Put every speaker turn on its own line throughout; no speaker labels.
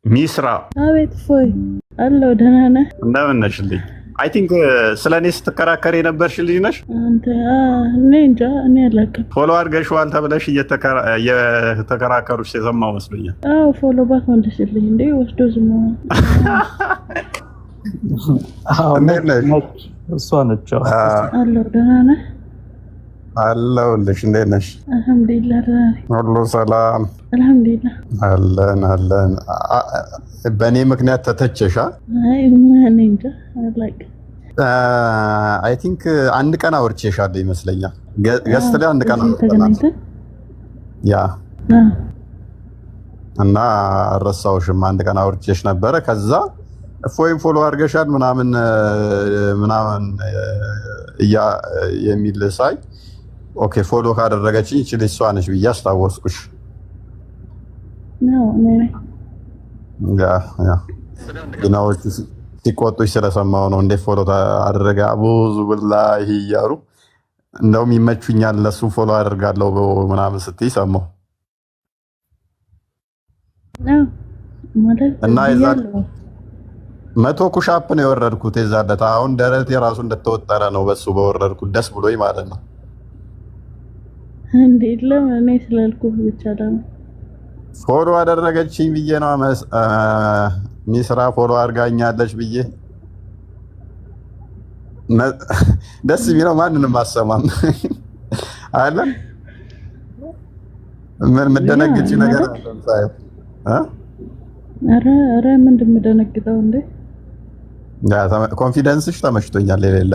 ሚስራ
አቤት ፎይ አለው ደህና ነህ?
እንደምን ነሽልኝ? አይ ቲንክ ስለኔ ስትከራከሪ የነበርሽ ልጅ ነሽ።
አንተ እኔ እንጃ እኔ አላውቅም።
ፎሎ አድርገሽዋል ተብለሽ እየተከራከሩሽ የሰማሁ መስሎኛል።
አዎ ፎሎ ባክ መልሽልኝ እንዴ ወስዶ ዝም
እሷ ነች።
አለው ደህና ነህ?
አለሁልሽ። እንዴት ነሽ?
አልሐምዱሊላህ ደህና ነኝ።
ሁሉ ሰላም?
አልሐምዱሊላህ
አለን። በእኔ ምክንያት ተተቸሻ?
አይ ምን እንጃ አላውቅም።
አይ ቲንክ አንድ ቀን አውርቼሻለሁ ይመስለኛል። ገስት ላይ አንድ ቀን
ተገናኝተን
ያ እና አልረሳሁሽም። አንድ ቀን አውርቼሽ ነበረ። ከዛ እፎይም ፎሎ አድርገሻል ምናምን የሚል ሳይ ኦኬ ፎሎ ካደረገችኝ እቺ ልጅ እሷ ነች ብዬ አስታወስኩሽ።
ነው ነኝ
ግናዎች ሲቆጡሽ ስለሰማሁ ነው። እንዴት ፎሎ አደረገ አቡዙ ብላሂ እያሉ እንደውም ይመቹኛል ለሱ ፎሎ አደርጋለሁ ምናምን ስትይ ሰማሁ እና የዛን 100 ኩሻፕ ነው የወረድኩት የዛለት። አሁን ደረቴ ራሱ እንደተወጠረ ነው በሱ በወረድኩት ደስ ብሎኝ ማለት ነው።
እንዴ ለምን እኔ ስላልኩህ ብቻ ለምን
ፎሎ አደረገችኝ ብዬ ነው ሚስራ ፎሎ አድርጋኛለች ብዬ ደስ ቢለው ማንንም አሰማም አለ። ምን መደነግጭ ነገር አለ?
ኧረ ምንድን የምደነግጠው እንዴ?
ኮንፊደንስሽ ተመችቶኛል። የሌለ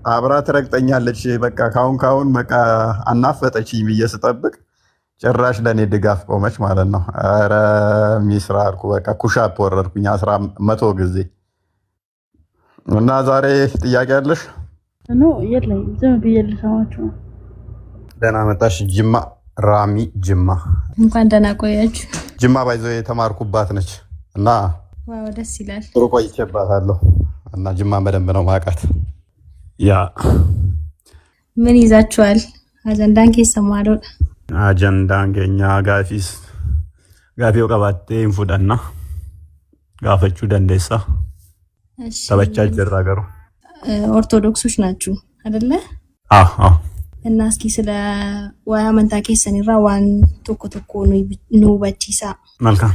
አብራ ትረግጠኛለች። በቃ ካሁን በቃ አናፈጠችኝ ብዬ ስጠብቅ ጭራሽ ለእኔ ድጋፍ ቆመች ማለት ነው። ኧረ ሚስራ አልኩ። በቃ ኩሻፕ ወረድኩኝ 100 ጊዜ። እና ዛሬ ጥያቄ አለሽ?
ኖ የለኝም። ዝም ብዬ ልሰማችሁ ነው።
ደህና መጣሽ ጅማ ራሚ ጅማ።
እንኳን ደህና ቆያችሁ።
ጅማ ባይዞ የተማርኩባት ነች እና
ዋው ደስ ይላል።
ጥሩ ቆይቼባታለሁ እና ጅማ በደንብ ነው ማውቃት። ያ
ምን ይዛችኋል? አጀንዳን ከሰማዶ
አጀንዳን ከኛ ጋፊው ቀባቴ እንፉዳና ጋፈቹ ደንደሳ ተበቻች ደራገሩ
ኦርቶዶክሶች ናችሁ አይደለ?
አዎ
እና እስኪ ስለ ዋያ መንታ ከሰኒራ ዋን ቶኮ ነው በቺሳ
መልካም።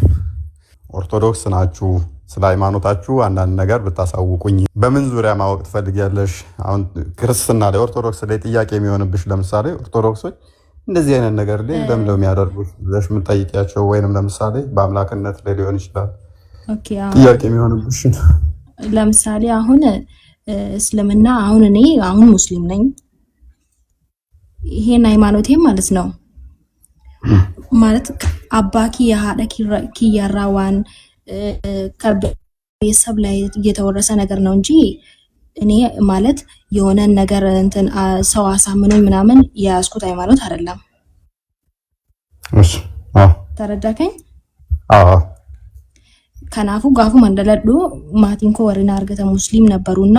ኦርቶዶክስ ናችሁ፣ ስለ ሃይማኖታችሁ አንዳንድ ነገር ብታሳውቁኝ። በምን ዙሪያ ማወቅ ትፈልጊያለሽ? አሁን ክርስትና ላይ ኦርቶዶክስ ላይ ጥያቄ የሚሆንብሽ ለምሳሌ ኦርቶዶክሶች እንደዚህ አይነት ነገር ላይ ለምን የሚያደርጉት ብለሽ የምትጠይቂያቸው፣ ወይንም ለምሳሌ በአምላክነት ላይ ሊሆን ይችላል ጥያቄ የሚሆንብሽ።
ለምሳሌ አሁን እስልምና እኔ አሁን ሙስሊም ነኝ። ይሄን ሃይማኖቴ ማለት ነው ማለት አባኪ ያሃደ ኪያራዋን ከቤተሰብ ላይ እየተወረሰ ነገር ነው እንጂ እኔ ማለት የሆነ ነገር እንትን ሰው አሳምኖኝ ምናምን ያስኩት ሃይማኖት አይደለም።
እሺ
ተረዳከኝ?
ከናፉ
ጋፉ መንደለዱ ማቲንኮ ወሪና አርገተ ሙስሊም ነበሩና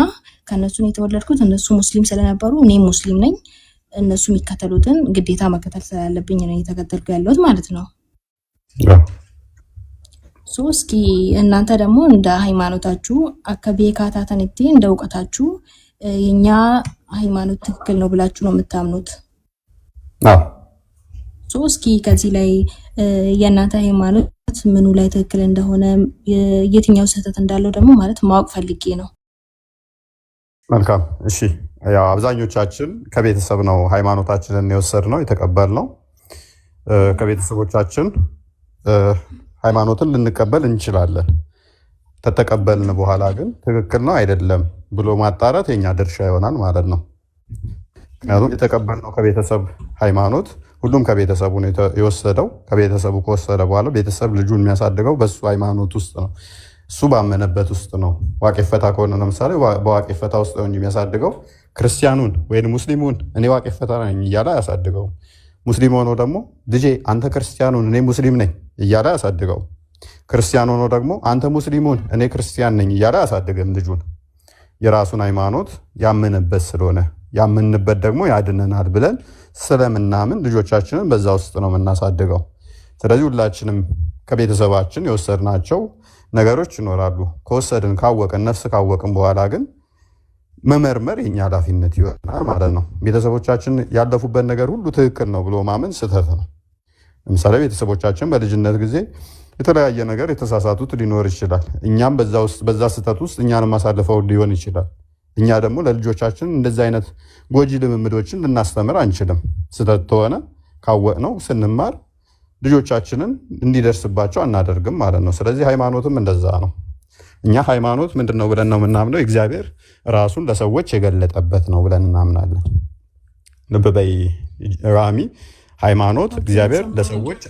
ከነሱ ነው የተወለድኩት። እነሱ ሙስሊም ስለነበሩ እኔ ሙስሊም ነኝ። እነሱ የሚከተሉትን ግዴታ መከተል ስላለብኝ ነው እየተከተልኩ ያለሁት ማለት ነው። እስኪ እናንተ ደግሞ እንደ ሃይማኖታችሁ አከቤካታተንቲ እንደ ዕውቀታችሁ የኛ ሃይማኖት ትክክል ነው ብላችሁ ነው የምታምኑት? እስኪ ከዚህ ላይ የእናንተ ሃይማኖት ምኑ ላይ ትክክል እንደሆነ የትኛው ስህተት እንዳለው ደግሞ ማለት ማወቅ ፈልጌ ነው።
መልካም እሺ። ያው አብዛኞቻችን ከቤተሰብ ነው ሃይማኖታችንን የወሰድነው የተቀበልነው። ከቤተሰቦቻችን ሃይማኖትን ልንቀበል እንችላለን። ተተቀበልን በኋላ ግን ትክክል ነው አይደለም ብሎ ማጣራት የኛ ድርሻ ይሆናል ማለት ነው። ምክንያቱም የተቀበልነው ከቤተሰብ ሃይማኖት ሁሉም ከቤተሰቡ ነው የወሰደው። ከቤተሰቡ ከወሰደ በኋላ ቤተሰብ ልጁን የሚያሳድገው በሱ ሃይማኖት ውስጥ ነው፣ እሱ ባመነበት ውስጥ ነው። ዋቄፈታ ከሆነ ለምሳሌ በዋቄፈታ ውስጥ ነው የሚያሳድገው። ክርስቲያኑን ወይም ሙስሊሙን እኔ ዋቄፈታ ነኝ እያለ አያሳድገው። ሙስሊም ሆኖ ደግሞ ልጄ አንተ ክርስቲያኑን እኔ ሙስሊም ነኝ እያለ አያሳድገው። ክርስቲያን ሆኖ ደግሞ አንተ ሙስሊሙን እኔ ክርስቲያን ነኝ እያለ አያሳድግም ልጁን። የራሱን ሃይማኖት ያመነበት ስለሆነ ያመንበት ደግሞ ያድነናል ብለን ስለምናምን ልጆቻችንን በዛ ውስጥ ነው የምናሳድገው። ስለዚህ ሁላችንም ከቤተሰባችን የወሰድናቸው ነገሮች ይኖራሉ። ከወሰድን ካወቅን ነፍስ ካወቅን በኋላ ግን መመርመር የኛ ኃላፊነት ይሆናል ማለት ነው። ቤተሰቦቻችን ያለፉበት ነገር ሁሉ ትክክል ነው ብሎ ማመን ስህተት ነው። ለምሳሌ ቤተሰቦቻችን በልጅነት ጊዜ የተለያየ ነገር የተሳሳቱት ሊኖር ይችላል። እኛም በዛ ስህተት ውስጥ እኛንም አሳልፈው ሊሆን ይችላል። እኛ ደግሞ ለልጆቻችን እንደዚህ አይነት ጎጂ ልምምዶችን ልናስተምር አንችልም። ስህተት ተሆነ ካወቅነው ስንማር ልጆቻችንን እንዲደርስባቸው አናደርግም ማለት ነው። ስለዚህ ሃይማኖትም እንደዛ ነው። እኛ ሃይማኖት ምንድነው ብለን ነው የምናምነው? እግዚአብሔር ራሱን ለሰዎች የገለጠበት ነው ብለን እናምናለን። ልብ በይ ራሚ፣ ሃይማኖት እግዚአብሔር ለሰዎች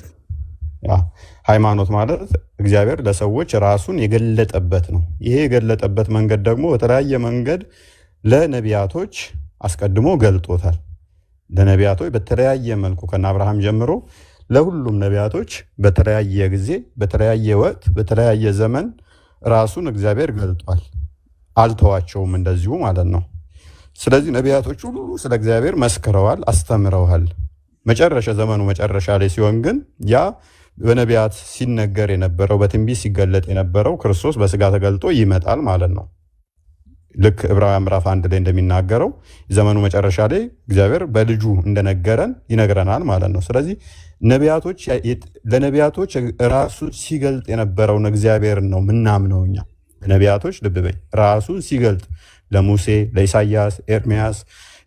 ሃይማኖት ማለት እግዚአብሔር ለሰዎች ራሱን የገለጠበት ነው። ይሄ የገለጠበት መንገድ ደግሞ በተለያየ መንገድ ለነቢያቶች አስቀድሞ ገልጦታል። ለነቢያቶች በተለያየ መልኩ ከነ አብርሃም ጀምሮ ለሁሉም ነቢያቶች በተለያየ ጊዜ፣ በተለያየ ወቅት፣ በተለያየ ዘመን ራሱን እግዚአብሔር ገልጧል። አልተዋቸውም እንደዚሁ ማለት ነው። ስለዚህ ነቢያቶች ሁሉ ስለ እግዚአብሔር መስክረዋል፣ አስተምረዋል። መጨረሻ ዘመኑ መጨረሻ ላይ ሲሆን ግን ያ በነቢያት ሲነገር የነበረው በትንቢት ሲገለጥ የነበረው ክርስቶስ በስጋ ተገልጦ ይመጣል ማለት ነው። ልክ ዕብራውያን ምዕራፍ 1 ላይ እንደሚናገረው ዘመኑ መጨረሻ ላይ እግዚአብሔር በልጁ እንደነገረን ይነግረናል ማለት ነው። ስለዚህ ለነቢያቶች ራሱ ሲገልጥ የነበረውን እግዚአብሔር ነው ምናምነው እኛ። ነቢያቶች ልብ በይ ራሱን ሲገልጥ ለሙሴ፣ ለኢሳያስ፣ ኤርሚያስ፣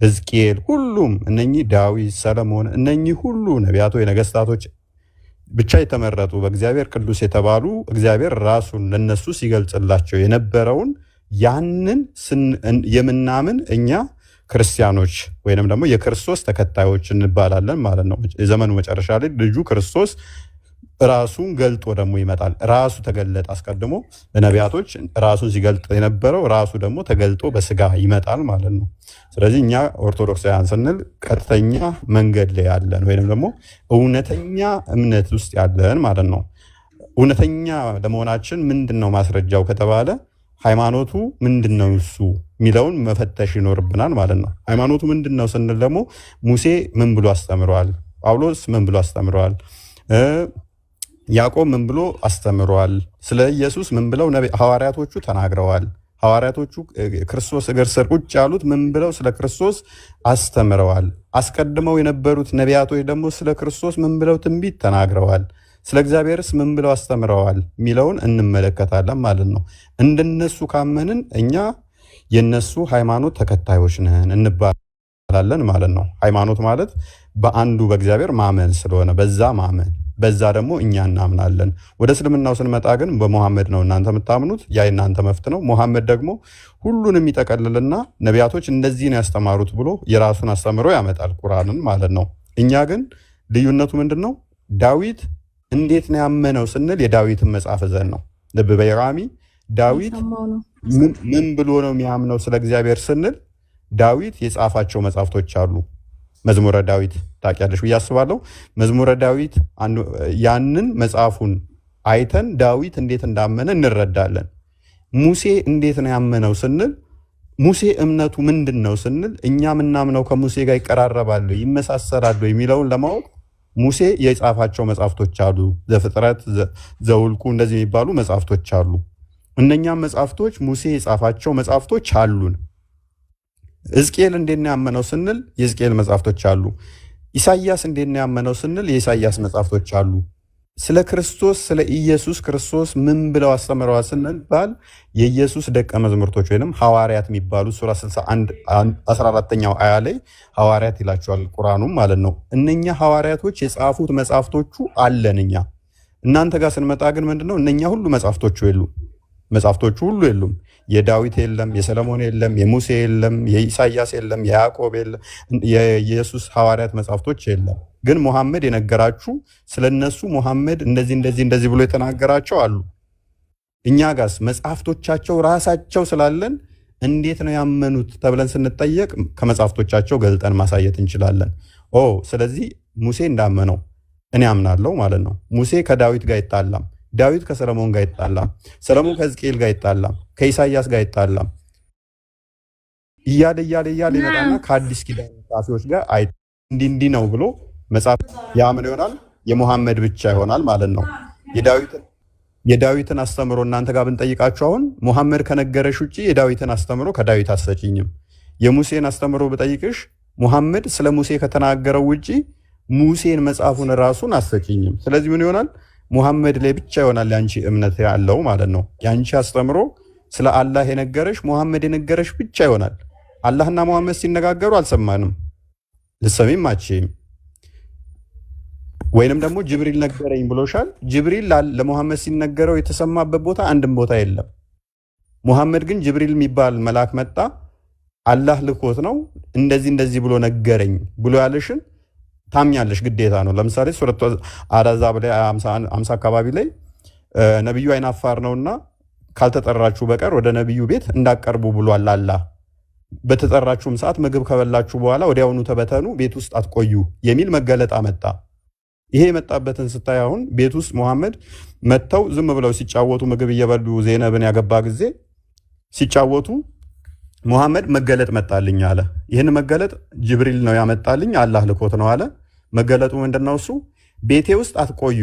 ሕዝቅኤል ሁሉም እነኚህ ዳዊት፣ ሰለሞን እነኚህ ሁሉ ነቢያቶች ነገስታቶች ብቻ የተመረጡ በእግዚአብሔር ቅዱስ የተባሉ እግዚአብሔር ራሱን ለነሱ ሲገልጽላቸው የነበረውን ያንን የምናምን እኛ ክርስቲያኖች ወይንም ደግሞ የክርስቶስ ተከታዮች እንባላለን ማለት ነው። የዘመኑ መጨረሻ ላይ ልጁ ክርስቶስ ራሱን ገልጦ ደግሞ ይመጣል። ራሱ ተገለጠ አስቀድሞ ለነቢያቶች ራሱን ሲገልጥ የነበረው ራሱ ደግሞ ተገልጦ በስጋ ይመጣል ማለት ነው። ስለዚህ እኛ ኦርቶዶክሳውያን ስንል ቀጥተኛ መንገድ ላይ ያለን ወይንም ደግሞ እውነተኛ እምነት ውስጥ ያለን ማለት ነው። እውነተኛ ለመሆናችን ምንድነው ማስረጃው ከተባለ ሃይማኖቱ ምንድነው እሱ የሚለውን መፈተሽ ይኖርብናል ማለት ነው። ሃይማኖቱ ምንድነው ስንል ደግሞ ሙሴ ምን ብሎ አስተምሯል? ጳውሎስ ምን ብሎ አስተምሯል? ያዕቆብ ምን ብሎ አስተምሯል? ስለ ኢየሱስ ምን ብለው ሐዋርያቶቹ ተናግረዋል? ሐዋርያቶቹ ክርስቶስ እግር ስር ቁጭ ያሉት ምን ብለው ስለ ክርስቶስ አስተምረዋል? አስቀድመው የነበሩት ነቢያቶች ደግሞ ስለ ክርስቶስ ምን ብለው ትንቢት ተናግረዋል? ስለ እግዚአብሔርስ ምን ብለው አስተምረዋል የሚለውን እንመለከታለን ማለት ነው። እንደነሱ ካመንን እኛ የነሱ ሃይማኖት ተከታዮች ነን እንባላለን ማለት ነው። ሃይማኖት ማለት በአንዱ በእግዚአብሔር ማመን ስለሆነ በዛ ማመን በዛ ደግሞ እኛ እናምናለን። ወደ እስልምናው ስንመጣ ግን በሙሐመድ ነው እናንተ የምታምኑት፣ ያ የእናንተ መፍት ነው። ሙሐመድ ደግሞ ሁሉንም ይጠቀልልና ነቢያቶች እንደዚህ ነው ያስተማሩት ብሎ የራሱን አስተምሮ ያመጣል ቁርአንን ማለት ነው። እኛ ግን ልዩነቱ ምንድን ነው? ዳዊት እንዴት ነው ያመነው ስንል የዳዊትን መጽሐፍ ዘን ነው። ልብ በይ ራሚ፣ ዳዊት ምን ብሎ ነው የሚያምነው ስለ እግዚአብሔር ስንል ዳዊት የጻፋቸው መጽሐፍቶች አሉ። መዝሙረ ዳዊት ታውቂያለሽ ብዬ አስባለሁ። መዝሙረ ዳዊት ያንን መጽሐፉን አይተን ዳዊት እንዴት እንዳመነ እንረዳለን። ሙሴ እንዴት ነው ያመነው ስንል ሙሴ እምነቱ ምንድን ነው ስንል እኛ ምናምነው ከሙሴ ጋር ይቀራረባሉ ይመሳሰላሉ የሚለውን ለማወቅ ሙሴ የጻፋቸው መጽሐፍቶች አሉ። ዘፍጥረት፣ ዘውልቁ እንደዚህ የሚባሉ መጽሐፍቶች አሉ። እነኛም መጽሐፍቶች ሙሴ የጻፋቸው መጽሐፍቶች አሉን። ሕዝቅኤል እንዴት ነው ያመነው ስንል የሕዝቅኤል መጽሐፍቶች አሉ። ኢሳያስ እንዴት ነው ያመነው ስንል የኢሳያስ መጽሐፍቶች አሉ። ስለ ክርስቶስ ስለ ኢየሱስ ክርስቶስ ምን ብለው አስተምረዋል ስንባል የኢየሱስ ደቀ መዛሙርቶች ወይንም ሐዋርያት የሚባሉ ሱራ 61 14ኛው አያ ላይ ሐዋርያት ይላቸዋል ቁርአኑም ማለት ነው። እነኛ ሐዋርያቶች የጻፉት መጽሐፍቶቹ አለን እኛ። እናንተ ጋር ስንመጣ ግን ምንድነው እነኛ ሁሉ መጽሐፍቶቹ ሁሉ የሉም። የዳዊት የለም፣ የሰለሞን የለም፣ የሙሴ የለም፣ የኢሳያስ የለም፣ የያዕቆብ የለም፣ የኢየሱስ ሐዋርያት መጽሐፍቶች የለም። ግን ሙሐመድ የነገራችሁ ስለነሱ ሙሐመድ እንደዚህ ብሎ የተናገራቸው አሉ። እኛ ጋስ መጽሐፍቶቻቸው ራሳቸው ስላለን እንዴት ነው ያመኑት ተብለን ስንጠየቅ ከመጽሐፍቶቻቸው ገልጠን ማሳየት እንችላለን። ስለዚህ ሙሴ እንዳመነው እኔ አምናለሁ ማለት ነው። ሙሴ ከዳዊት ጋር አይጣላም፣ ዳዊት ከሰለሞን ጋር አይጣላም፣ ሰለሞን ከሕዝቅኤል ጋር አይጣላም፣ ከኢሳያስ ጋር አይጣላም እያለ ይመጣና ከአዲስ ኪዳን ጸሐፊዎች ጋር እንዲህ ነው ብሎ መጽሐፍ ያምን ይሆናል የሙሐመድ ብቻ ይሆናል ማለት ነው። የዳዊትን አስተምሮ እናንተ ጋር ብንጠይቃችሁ አሁን ሙሐመድ ከነገረሽ ውጪ የዳዊትን አስተምሮ ከዳዊት አትሰጪኝም። የሙሴን አስተምሮ ብጠይቅሽ ሙሐመድ ስለ ሙሴ ከተናገረው ውጪ ሙሴን መጽሐፉን ራሱን አትሰጪኝም። ስለዚህ ምን ይሆናል? ሙሐመድ ላይ ብቻ ይሆናል ያንቺ እምነት ያለው ማለት ነው። ያንቺ አስተምሮ ስለ አላህ የነገረሽ ሙሐመድ የነገረሽ ብቻ ይሆናል። አላህና ሙሐመድ ሲነጋገሩ አልሰማንም፣ ልሰሚም አትችይም። ወይንም ደግሞ ጅብሪል ነገረኝ ብሎሻል። ጅብሪል ለሙሐመድ ሲነገረው የተሰማበት ቦታ አንድም ቦታ የለም። ሙሐመድ ግን ጅብሪል የሚባል መልአክ መጣ፣ አላህ ልኮት ነው እንደዚህ ብሎ ነገረኝ ብሎ ያለሽን ታምኛለሽ፣ ግዴታ ነው። ለምሳሌ ሱረቱ አሕዛብ ላይ 50 አካባቢ ላይ ነብዩ አይናፋር ነውና ካልተጠራችሁ በቀር ወደ ነብዩ ቤት እንዳቀርቡ ብሏል አላህ። በተጠራችሁም ሰዓት ምግብ ከበላችሁ በኋላ ወዲያውኑ ተበተኑ፣ ቤት ውስጥ አትቆዩ የሚል መገለጥ አመጣ። ይሄ የመጣበትን ስታይ አሁን ቤት ውስጥ ሙሐመድ መጥተው ዝም ብለው ሲጫወቱ ምግብ እየበሉ ዜነብን ያገባ ጊዜ ሲጫወቱ ሙሐመድ መገለጥ መጣልኝ አለ። ይህን መገለጥ ጅብሪል ነው ያመጣልኝ፣ አላህ ልኮት ነው አለ። መገለጡ ምንድነው? እሱ ቤቴ ውስጥ አትቆዩ፣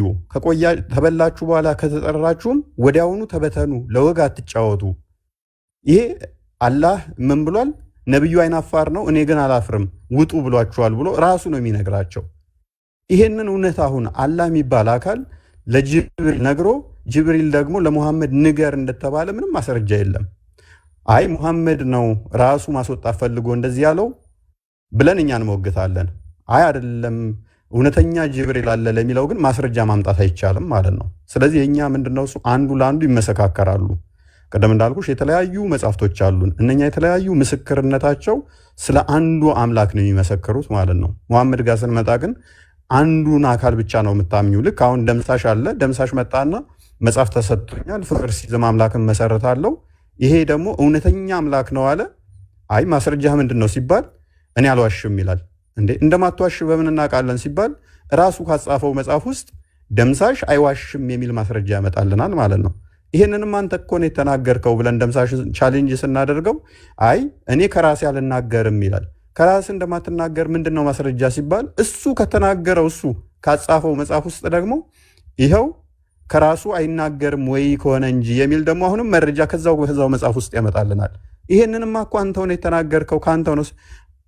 ተበላችሁ በኋላ ከተጠራችሁም ወዲያውኑ ተበተኑ፣ ለወግ አትጫወቱ። ይሄ አላህ ምን ብሏል? ነብዩ አይናፋር ነው፣ እኔ ግን አላፍርም፣ ውጡ ብሏችኋል ብሎ ራሱ ነው የሚነግራቸው። ይሄንን እውነት አሁን አላህ የሚባል አካል ለጅብሪል ነግሮ ጅብሪል ደግሞ ለሙሐመድ ንገር እንደተባለ ምንም ማስረጃ የለም። አይ ሙሐመድ ነው ራሱ ማስወጣት ፈልጎ እንደዚህ ያለው ብለን እኛ እንሞግታለን። አይ አይደለም እውነተኛ ጅብሪል አለ ለሚለው ግን ማስረጃ ማምጣት አይቻልም ማለት ነው። ስለዚህ የኛ ምንድነው እሱ አንዱ ለአንዱ ይመሰካከራሉ። ቀደም እንዳልኩሽ የተለያዩ መጻፍቶች አሉን። እነኛ የተለያዩ ምስክርነታቸው ስለ አንዱ አምላክ ነው የሚመሰክሩት ማለት ነው። ሙሐመድ ጋር ስንመጣ ግን አንዱን አካል ብቻ ነው የምታምኙ። ልክ አሁን ደምሳሽ አለ። ደምሳሽ መጣና መጽሐፍ ተሰጥቶኛል፣ ፍቅር ሲዝም አምላክን መሰረታለሁ፣ ይሄ ደግሞ እውነተኛ አምላክ ነው አለ። አይ ማስረጃ ምንድን ነው ሲባል እኔ አልዋሽም ይላል። እንዴ እንደማትዋሽ በምን እናውቃለን ሲባል ራሱ ካጻፈው መጽሐፍ ውስጥ ደምሳሽ አይዋሽም የሚል ማስረጃ ያመጣልናል ማለት ነው። ይሄንንም አንተ እኮ ነው የተናገርከው ብለን ደምሳሽ ቻሌንጅ ስናደርገው አይ እኔ ከራሴ አልናገርም ይላል። ከራስ እንደማትናገር ምንድነው ማስረጃ ሲባል እሱ ከተናገረው እሱ ካጻፈው መጽሐፍ ውስጥ ደግሞ ይኸው ከራሱ አይናገርም ወይ ከሆነ እንጂ የሚል ደግሞ አሁንም መረጃ ከዛው መጽሐፍ ውስጥ ያመጣልናል። ይሄንንማ እኮ አንተው ነው የተናገርከው ካንተው ነው።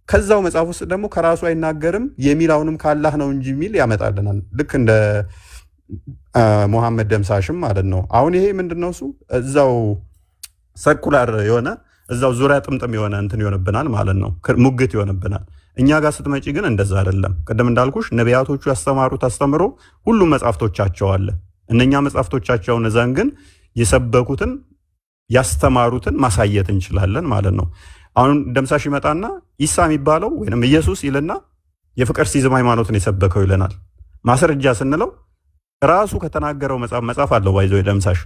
ከዛው መጽሐፍ ውስጥ ደግሞ ከራሱ አይናገርም የሚል አሁንም ካላህ ነው እንጂ የሚል ያመጣልናል። ልክ እንደ ሙሐመድ ደምሳሽም ማለት ነው። አሁን ይሄ ምንድነው እሱ እዛው ሰኩላር የሆነ እዛው ዙሪያ ጥምጥም የሆነ እንትን ይሆንብናል ማለት ነው፣ ሙግት ይሆንብናል። እኛ ጋር ስትመጪ ግን እንደዛ አይደለም። ቅድም እንዳልኩሽ ነቢያቶቹ ያስተማሩት አስተምሮ ሁሉም መጽሐፍቶቻቸው አለ። እነኛ መጽሐፍቶቻቸውን እዛን ግን የሰበኩትን ያስተማሩትን ማሳየት እንችላለን ማለት ነው። አሁን ደምሳሽ ይመጣና ኢሳ የሚባለው ወይንም ኢየሱስ ይልና የፍቅር ሲዝም ሃይማኖትን የሰበከው ይለናል። ማስረጃ ስንለው ራሱ ከተናገረው መጽሐፍ አለው ባይዘው ደምሳሽ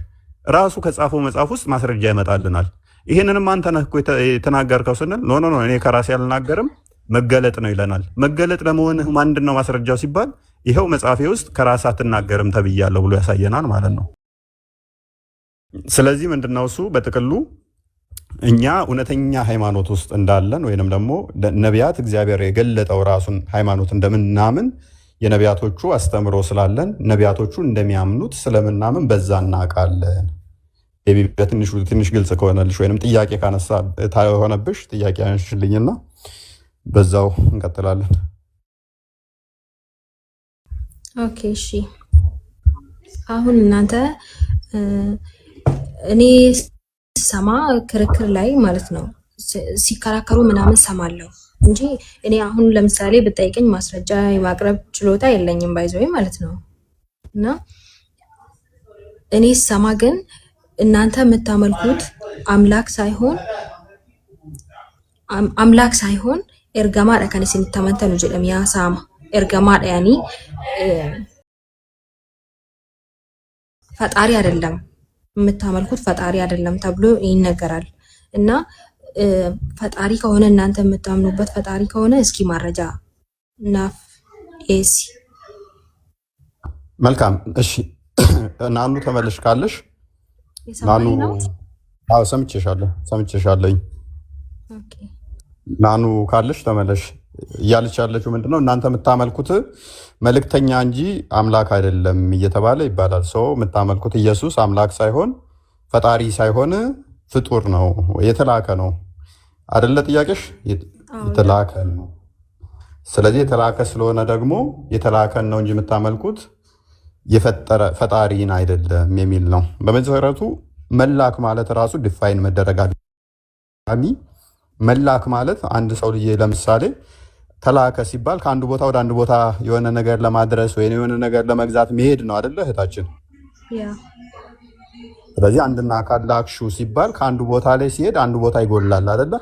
ራሱ ከጻፈው መጽሐፍ ውስጥ ማስረጃ ይመጣልናል። ይሄንንም አንተ ነህ እኮ የተናገርከው ስንል ኖ እኔ ከራሴ አልናገርም መገለጥ ነው ይለናል። መገለጥ ለመሆንህ ምንድነው ማስረጃው ሲባል ይሄው መጽሐፌ ውስጥ ከራስ አትናገርም ተብያለሁ ብሎ ያሳየናል ማለት ነው። ስለዚህ ምንድነው እሱ በጥቅሉ እኛ እውነተኛ ሃይማኖት ውስጥ እንዳለን ወይንም ደግሞ ነቢያት እግዚአብሔር የገለጠው ራሱን ሃይማኖት እንደምናምን የነቢያቶቹ አስተምሮ ስላለን ነቢያቶቹ እንደሚያምኑት ስለምናምን በዛ እናውቃለን። ትንሽ ግልጽ ከሆነልሽ ወይንም ጥያቄ ካነሳ ታሆነብሽ ጥያቄ አንሽልኝና በዛው እንቀጥላለን።
ኦኬ እሺ። አሁን እናንተ እኔ ሰማ ክርክር ላይ ማለት ነው ሲከራከሩ ምናምን ሰማለሁ እንጂ እኔ አሁን ለምሳሌ ብጠይቀኝ ማስረጃ የማቅረብ ችሎታ የለኝም ባይዘው ማለት ነው። እና እኔ ሰማ ግን እናንተ የምታመልኩት አምላክ ሳይሆን ኤርገማዳ ከነሲን ተመንተኑ ጀለም ያ ሳማ ኤርገማዳ ያኒ ፈጣሪ አይደለም የምታመልኩት ፈጣሪ አይደለም ተብሎ ይነገራል። እና ፈጣሪ ከሆነ እናንተ የምታምኑበት ፈጣሪ ከሆነ እስኪ ማረጃ ናፍ ኤሲ
መልካም እሺ። ናኑ ተመለሽ ካለሽ ናኑ ሰምቼሻለሁ። ኦኬ ናኑ ካለሽ ተመለሽ። እያለች ያለችው ምንድነው? እናንተ የምታመልኩት መልእክተኛ እንጂ አምላክ አይደለም እየተባለ ይባላል። ሰው የምታመልኩት ኢየሱስ አምላክ ሳይሆን ፈጣሪ ሳይሆን ፍጡር ነው፣ የተላከ ነው አይደለ? ጥያቄሽ የተላከ ነው። ስለዚህ የተላከ ስለሆነ ደግሞ የተላከን ነው እንጂ የምታመልኩት የፈጠረ ፈጣሪን አይደለም የሚል ነው። በመሰረቱ መላክ ማለት ራሱ ዲፋይን መደረግ አጋሚ። መላክ ማለት አንድ ሰው ልጅ ለምሳሌ ተላከ ሲባል ከአንድ ቦታ ወደ አንድ ቦታ የሆነ ነገር ለማድረስ ወይ የሆነ ነገር ለመግዛት መሄድ ነው አይደለ እህታችን? ስለዚህ አንድና አካል ላክሹ ሲባል ከአንዱ ቦታ ላይ ሲሄድ አንዱ ቦታ ይጎላል አይደለ?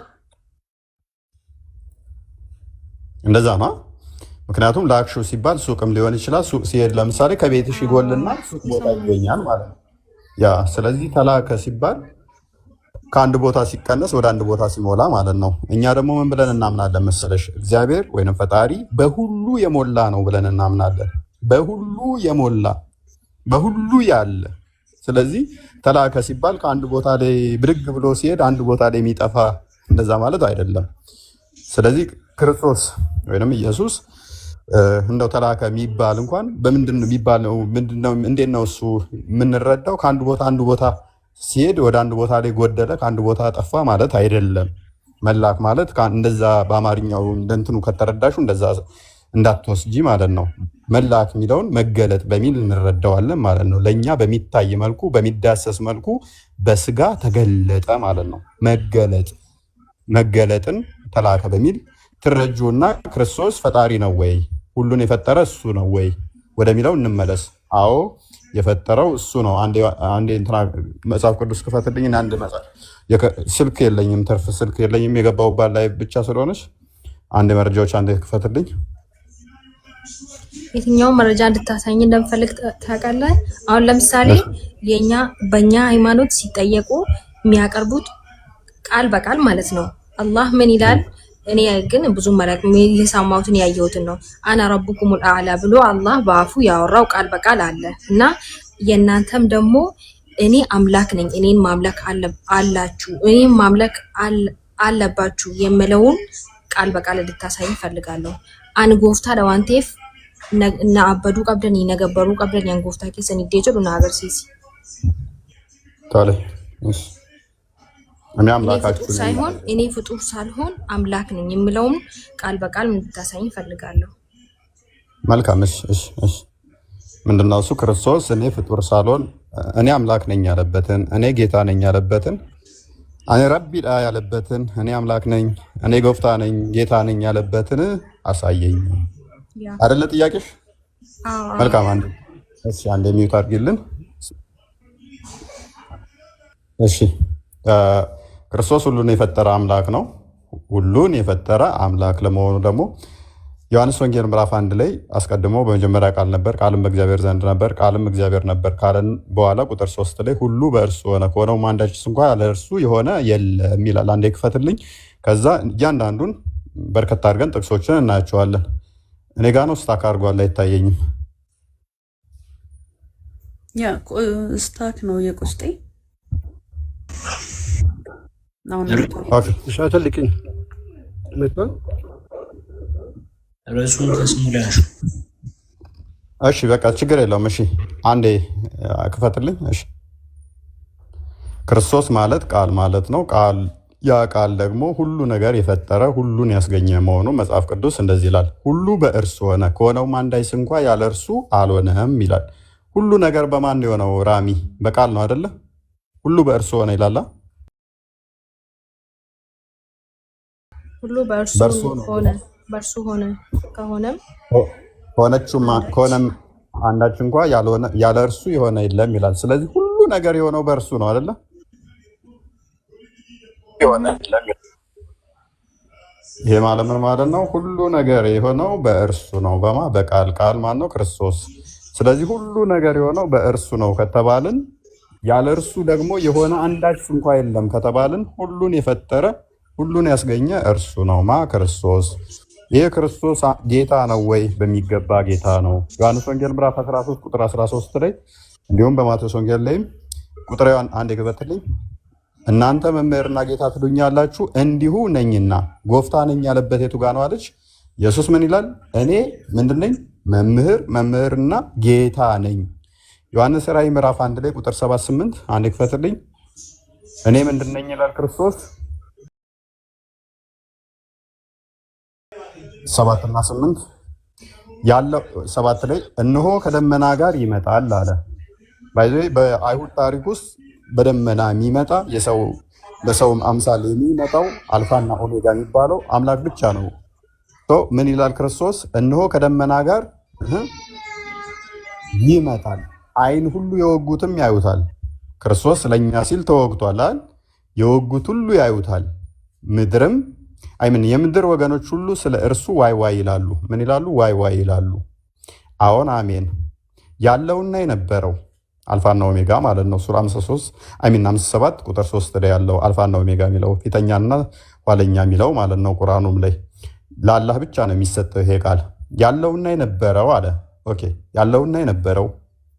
እንደዛ ነው። ምክንያቱም ላክሹ ሲባል ሱቅም ሊሆን ይችላል። ሱቅ ሲሄድ ለምሳሌ ከቤትሽ ይጎልና ሱቅ ቦታ ይገኛል ማለት ነው። ያ ስለዚህ ተላከ ሲባል ከአንድ ቦታ ሲቀነስ ወደ አንድ ቦታ ሲሞላ ማለት ነው። እኛ ደግሞ ምን ብለን እናምናለን መሰለሽ? እግዚአብሔር ወይንም ፈጣሪ በሁሉ የሞላ ነው ብለን እናምናለን። በሁሉ የሞላ በሁሉ ያለ። ስለዚህ ተላከ ሲባል ከአንድ ቦታ ላይ ብድግ ብሎ ሲሄድ አንድ ቦታ ላይ የሚጠፋ እንደዛ ማለት አይደለም። ስለዚህ ክርስቶስ ወይንም ኢየሱስ እንደው ተላከ የሚባል እንኳን በምንድን ነው የሚባለው? ምንድነው? እንዴት ነው እሱ የምንረዳው? ከአንድ ቦታ አንድ ቦታ ሲሄድ ወደ አንድ ቦታ ላይ ጎደለ፣ ከአንድ ቦታ ጠፋ ማለት አይደለም። መላክ ማለት እንደዛ በአማርኛው እንደንትኑ ከተረዳሹ እንደዛ እንዳትወስጂ ማለት ነው። መላክ የሚለውን መገለጥ በሚል እንረዳዋለን ማለት ነው። ለእኛ በሚታይ መልኩ በሚዳሰስ መልኩ በስጋ ተገለጠ ማለት ነው። መገለጥን ተላከ በሚል ትረጁና ክርስቶስ ፈጣሪ ነው ወይ ሁሉን የፈጠረ እሱ ነው ወይ ወደሚለው እንመለስ። አዎ የፈጠረው እሱ ነው። አንዴ እንትና መጽሐፍ ቅዱስ ክፈትልኝ። አንድ መጽሐፍ ስልክ የለኝም፣ ትርፍ ስልክ የለኝም የገባሁባት ላይ ብቻ ስለሆነች አንድ መረጃዎች አንዴ ክፈትልኝ።
የትኛው መረጃ እንድታሳኝ እንደምፈልግ ታውቃለህ? አሁን ለምሳሌ በእኛ ሃይማኖት ሲጠየቁ የሚያቀርቡት ቃል በቃል ማለት ነው። አላህ ምን ይላል? እኔ ግን ብዙ መረቅ የሰማሁትን ያየሁትን ነው። አና ረቡኩሙል አዕላ ብሎ አላህ በአፉ ያወራው ቃል በቃል አለ እና የእናንተም ደግሞ እኔ አምላክ ነኝ፣ እኔን ማምለክ አላችሁ፣ እኔን ማምለክ አለባችሁ የምለውን ቃል በቃል እንድታሳይ እፈልጋለሁ። አንጎፍታ ለዋንቴፍ እና አበዱ ቀብደን ይነገበሩ ቀብደን ያንጎፍታ ከሰን ይደጀሉ እና አገርሲሲ
ታለ እኔ አምላካችሁ
ሳይሆን እኔ ፍጡር ሳልሆን አምላክ ነኝ የምለውም ቃል በቃል እንድታሳይ እፈልጋለሁ።
መልካም። እሺ ምንድነው እሱ? ክርስቶስ እኔ ፍጡር ሳልሆን እኔ አምላክ ነኝ ያለበትን፣ እኔ ጌታ ነኝ ያለበትን፣ እኔ ረቢ ያለበትን፣ እኔ አምላክ ነኝ፣ እኔ ጎፍታ ነኝ፣ ጌታ ነኝ ያለበትን አሳየኝ አይደለ ጥያቄሽ? መልካም። አንዴ ሚውት አድርጊልን። እሺ ክርስቶስ ሁሉን የፈጠረ አምላክ ነው። ሁሉን የፈጠረ አምላክ ለመሆኑ ደግሞ ዮሐንስ ወንጌል ምዕራፍ 1 ላይ አስቀድሞ በመጀመሪያ ቃል ነበር፣ ቃልም በእግዚአብሔር ዘንድ ነበር፣ ቃልም እግዚአብሔር ነበር ካለን በኋላ ቁጥር 3 ላይ ሁሉ በእርሱ ሆነ፣ ከሆነውም አንዳችስ እንኳን ያለ እርሱ የሆነ የለም ይላል። አንዴ ክፈትልኝ። ከዛ እያንዳንዱን በርከት አድርገን ጥቅሶችን እናያቸዋለን። እኔ ጋ ነው ስታክ አድርጓል፣ አይታየኝም።
ያ ስታክ ነው የቁስጤ ነው
ሻተልቅኝ መጥቷል።
ረሱን ከስሙ ላይ
እሺ በቃ ችግር የለውም። እሺ አንዴ ክፈትልኝ። እሺ ክርስቶስ ማለት ቃል ማለት ነው። ያ ቃል ደግሞ ሁሉ ነገር የፈጠረ ሁሉን ያስገኘ መሆኑ መጽሐፍ ቅዱስ እንደዚህ ይላል። ሁሉ በእርሱ ሆነ፣ ከሆነውም አንዳች እንኳ ያለ እርሱ አልሆነም ይላል። ሁሉ ነገር በማን የሆነው? ራሚ በቃል ነው አይደለ? ሁሉ በእርሱ ሆነ ይላል።
ሁሉ በእርሱ ሆነ፣ በእርሱ ሆነ፣
ከሆነም አንዳች እንኳ ያለ እርሱ የሆነ የለም ይላል። ስለዚህ ሁሉ ነገር የሆነው በእርሱ ነው አይደለ? ይሄ ማለት ምን ማለት ነው? ሁሉ ነገር የሆነው በእርሱ ነው። በቃል ማን ነው? ክርስቶስ። ስለዚህ ሁሉ ነገር የሆነው በእርሱ ነው ከተባልን፣ ያለ እርሱ ደግሞ የሆነ አንዳች እንኳ የለም ከተባልን፣ ሁሉን የፈጠረ ሁሉን ያስገኘ እርሱ ነው። ክርስቶስ። ይሄ ክርስቶስ ጌታ ነው ወይ? በሚገባ ጌታ ነው። ዮሐንስ ወንጌል ምዕራፍ 13 ቁጥር 13 ላይ እንዲሁም በማቴዎስ ወንጌል ላይም ቁጥር አንድ የገበትልኝ እናንተ መምህርና ጌታ ትሉኛላችሁ እንዲሁ ነኝና። ጎፍታ ነኝ ያለበት የቱ ጋር ነው አለች? ኢየሱስ ምን ይላል? እኔ ምንድነኝ? መምህርና ጌታ ነኝ። ዮሐንስ ራእይ ምዕራፍ 1 ላይ ቁጥር 78 አንድ ክፈትልኝ። እኔ ምንድነኝ ይላል ክርስቶስ 7 እና 8 ያለው 7 ላይ እነሆ ከደመና ጋር ይመጣል አለ። በአይሁድ ታሪክ ውስጥ በደመና የሚመጣ በሰው አምሳል የሚመጣው አልፋና ኦሜጋ የሚባለው አምላክ ብቻ ነው። ምን ይላል ክርስቶስ? እነሆ ከደመና ጋር ይመጣል፣ ዓይን ሁሉ የወጉትም ያዩታል። ክርስቶስ ስለኛ ሲል ተወግቷል። የወጉት ሁሉ ያዩታል። የምድር ወገኖች ሁሉ ስለ እርሱ ዋይ ዋይ ይላሉ። ምን ይላሉ? ዋይ ዋይ ይላሉ። አዎን አሜን። ያለውና የነበረው አልፋና ኦሜጋ ማለት ነው። ሱራ 57 ቁጥር 3 ላይ ያለው አልፋና ኦሜጋ የሚለው ፊተኛና ኋለኛ የሚለው ማለት ነው። ቁርአኑም ላይ ለአላህ ብቻ ነው የሚሰጠው ይሄ ቃል። ያለውና የነበረው አለ። ኦኬ፣ ያለውና የነበረው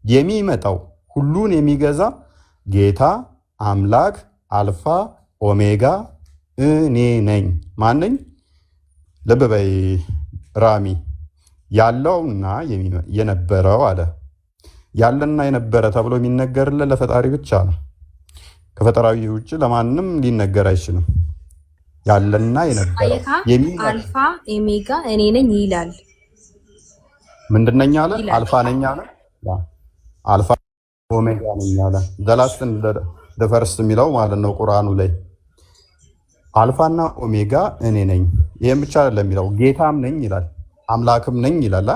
የሚመጣው ሁሉን የሚገዛ ጌታ አምላክ አልፋ ኦሜጋ እኔ ነኝ። ማነኝ? ልብ በይ ራሚ። ያለውና የነበረው አለ። ያለና የነበረ ተብሎ የሚነገርለት ለፈጣሪ ብቻ ነው። ከፈጣሪ ውጭ ለማንም ሊነገር አይችልም። ያለና የነበረ
አልፋ ኦሜጋ እኔ ነኝ ይላል።
ምንድነኛ አለ? አልፋ ነኝ አለ። አልፋ ኦሜጋ ነኝ አለ። ዘላስትን ደፈርስ የሚለው ማለት ነው ቁርአኑ ላይ አልፋና ኦሜጋ እኔ ነኝ። ይሄን ብቻ አይደለም የሚለው ጌታም ነኝ ይላል፣ አምላክም ነኝ ይላል።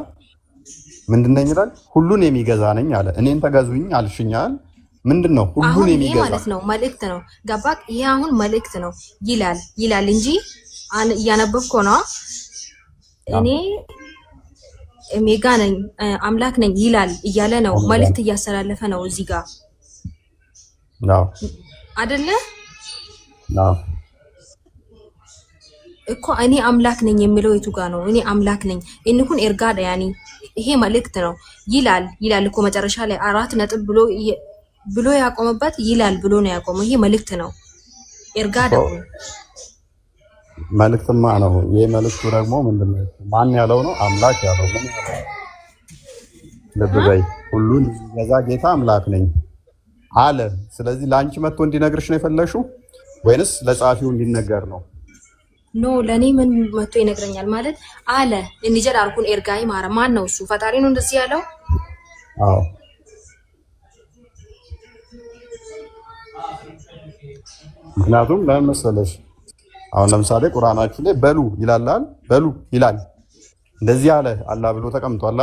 ምንድነኝ ይላል? ሁሉን የሚገዛ ነኝ አለ። እኔን ተገዙኝ አልሽኛል። ምንድነው ሁሉን የሚገዛ
ማለት ነው? መልእክት ነው። ገባክ? ይሄ አሁን መልእክት ነው ይላል እንጂ እያነበብኩ ነው። እኔ ኦሜጋ ነኝ አምላክ ነኝ ይላል እያለ ነው። መልእክት እያስተላለፈ ነው እዚህ ጋር አይደለ? እኮ እኔ አምላክ ነኝ የሚለው የቱ ጋር ነው? እኔ አምላክ ነኝ እንኩን ኤርጋዳ ያኒ ይሄ መልእክት ነው ይላል እኮ መጨረሻ ላይ 4 ነጥብ ብሎ ያቆመበት ይላል ብሎ ነው ያቆመው። ይሄ መልእክት ነው ኤርጋዳ
መልእክትማ ነው። ይሄ መልእክቱ ደግሞ ምንድነው? ማን ያለው ነው? አምላክ ያለው ነው። ልብ በይ፣ ሁሉን የሚገዛ ጌታ አምላክ ነኝ አለ። ስለዚህ ለአንቺ መጥቶ እንዲነግርሽ ነው የፈለግሽው ወይንስ ለጸሐፊው እንዲነገር ነው?
ኖ ለኔ ምን መጥቶ ይነግረኛል ማለት አለ። እንጀራ አርኩን ኤርጋይ ማረ ማን ነው እሱ? ፈጣሪ ነው እንደዚህ ያለው?
አዎ ምክንያቱም ለምን መሰለሽ? አሁን ለምሳሌ ቁርአናችሁ ላይ በሉ ይላል። እንደዚህ አለ አላህ ብሎ ተቀምጧል።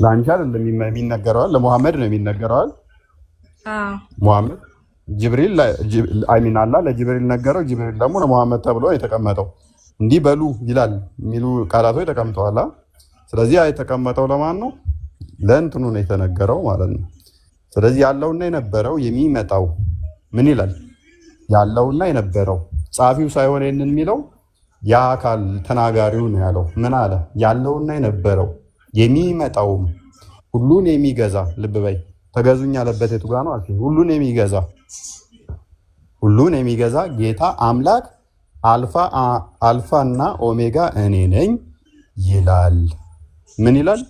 ለአንቺ አይደለም የሚነገረው፣ ለሙሐመድ ነው የሚነገረው። ሙሐመድ ጅብሪል አላህ ለጅብሪል ነገረው። ጅብሪል ደግሞ ለሙሐመድ ተብሎ የተቀመጠው እንዲህ በሉ ይላል የሚሉ ቃላቶች ተቀምጠዋል። ስለዚህ የተቀመጠው ለማን ነው? ለእንትኑ ነው የተነገረው ማለት ነው። ስለዚህ ያለውና የነበረው የሚመጣው ምን ይላል? ያለውና የነበረው ጸሐፊው ሳይሆን ይሄንን የሚለው ያ አካል ተናጋሪው ነው ያለው። ምን አለ? ያለውና የነበረው የሚመጣውም ሁሉን የሚገዛ ልብ በይ፣ ተገዙኝ ያለበት የቱ ጋር ነው አልኩኝ? ሁሉን የሚገዛ ጌታ አምላክ አልፋና ኦሜጋ እኔ ነኝ ይላል። ምን ይላል?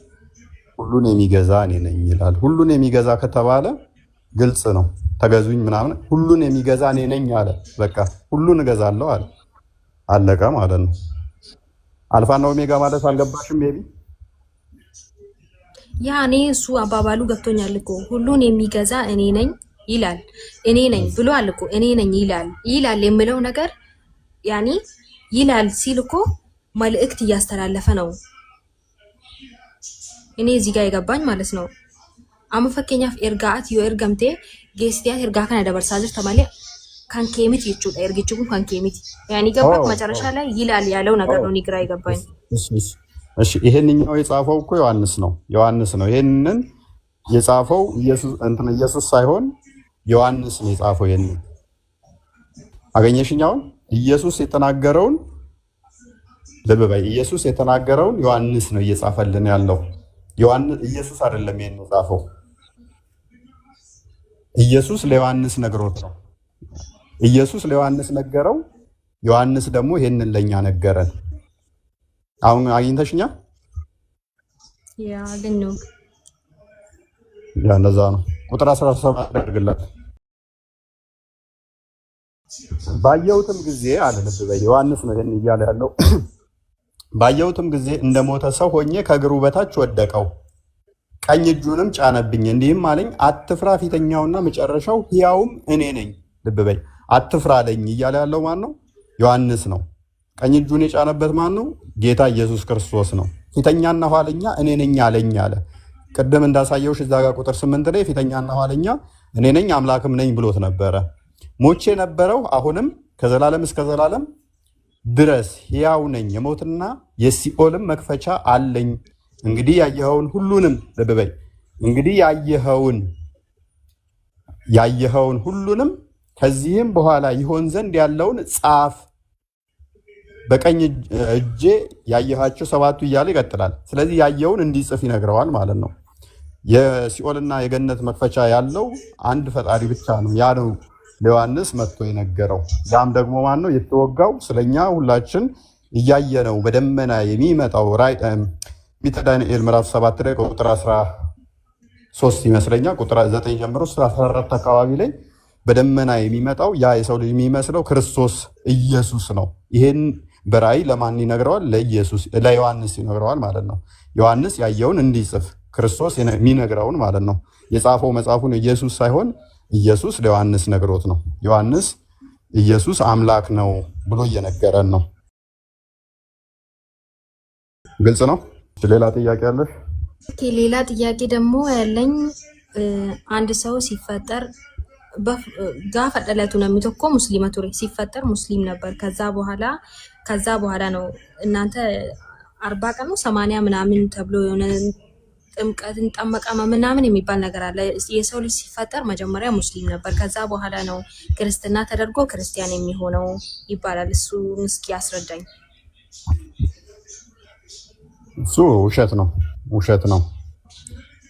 ሁሉን የሚገዛ እኔ ነኝ ይላል። ሁሉን የሚገዛ ከተባለ ግልጽ ነው። ተገዙኝ ምናምን፣ ሁሉን የሚገዛ እኔ ነኝ አለ። በቃ ሁሉን እገዛለሁ አለ። አለቀ ማለት ነው። አልፋና ኦሜጋ ማለት አልገባሽም? ሜቢ
ያኔ እሱ አባባሉ ገብቶኛል እኮ ሁሉን የሚገዛ እኔ ነኝ ይላል። እኔ ነኝ ብሎ አልኩ። እኔ ነኝ ይላል የሚለው ነገር ያኔ ይላል ሲል እኮ መልእክት እያስተላለፈ ነው። እኔ እዚህ ጋር የገባኝ ማለት ነው። አመፈከኛፍ ኤርጋት ኤርገምቴ ጌስቲያ ኤርጋ ከነ ደበርሳ ጅርተ ማለ ካን ኬሚት ይቹ ኤርጊቹ ካን ኬሚት ያኔ ገባ መጨረሻ ላይ ይላል ያለው ነገር ነው። ግራ የገባኝ
እሺ፣ ይሄንኛው የጻፈው እኮ ዮሐንስ ነው። ይሄንን የጻፈው ኢየሱስ ሳይሆን ዮሐንስ ነው የጻፈው። ይሄንን አገኘሽኛውን ኢየሱስ የተናገረውን ልብ በይ። ኢየሱስ የተናገረውን ዮሐንስ ነው እየጻፈልን ያለው። ኢየሱስ አይደለም ይሄን የጻፈው። ኢየሱስ ለዮሐንስ ነግሮት ነው። ኢየሱስ ለዮሐንስ ነገረው። ዮሐንስ ደግሞ ይሄንን ለኛ ነገረን። አሁን አግኝተሽኛ?
ያ ግን ነው
ያ እንደዛ ነው። ቁጥር 17 አድርግላት። ባየሁትም ጊዜ አለ ልብ በይ፣ ዮሐንስ ነው ይሄን እያለ ያለው። ባየሁትም ጊዜ እንደሞተ ሰው ሆኜ ከእግሩ በታች ወደቀው፣ ቀኝ እጁንም ጫነብኝ፣ እንዲህም አለኝ፣ አትፍራ፣ ፊተኛውና መጨረሻው ሕያውም እኔ ነኝ። ልብ በይ፣ አትፍራ አለኝ እያለ ያለው ማን ነው? ዮሐንስ ነው። ቀኝ እጁን የጫነበት ማን ነው? ጌታ ኢየሱስ ክርስቶስ ነው። ፊተኛና ኋለኛ እኔ ነኝ አለኝ አለ። ቅድም እንዳሳየውሽ እዛ ጋር ቁጥር 8 ላይ ፊተኛና ኋለኛ እኔ ነኝ አምላክም ነኝ ብሎት ነበረ። ሞቼ ነበረው አሁንም ከዘላለም እስከ ዘላለም ድረስ ሕያው ነኝ፣ የሞትና የሲኦልም መክፈቻ አለኝ። እንግዲህ ያየኸውን ሁሉንም ልብ በይ፣ እንግዲህ ያየኸውን ሁሉንም ከዚህም በኋላ ይሆን ዘንድ ያለውን ጻፍ፣ በቀኝ እጄ ያየሃቸው ሰባቱ እያለ ይቀጥላል። ስለዚህ ያየውን እንዲጽፍ ይነግረዋል ማለት ነው። የሲኦልና የገነት መክፈቻ ያለው አንድ ፈጣሪ ብቻ ነው። ያ ነው ለዮሐንስ መጥቶ የነገረው። ያም ደግሞ ማን ነው? የተወጋው ስለኛ ሁላችን እያየ ነው በደመና የሚመጣው ትንቢተ ዳንኤል ምዕራፍ 7 ላይ ቁጥር 13 ይመስለኛል ቁጥር 9 ጀምሮ 14 አካባቢ ላይ በደመና የሚመጣው ያ የሰው ልጅ የሚመስለው ክርስቶስ ኢየሱስ ነው። ይሄን በራእይ ለማን ይነግረዋል? ለዮሐንስ ይነግረዋል ማለት ነው። ዮሐንስ ያየውን እንዲጽፍ ክርስቶስ የሚነግረውን ማለት ነው። የጻፈው መጽሐፉን ኢየሱስ ሳይሆን ኢየሱስ ለዮሐንስ ነግሮት ነው። ዮሐንስ ኢየሱስ አምላክ ነው ብሎ እየነገረን ነው። ግልጽ ነው። ሌላ ጥያቄ አለሽ?
ሌላ ጥያቄ ደግሞ ያለኝ አንድ ሰው ሲፈጠር ጋፋ ደለቱ ነው የሚተኮ ሙስሊም ቱሬ ሲፈጠር ሙስሊም ነበር። ከዛ በኋላ ነው እናንተ 40 ቀን ነው 80 ምናምን ተብሎ የሆነ ጥምቀትን ጠመቀ ምናምን የሚባል ነገር አለ። የሰው ልጅ ሲፈጠር መጀመሪያ ሙስሊም ነበር፣ ከዛ በኋላ ነው ክርስትና ተደርጎ ክርስቲያን የሚሆነው ይባላል። እሱ እስኪ ያስረዳኝ።
እሱ ውሸት ነው።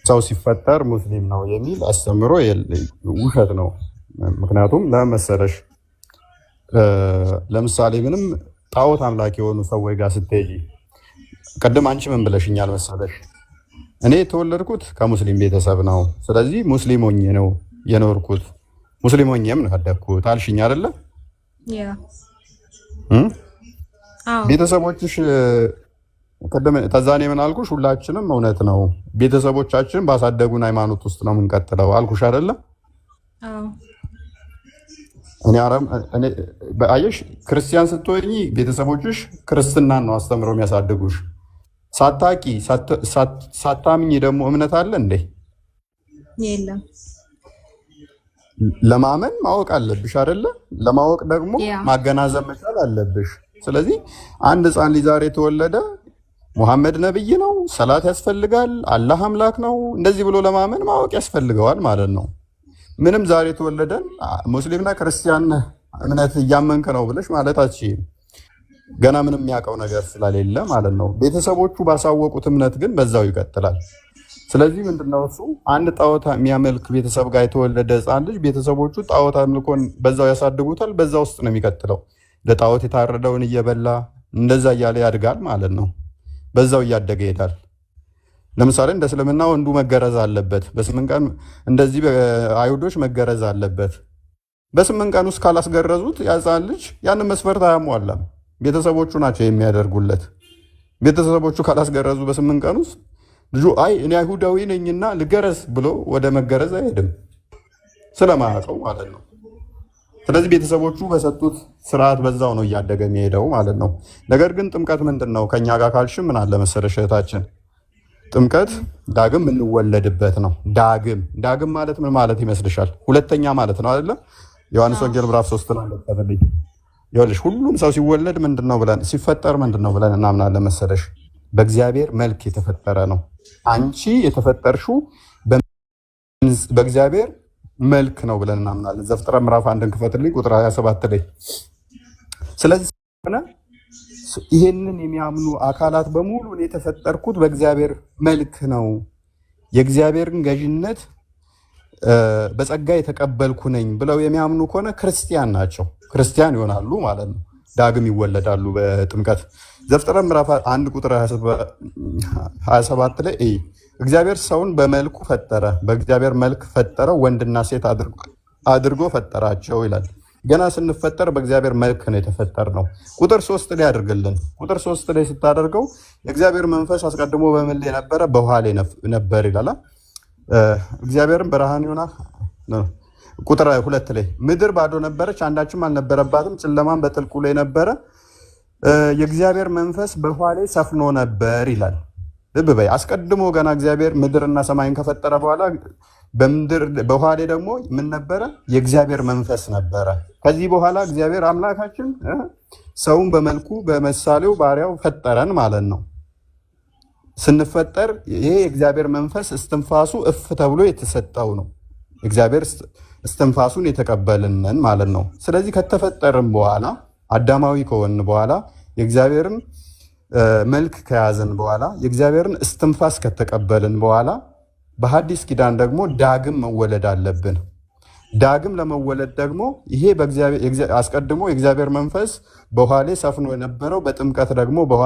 ሰው ሲፈጠር ሙስሊም ነው የሚል አስተምሮ ውሸት ነው። ምክንያቱም ለመሰለሽ ለምሳሌ ምንም ጣዖት አምላክ የሆኑ ሰዎች ጋር ስትሄጂ ቅድም አንቺ ምን ብለሽኛል መሰለሽ? እኔ የተወለድኩት ከሙስሊም ቤተሰብ ነው፣ ስለዚህ ሙስሊም ሆኜ ነው የኖርኩት፣ ሙስሊም ሆኜም ነው ያደግኩት አልሽኝ አይደለ? ቤተሰቦችሽ ቅድም ተዛኔ ምን አልኩሽ? ሁላችንም እውነት ነው ቤተሰቦቻችን ባሳደጉን ሃይማኖት ውስጥ ነው የምንቀጥለው አልኩሽ አይደለ? እኔ አየሽ፣ ክርስቲያን ስትሆኚ ቤተሰቦችሽ ክርስትናን ነው አስተምረው የሚያሳድጉሽ። ሳታቂ ሳታምኝ ደግሞ እምነት አለ እንዴ?
የለም።
ለማመን ማወቅ አለብሽ አይደለ? ለማወቅ ደግሞ ማገናዘብ መቻል አለብሽ። ስለዚህ አንድ ሕፃን ልጅ ዛሬ የተወለደ ሙሐመድ ነብይ ነው፣ ሰላት ያስፈልጋል፣ አላህ አምላክ ነው እንደዚህ ብሎ ለማመን ማወቅ ያስፈልገዋል ማለት ነው። ምንም ዛሬ የተወለደን ሙስሊምና ክርስቲያን እምነት እያመንክ ነው ብለሽ ማለት አትችይም። ገና ምንም የሚያውቀው ነገር ስለሌለ ማለት ነው። ቤተሰቦቹ ባሳወቁት እምነት ግን በዛው ይቀጥላል። ስለዚህ ምንድነው እሱ አንድ ጣዖት የሚያመልክ ቤተሰብ ጋር የተወለደ ሕፃን ልጅ ቤተሰቦቹ ጣዖት አምልኮን በዛው ያሳድጉታል። በዛ ውስጥ ነው የሚቀጥለው። ለጣዖት የታረደውን እየበላ እንደዛ እያለ ያድጋል ማለት ነው። በዛው እያደገ ይሄዳል። ለምሳሌ እንደ እስልምና ወንዱ መገረዝ አለበት በ8 ቀን፣ እንደዚህ በአይሁዶች መገረዝ አለበት። በ8 ቀን ውስጥ ካላስገረዙት ያፃን ልጅ ያንን መስፈርት አያሟላም። ቤተሰቦቹ ናቸው የሚያደርጉለት። ቤተሰቦቹ ካላስገረዙ በ8 ቀን ውስጥ ልጁ አይ እኔ አይሁዳዊ ነኝና ልገረዝ ብሎ ወደ መገረዝ አይሄድም፣ ስለማያውቀው ማለት ነው። ስለዚህ ቤተሰቦቹ በሰጡት ስርዓት በዛው ነው እያደገ የሚሄደው ማለት ነው። ነገር ግን ጥምቀት ምንድን ነው ከኛ ጋር ካልሽ ምን አለ መሰለሽ እህታችን፣ ጥምቀት ዳግም የምንወለድበት ነው። ዳግም ማለት ምን ማለት ይመስልሻል? ሁለተኛ ማለት ነው አይደለ? ዮሐንስ ወንጌል ምዕራፍ 3 ላይ ተፈልይ ይኸውልሽ፣ ሁሉም ሰው ሲወለድ ምንድነው ብለን ሲፈጠር ምንድነው ብለን እናምናለን መሰለሽ? በእግዚአብሔር መልክ የተፈጠረ ነው። አንቺ የተፈጠርሽው በእግዚአብሔር መልክ ነው ብለን እናምናለን። ዘፍጥረት ምዕራፍ 1 ክፈትልኝ ቁጥር 27 ላይ። ስለዚህ ይሄንን የሚያምኑ አካላት በሙሉ እኔ የተፈጠርኩት በእግዚአብሔር መልክ ነው፣ የእግዚአብሔርን ገዥነት በጸጋ የተቀበልኩ ነኝ ብለው የሚያምኑ ከሆነ ክርስቲያን ናቸው፣ ክርስቲያን ይሆናሉ ማለት ነው። ዳግም ይወለዳሉ በጥምቀት። ዘፍጥረት ምዕራፍ 1 ቁጥር 27 ላይ እግዚአብሔር ሰውን በመልኩ ፈጠረ፣ በእግዚአብሔር መልክ ፈጠረው፣ ወንድና ሴት አድርጎ ፈጠራቸው ይላል። ገና ስንፈጠር በእግዚአብሔር መልክ ነው የተፈጠርነው። ቁጥር 3 ላይ አድርግልን። ቁጥር 3 ላይ ስታደርገው የእግዚአብሔር መንፈስ አስቀድሞ በምን ላይ ነበረ? በውሃ ላይ ነበር ይላል። እግዚአብሔርም ብርሃን ይሆናል። ቁጥር 2 ላይ ምድር ባዶ ነበረች፣ አንዳችም አልነበረባትም፣ ጨለማም በጥልቁ ላይ ነበረ፣ የእግዚአብሔር መንፈስ በውሃ ላይ ሰፍኖ ነበር ይላል። ልብ በይ፣ አስቀድሞ ገና እግዚአብሔር ምድርና ሰማይን ከፈጠረ በኋላ በውሃ ላይ ደግሞ ምን ነበረ? የእግዚአብሔር መንፈስ ነበረ። ከዚህ በኋላ እግዚአብሔር አምላካችን ሰውን በመልኩ በምሳሌው ባሪያው ፈጠረን ማለት ነው። ስንፈጠር ይሄ የእግዚአብሔር መንፈስ እስትንፋሱ እፍ ተብሎ የተሰጠው ነው። እግዚአብሔር እስትንፋሱን የተቀበልንን ማለት ነው። ስለዚህ ከተፈጠርን በኋላ አዳማዊ ከሆንን በኋላ የእግዚአብሔርን መልክ ከያዘን በኋላ የእግዚአብሔርን እስትንፋስ ከተቀበልን በኋላ በሐዲስ ኪዳን ደግሞ ዳግም መወለድ አለብን። ዳግም ለመወለድ ደግሞ ይሄ አስቀድሞ የእግዚአብሔር መንፈስ በውሃ ላይ ሰፍኖ የነበረው በጥምቀት ደግሞ በውሃ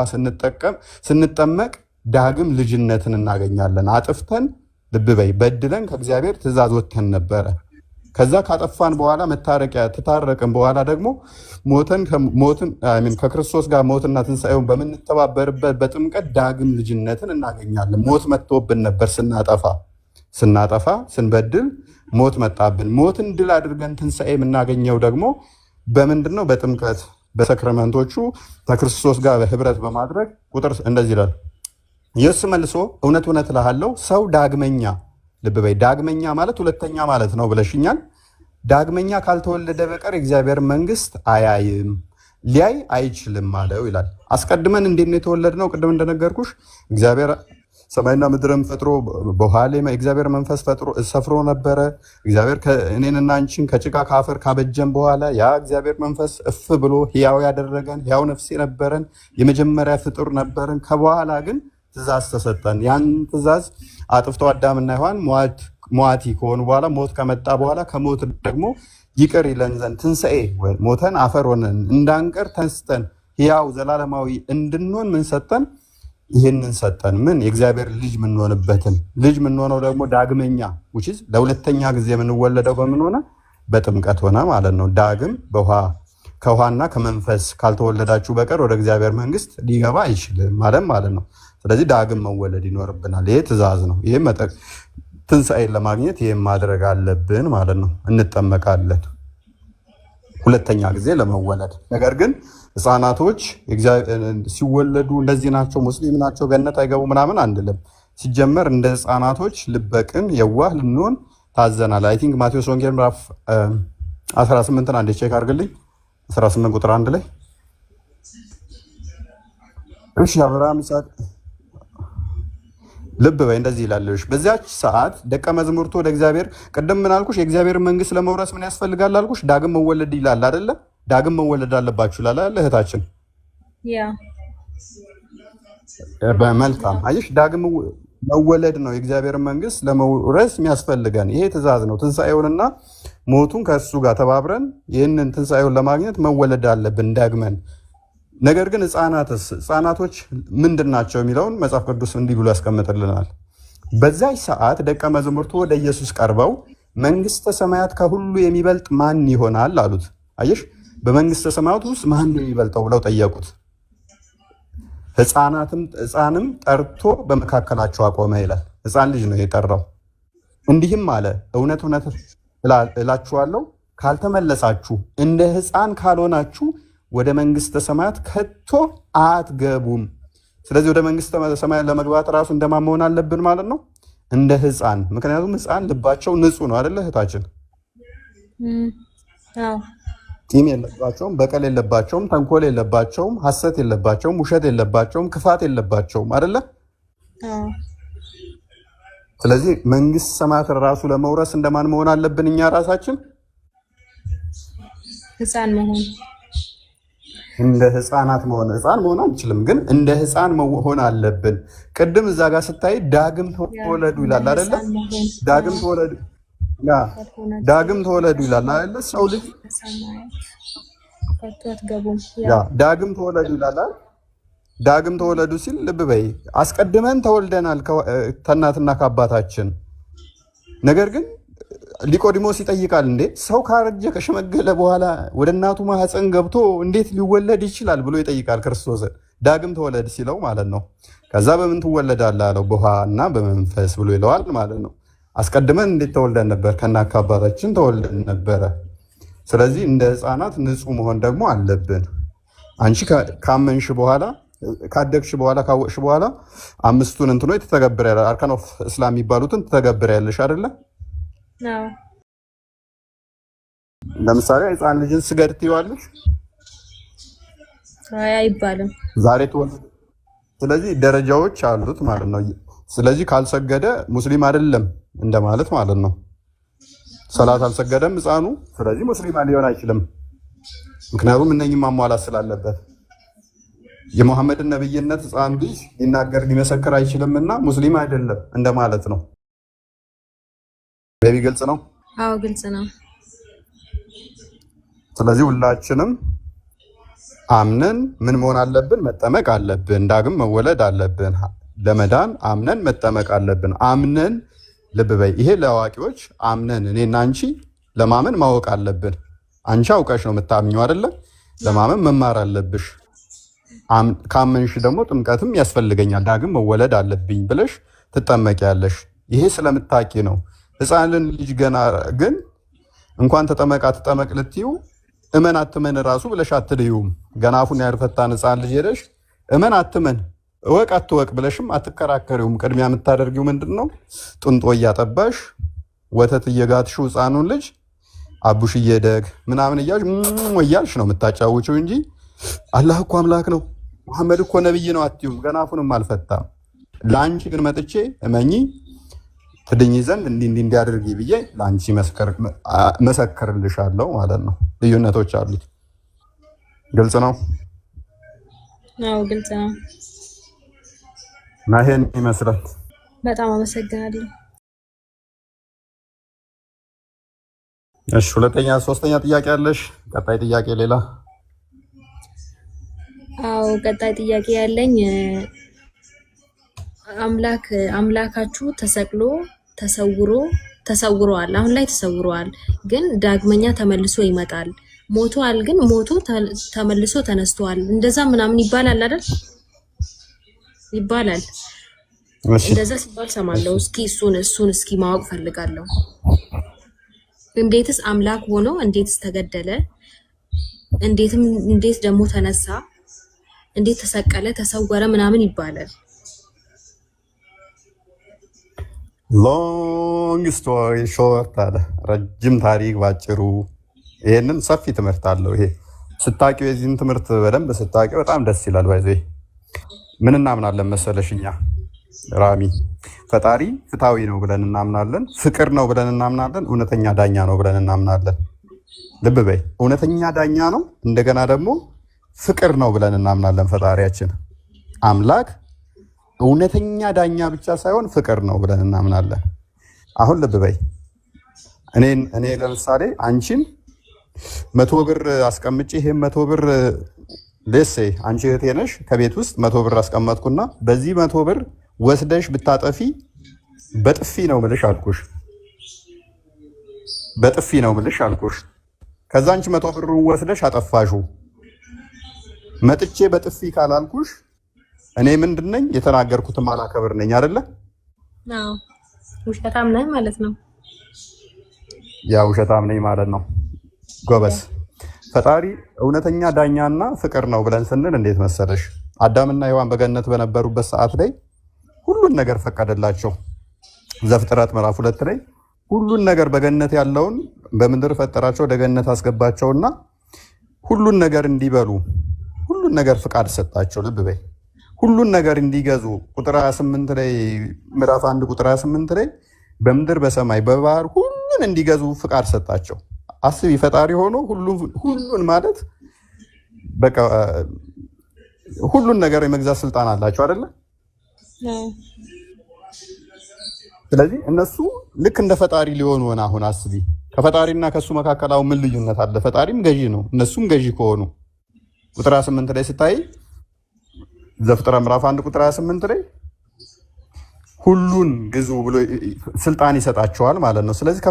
ስንጠመቅ ዳግም ልጅነትን እናገኛለን። አጥፍተን ልብ በይ በድለን ከእግዚአብሔር ትእዛዝ ወጥተን ነበረ። ከዛ ካጠፋን በኋላ ተታረቅን በኋላ ደግሞ ከክርስቶስ ጋር ሞትና ትንሣኤውን በምንተባበርበት በጥምቀት ዳግም ልጅነትን እናገኛለን። ሞት መጥቶብን ነበር ስናጠፋ ስንበድል ሞት መጣብን። ሞትን ድል አድርገን ትንሣኤ የምናገኘው ደግሞ በምንድን ነው? በጥምቀት በሰክረመንቶቹ ከክርስቶስ ጋር ህብረት በማድረግ ቁጥር እንደዚህ ይላል። ኢየሱስ መልሶ እውነት እውነት እልሃለሁ ሰው ዳግመኛ፣ ልብ በይ ዳግመኛ ማለት ሁለተኛ ማለት ነው ብለሽኛል። ዳግመኛ ካልተወለደ በቀር የእግዚአብሔር መንግስት አያይም ሊያይ አይችልም አለው ይላል። አስቀድመን እንዴት ነው የተወለድነው? ቅድም እንደነገርኩሽ እግዚአብሔር ሰማይና ምድርን ፈጥሮ በውሃ ላይ የእግዚአብሔር መንፈስ ሰፍሮ ነበረ። እግዚአብሔር እኔንና አንቺን ከጭቃ ከአፈር ካበጀን በኋላ ያ እግዚአብሔር መንፈስ እፍ ብሎ ሕያው ያደረገን ሕያው ነፍስ ነበረን፣ የመጀመሪያ ፍጡር ነበረን። ከበኋላ ግን ትእዛዝ ተሰጠን። ያን ትእዛዝ አጥፍተው አዳምና ሔዋን ሟቲ ከሆኑ በኋላ ሞት ከመጣ በኋላ ከሞት ደግሞ ይቅር ይለን ዘንድ ትንሣኤ ሞተን አፈር ሆነን እንዳንቀር ተንስተን ሕያው ዘላለማዊ እንድንሆን ምን ሰጠን? ይህንን ሰጠን። ምን? የእግዚአብሔር ልጅ የምንሆንበትን። ልጅ የምንሆነው ደግሞ ዳግመኛ ለሁለተኛ ጊዜ የምንወለደው በምን ሆነ? በጥምቀት ሆነ ማለት ነው። ዳግም ከውሃና ከመንፈስ ካልተወለዳችሁ በቀር ወደ እግዚአብሔር መንግስት ሊገባ አይችልም ማለት ነው። ስለዚህ ዳግም መወለድ ይኖርብናል። ይሄ ትእዛዝ ነው። ይሄ ትንሣኤን ለማግኘት ይህም ማድረግ አለብን ማለት ነው። እንጠመቃለን ሁለተኛ ጊዜ ለመወለድ። ነገር ግን ህፃናቶች ሲወለዱ እንደዚህ ናቸው፣ ሙስሊም ናቸው፣ ገነት አይገቡ ምናምን አንልም። ሲጀመር እንደ ህፃናቶች ልበቅን የዋህ ልንሆን ታዘናል። አይ ቲንክ ማቴዎስ ወንጌል ምዕራፍ 18ን አንዴ ቼክ አድርግልኝ። 18 ቁጥር 1 ላይ እሺ አብርሃም ይስሐቅ ልብ በይ እንደዚህ ይላለሽ። በዚያች ሰዓት ደቀ መዝሙርቱ ወደ እግዚአብሔር ቅድም ምን አልኩሽ? የእግዚአብሔር መንግስት ለመውረስ ምን ያስፈልጋል አልኩሽ? ዳግም መወለድ ይላል አይደለ? ዳግም መወለድ አለባችሁ ይላል አይደለ እህታችን? በመልካም አየሽ፣ ዳግም መወለድ ነው የእግዚአብሔር መንግስት ለመውረስ የሚያስፈልገን። ይሄ ትእዛዝ ነው። ትንሣኤውንና ሞቱን ከእሱ ጋር ተባብረን ይህንን ትንሣኤውን ለማግኘት መወለድ አለብን ዳግመን። ነገር ግን ህፃናቶች ምንድን ናቸው የሚለውን መጽሐፍ ቅዱስ እንዲህ ብሎ ያስቀምጥልናል። በዛች ሰዓት ደቀ መዛሙርቱ ወደ ኢየሱስ ቀርበው መንግስተ ሰማያት ከሁሉ የሚበልጥ ማን ይሆናል አሉት። አየሽ፣ በመንግስተ ሰማያት ውስጥ ማን ነው የሚበልጠው ብለው ጠየቁት። ህፃንም ጠርቶ በመካከላቸው አቆመ ይላል። ህፃን ልጅ ነው የጠራው። እንዲህም አለ፣ እውነት እውነት እላችኋለሁ ካልተመለሳችሁ እንደ ህፃን ካልሆናችሁ ወደ መንግስተ ሰማያት ከቶ አትገቡም። ስለዚህ ወደ መንግስተ ሰማያት ለመግባት ራሱ እንደማን መሆን አለብን ማለት ነው? እንደ ህፃን። ምክንያቱም ህፃን ልባቸው ንጹህ ነው አይደለ እህታችን? ቂም የለባቸውም፣ በቀል የለባቸውም፣ ተንኮል የለባቸውም፣ ሐሰት የለባቸውም፣ ውሸት የለባቸውም፣ ክፋት የለባቸውም አይደለ? ስለዚህ መንግስት ሰማያት ራሱ ለመውረስ እንደማን መሆን አለብን? እኛ ራሳችን
ህፃን መሆን
እንደ ህፃናት ህፃን መሆን አንችልም፣ ግን እንደ ህፃን መሆን አለብን። ቅድም እዛ ጋር ስታይ ዳግም ተወለዱ ይላል አይደለ? ዳግም ተወለዱ ይላል አይደለ? ሰው ልጅ
አትገቡም።
ያ ዳግም ተወለዱ ይላል። ዳግም ተወለዱ ሲል ልብ በይ፣ አስቀድመን ተወልደናል ከእናትና ከአባታችን። ነገር ግን ኒቆዲሞስ ይጠይቃል፣ እንዴ ሰው ካረጀ ከሸመገለ በኋላ ወደ እናቱ ማህፀን ገብቶ እንዴት ሊወለድ ይችላል ብሎ ይጠይቃል ክርስቶስን። ዳግም ተወለድ ሲለው ማለት ነው። ከዛ በምን ትወለዳለህ አለው፣ በውሃና በመንፈስ ብሎ ይለዋል ማለት ነው። አስቀድመን እንዴት ተወልደን ነበር? ከእናት ከአባታችን ተወልደን ነበረ። ስለዚህ እንደ ህፃናት ንጹህ መሆን ደግሞ አለብን። አንቺ ካመንሽ በኋላ ካደግሽ በኋላ ካወቅሽ በኋላ አምስቱን እንትኖች ትተገብሪያለሽ። አርካን ኦፍ እስላም የሚባሉትን ትተገብሪያለሽ አይደለ?
አዎ።
ለምሳሌ ህፃን ልጅን ስገድ ትይዋለሽ?
አይ አይባልም።
ዛሬ ተወለደ። ስለዚህ ደረጃዎች አሉት ማለት ነው። ስለዚህ ካልሰገደ ሙስሊም አይደለም እንደማለት ማለት ነው። ሰላት አልሰገደም ህፃኑ፣ ስለዚህ ሙስሊም ሊሆን አይችልም። ምክንያቱም እነኝህ ማሟላት ስላለበት የሙሐመድን ነብይነት ህፃን ልጅ ሊናገር ሊመሰክር አይችልምና ሙስሊም አይደለም እንደማለት ነው። ቤቢ ግልጽ ነው?
አዎ ግልጽ ነው።
ስለዚህ ሁላችንም አምነን ምን መሆን አለብን? መጠመቅ አለብን። ዳግም መወለድ አለብን። ለመዳን አምነን መጠመቅ አለብን። አምነን ልብ በይ፣ ይሄ ለአዋቂዎች አምነን፣ እኔና አንቺ ለማመን ማወቅ አለብን። አንቺ አውቀሽ ነው የምታምኘው አይደለ? ለማመን መማር አለብሽ። ካመንሽ ደግሞ ጥምቀትም ያስፈልገኛል፣ ዳግም መወለድ አለብኝ ብለሽ ትጠመቂያለሽ። ይሄ ስለምታቂ ነው። ህፃንን ልጅ ገና ግን እንኳን ተጠመቅ ልትዩ እመን አትመን ራሱ ብለሽ አትልዩም። ገና አፉን ያልፈታን ህፃን ልጅ ሄደሽ እመን አትመን እወቅ አትወቅ ብለሽም አትከራከሪውም። ቅድሚያ የምታደርጊው ምንድን ነው? ጥንጦ እያጠባሽ ወተት እየጋትሽው ህፃኑን ልጅ አቡሽ እየደግ ምናምን እያልሽ ነው የምታጫውችው እንጂ አላህ እኮ አምላክ ነው፣ መሐመድ እኮ ነብይ ነው አትዩም። ገና አፉንም አልፈታም። ለአንቺ ግን መጥቼ እመኚ ትድኝ ዘንድ እንዲያደርጊ ብዬ ለአንቺ መሰክርልሻለሁ ማለት ነው። ልዩነቶች አሉት። ግልጽ ነው?
አዎ ግልጽ ነው።
እና ይሄን ይመስላል።
በጣም አመሰግናለሁ።
እሺ፣ ሶስተኛ ጥያቄ አለሽ? ቀጣይ ጥያቄ ሌላ?
አዎ ቀጣይ ጥያቄ ያለኝ አምላካችሁ ተሰቅሎ ተሰውሯል። አሁን ላይ ተሰውሯል፣ ግን ዳግመኛ ተመልሶ ይመጣል። ሞቷል፣ ግን ሞቶ ተመልሶ ተነስቷል። እንደዛ ምናምን ይባላል አይደል? ይባላል። እንደዛ ሲባል ሰማለሁ። እስኪ እሱን እስኪ ማወቅ ፈልጋለሁ። እንዴትስ አምላክ ሆኖ እንዴትስ ተገደለ? እንዴት ደግሞ ተነሳ? እንዴት ተሰቀለ፣ ተሰወረ ምናምን ይባላል።
ሎንግ ስቶሪ ሾርት አለ፣ ረጅም ታሪክ ባጭሩ። ይሄንን ሰፊ ትምህርት አለው። ይሄ ስታቂው የዚህን ትምህርት በደንብ ስታቂው በጣም ደስ ይላል። ባይዘ ምን እናምናለን መሰለሽ? እኛ ራሚ ፈጣሪ ፍትሃዊ ነው ብለን እናምናለን። ፍቅር ነው ብለን እናምናለን። እውነተኛ ዳኛ ነው ብለን እናምናለን። ልብ በይ፣ እውነተኛ ዳኛ ነው፣ እንደገና ደግሞ ፍቅር ነው ብለን እናምናለን። ፈጣሪያችን አምላክ እውነተኛ ዳኛ ብቻ ሳይሆን ፍቅር ነው ብለን እናምናለን። አሁን ልብ በይ፣ እኔ ለምሳሌ አንቺን 100 ብር አስቀምጬ ይሄን 100 ብር ለሴ አንቺ እህቴ ነሽ፣ ከቤት ውስጥ 100 ብር አስቀመጥኩና በዚህ 100 ብር ወስደሽ ብታጠፊ በጥፊ ነው ምልሽ አልኩሽ። በጥፊ ነው ምልሽ አልኩሽ። ከዛ አንቺ 100 ብር ወስደሽ አጠፋሹ። መጥቼ በጥፊ ካላልኩሽ እኔ ምንድነኝ? የተናገርኩትን ማላከብር ነኝ አይደለ?
አዎ ውሸታም ነኝ ማለት ነው።
ያ ውሸታም ነኝ ማለት ነው። ጎበስ። ፈጣሪ እውነተኛ ዳኛና ፍቅር ነው ብለን ስንል እንዴት መሰለሽ? አዳምና ሔዋን በገነት በነበሩበት ሰዓት ላይ ሁሉን ነገር ፈቀደላቸው። ዘፍጥረት ምዕራፍ 2 ላይ ሁሉን ነገር በገነት ያለውን በምድር ፈጠራቸው፣ ወደ ገነት አስገባቸውና ሁሉን ነገር እንዲበሉ ሁሉን ነገር ፍቃድ ሰጣቸው። ልብ በይ፣ ሁሉን ነገር እንዲገዙ ቁጥር 28 ላይ ምዕራፍ 1 ቁጥር 28 ላይ በምድር በሰማይ በባህር ሁሉን እንዲገዙ ፍቃድ ሰጣቸው። አስቢ፣ ፈጣሪ ሆኖ ሁሉን ማለት በቃ ሁሉን ነገር የመግዛት ስልጣን አላቸው አይደለ? ስለዚህ እነሱ ልክ እንደ ፈጣሪ ሊሆኑ ሆነ። አሁን አስቢ፣ ከፈጣሪና ከሱ መካከል አሁን ምን ልዩነት አለ? ፈጣሪም ገዢ ነው፣ እነሱም ገዢ ከሆኑ ቁጥር 28 ላይ ስታይ ዘፍጥረት ምዕራፍ 1 ቁጥር 28 ላይ ሁሉን ግዙ ብሎ ስልጣን ይሰጣቸዋል ማለት ነው። ስለዚህ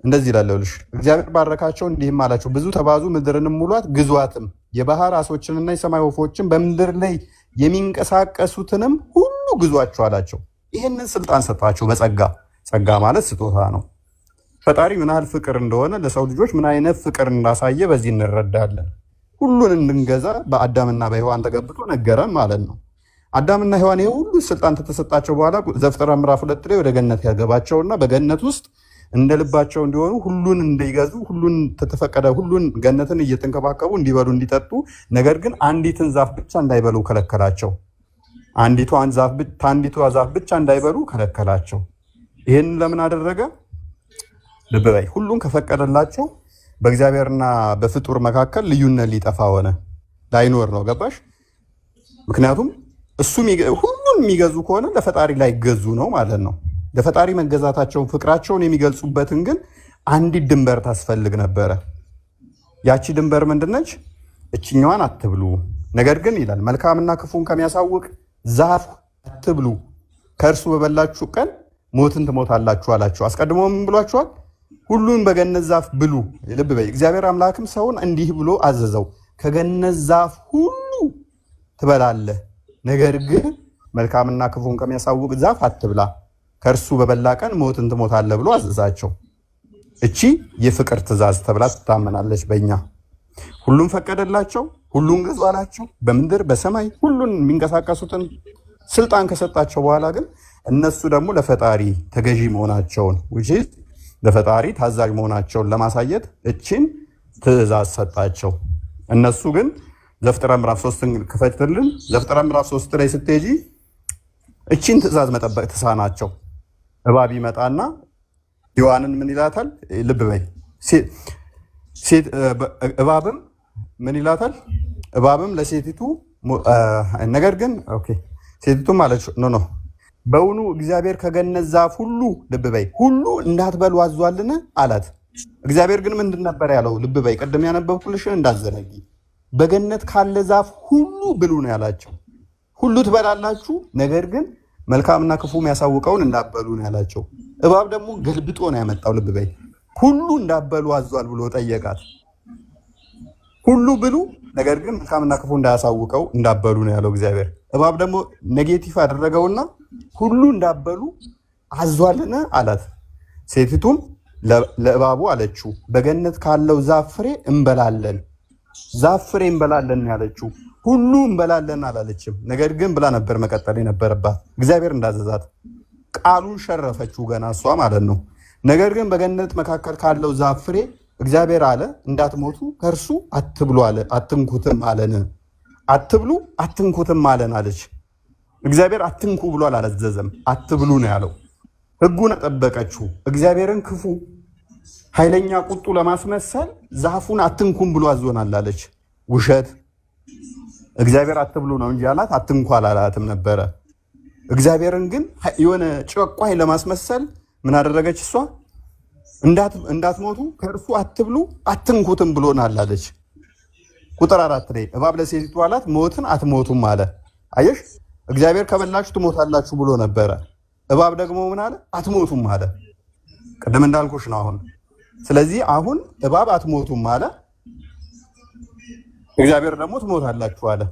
እንደዚህ ይላለውልሽ እግዚአብሔር ባረካቸው እንዲህም አላቸው ብዙ ተባዙ ምድርንም ሙሏት ግዟትም የባህር አሶችንና የሰማይ ወፎችን በምድር ላይ የሚንቀሳቀሱትንም ሁሉ ግዟቸው አላቸው። ይህንን ስልጣን ሰጣቸው በጸጋ። ጸጋ ማለት ስጦታ ነው። ፈጣሪ ምን ያህል ፍቅር እንደሆነ ለሰው ልጆች ምን አይነት ፍቅር እንዳሳየ በዚህ እንረዳለን። ሁሉን እንድንገዛ በአዳምና በሔዋን ተገብቶ ነገረን ማለት ነው። አዳምና ሔዋን ይሄ ሁሉ ስልጣን ተሰጣቸው በኋላ ዘፍጥረት ምዕራፍ 2 ላይ ወደ ገነት ያገባቸውና በገነት ውስጥ እንደ ልባቸው እንዲሆኑ ሁሉን እንዲገዙ ሁሉን ተተፈቀደ ሁሉን ገነትን እየተንከባከቡ እንዲበሉ እንዲጠጡ፣ ነገር ግን አንዲትን ዛፍ ብቻ እንዳይበሉ ከለከላቸው። አንዲቷን ዛፍ ብቻ እንዳይበሉ ከለከላቸው። ይሄን ለምን አደረገ? ልብ በይ። ሁሉን ከፈቀደላቸው በእግዚአብሔርና በፍጡር መካከል ልዩነት ሊጠፋ ሆነ፣ ላይኖር ነው። ገባሽ? ምክንያቱም እሱ ሁሉን የሚገዙ ከሆነ ለፈጣሪ ላይ ገዙ ነው ማለት ነው። ለፈጣሪ መገዛታቸውን ፍቅራቸውን የሚገልጹበትን ግን አንዲት ድንበር ታስፈልግ ነበረ። ያቺ ድንበር ምንድነች? እችኛዋን አትብሉ፣ ነገር ግን ይላል መልካምና ክፉን ከሚያሳውቅ ዛፍ አትብሉ፣ ከእርሱ በበላችሁ ቀን ሞትን ትሞታላችሁ አላቸው። አስቀድሞ ምን ብሏቸዋል? ሁሉን በገነት ዛፍ ብሉ። ልብ በይ። እግዚአብሔር አምላክም ሰውን እንዲህ ብሎ አዘዘው፣ ከገነት ዛፍ ሁሉ ትበላለህ፣ ነገር ግን መልካምና ክፉን ከሚያሳውቅ ዛፍ አትብላ፣ ከእርሱ በበላ ቀን ሞትን ትሞታለህ ብሎ አዘዛቸው። እቺ የፍቅር ትእዛዝ ተብላ ትታመናለች በእኛ። ሁሉም ፈቀደላቸው፣ ሁሉን ገዙ አላቸው። በምድር በሰማይ ሁሉን የሚንቀሳቀሱትን ስልጣን ከሰጣቸው በኋላ ግን እነሱ ደግሞ ለፈጣሪ ተገዢ መሆናቸውን ለፈጣሪ ታዛዥ መሆናቸውን ለማሳየት እችን ትእዛዝ ሰጣቸው። እነሱ ግን ዘፍጥረት ምዕራፍ 3ን ክፈትልን። ዘፍጥረት ምዕራፍ 3 ላይ ስትሄጂ እችን ትእዛዝ መጠበቅ ተሳናቸው። እባብ ይመጣና ሔዋንን ምን ይላታል? ልብ በይ። እባብም ምን ይላታል? እባብም ለሴቲቱ ነገር ግን ሴቲቱም አለች ኖ በውኑ እግዚአብሔር ከገነት ዛፍ ሁሉ ልብ በይ ሁሉ እንዳትበሉ አዟልን አላት። እግዚአብሔር ግን ምንድን ነበር ያለው? ልብ በይ። ቅድም ያነበብኩልሽን እንዳዘነጊ በገነት ካለ ዛፍ ሁሉ ብሉ ነው ያላቸው። ሁሉ ትበላላችሁ፣ ነገር ግን መልካምና ክፉ የሚያሳውቀውን እንዳበሉ ነው ያላቸው። እባብ ደግሞ ገልብጦ ነው ያመጣው። ልብ በይ። ሁሉ እንዳበሉ አዟል ብሎ ጠየቃት። ሁሉ ብሉ፣ ነገር ግን መልካምና ክፉ እንዳያሳውቀው እንዳበሉ ነው ያለው እግዚአብሔር። እባብ ደግሞ ኔጌቲቭ አደረገውና ሁሉ እንዳበሉ አዟልን አላት። ሴቲቱም ለእባቡ አለችው በገነት ካለው ዛፍ ፍሬ እንበላለን፣ ዛፍ ፍሬ እንበላለን ያለችው፣ ሁሉ እንበላለን አላለችም። ነገር ግን ብላ ነበር መቀጠል የነበረባት እግዚአብሔር እንዳዘዛት። ቃሉን ሸረፈችው ገና እሷ ማለት ነው። ነገር ግን በገነት መካከል ካለው ዛፍ ፍሬ እግዚአብሔር አለ እንዳትሞቱ ከእርሱ አትብሉ አለ፣ አትንኩትም አለን። አትብሉ አትንኩትም አለን አለች። እግዚአብሔር አትንኩ ብሎ አላዘዘም፣ አትብሉ ነው ያለው። ሕጉን ጠበቀችው። እግዚአብሔርን ክፉ ኃይለኛ ቁጡ ለማስመሰል ዛፉን አትንኩም ብሎ አዞናል አለች። ውሸት። እግዚአብሔር አትብሉ ነው እንጂ ያላት አትንኩ አላላትም ነበረ። እግዚአብሔርን ግን የሆነ ጨቋኝ ለማስመሰል ምን አደረገች እሷ? እንዳትሞቱ ከእርሱ አትብሉ አትንኩትም ብሎናል አለች። ቁጥር 4 ላይ እባብ ለሴቲቱ አላት ሞትን አትሞቱም አለ። አየሽ፣ እግዚአብሔር ከበላችሁ ትሞታላችሁ ብሎ ነበረ። እባብ ደግሞ ምን አለ? አትሞቱም አለ። ቅድም እንዳልኩሽ ነው አሁን። ስለዚህ አሁን እባብ አትሞቱም አለ፣ እግዚአብሔር ደግሞ ትሞታላችሁ አለ።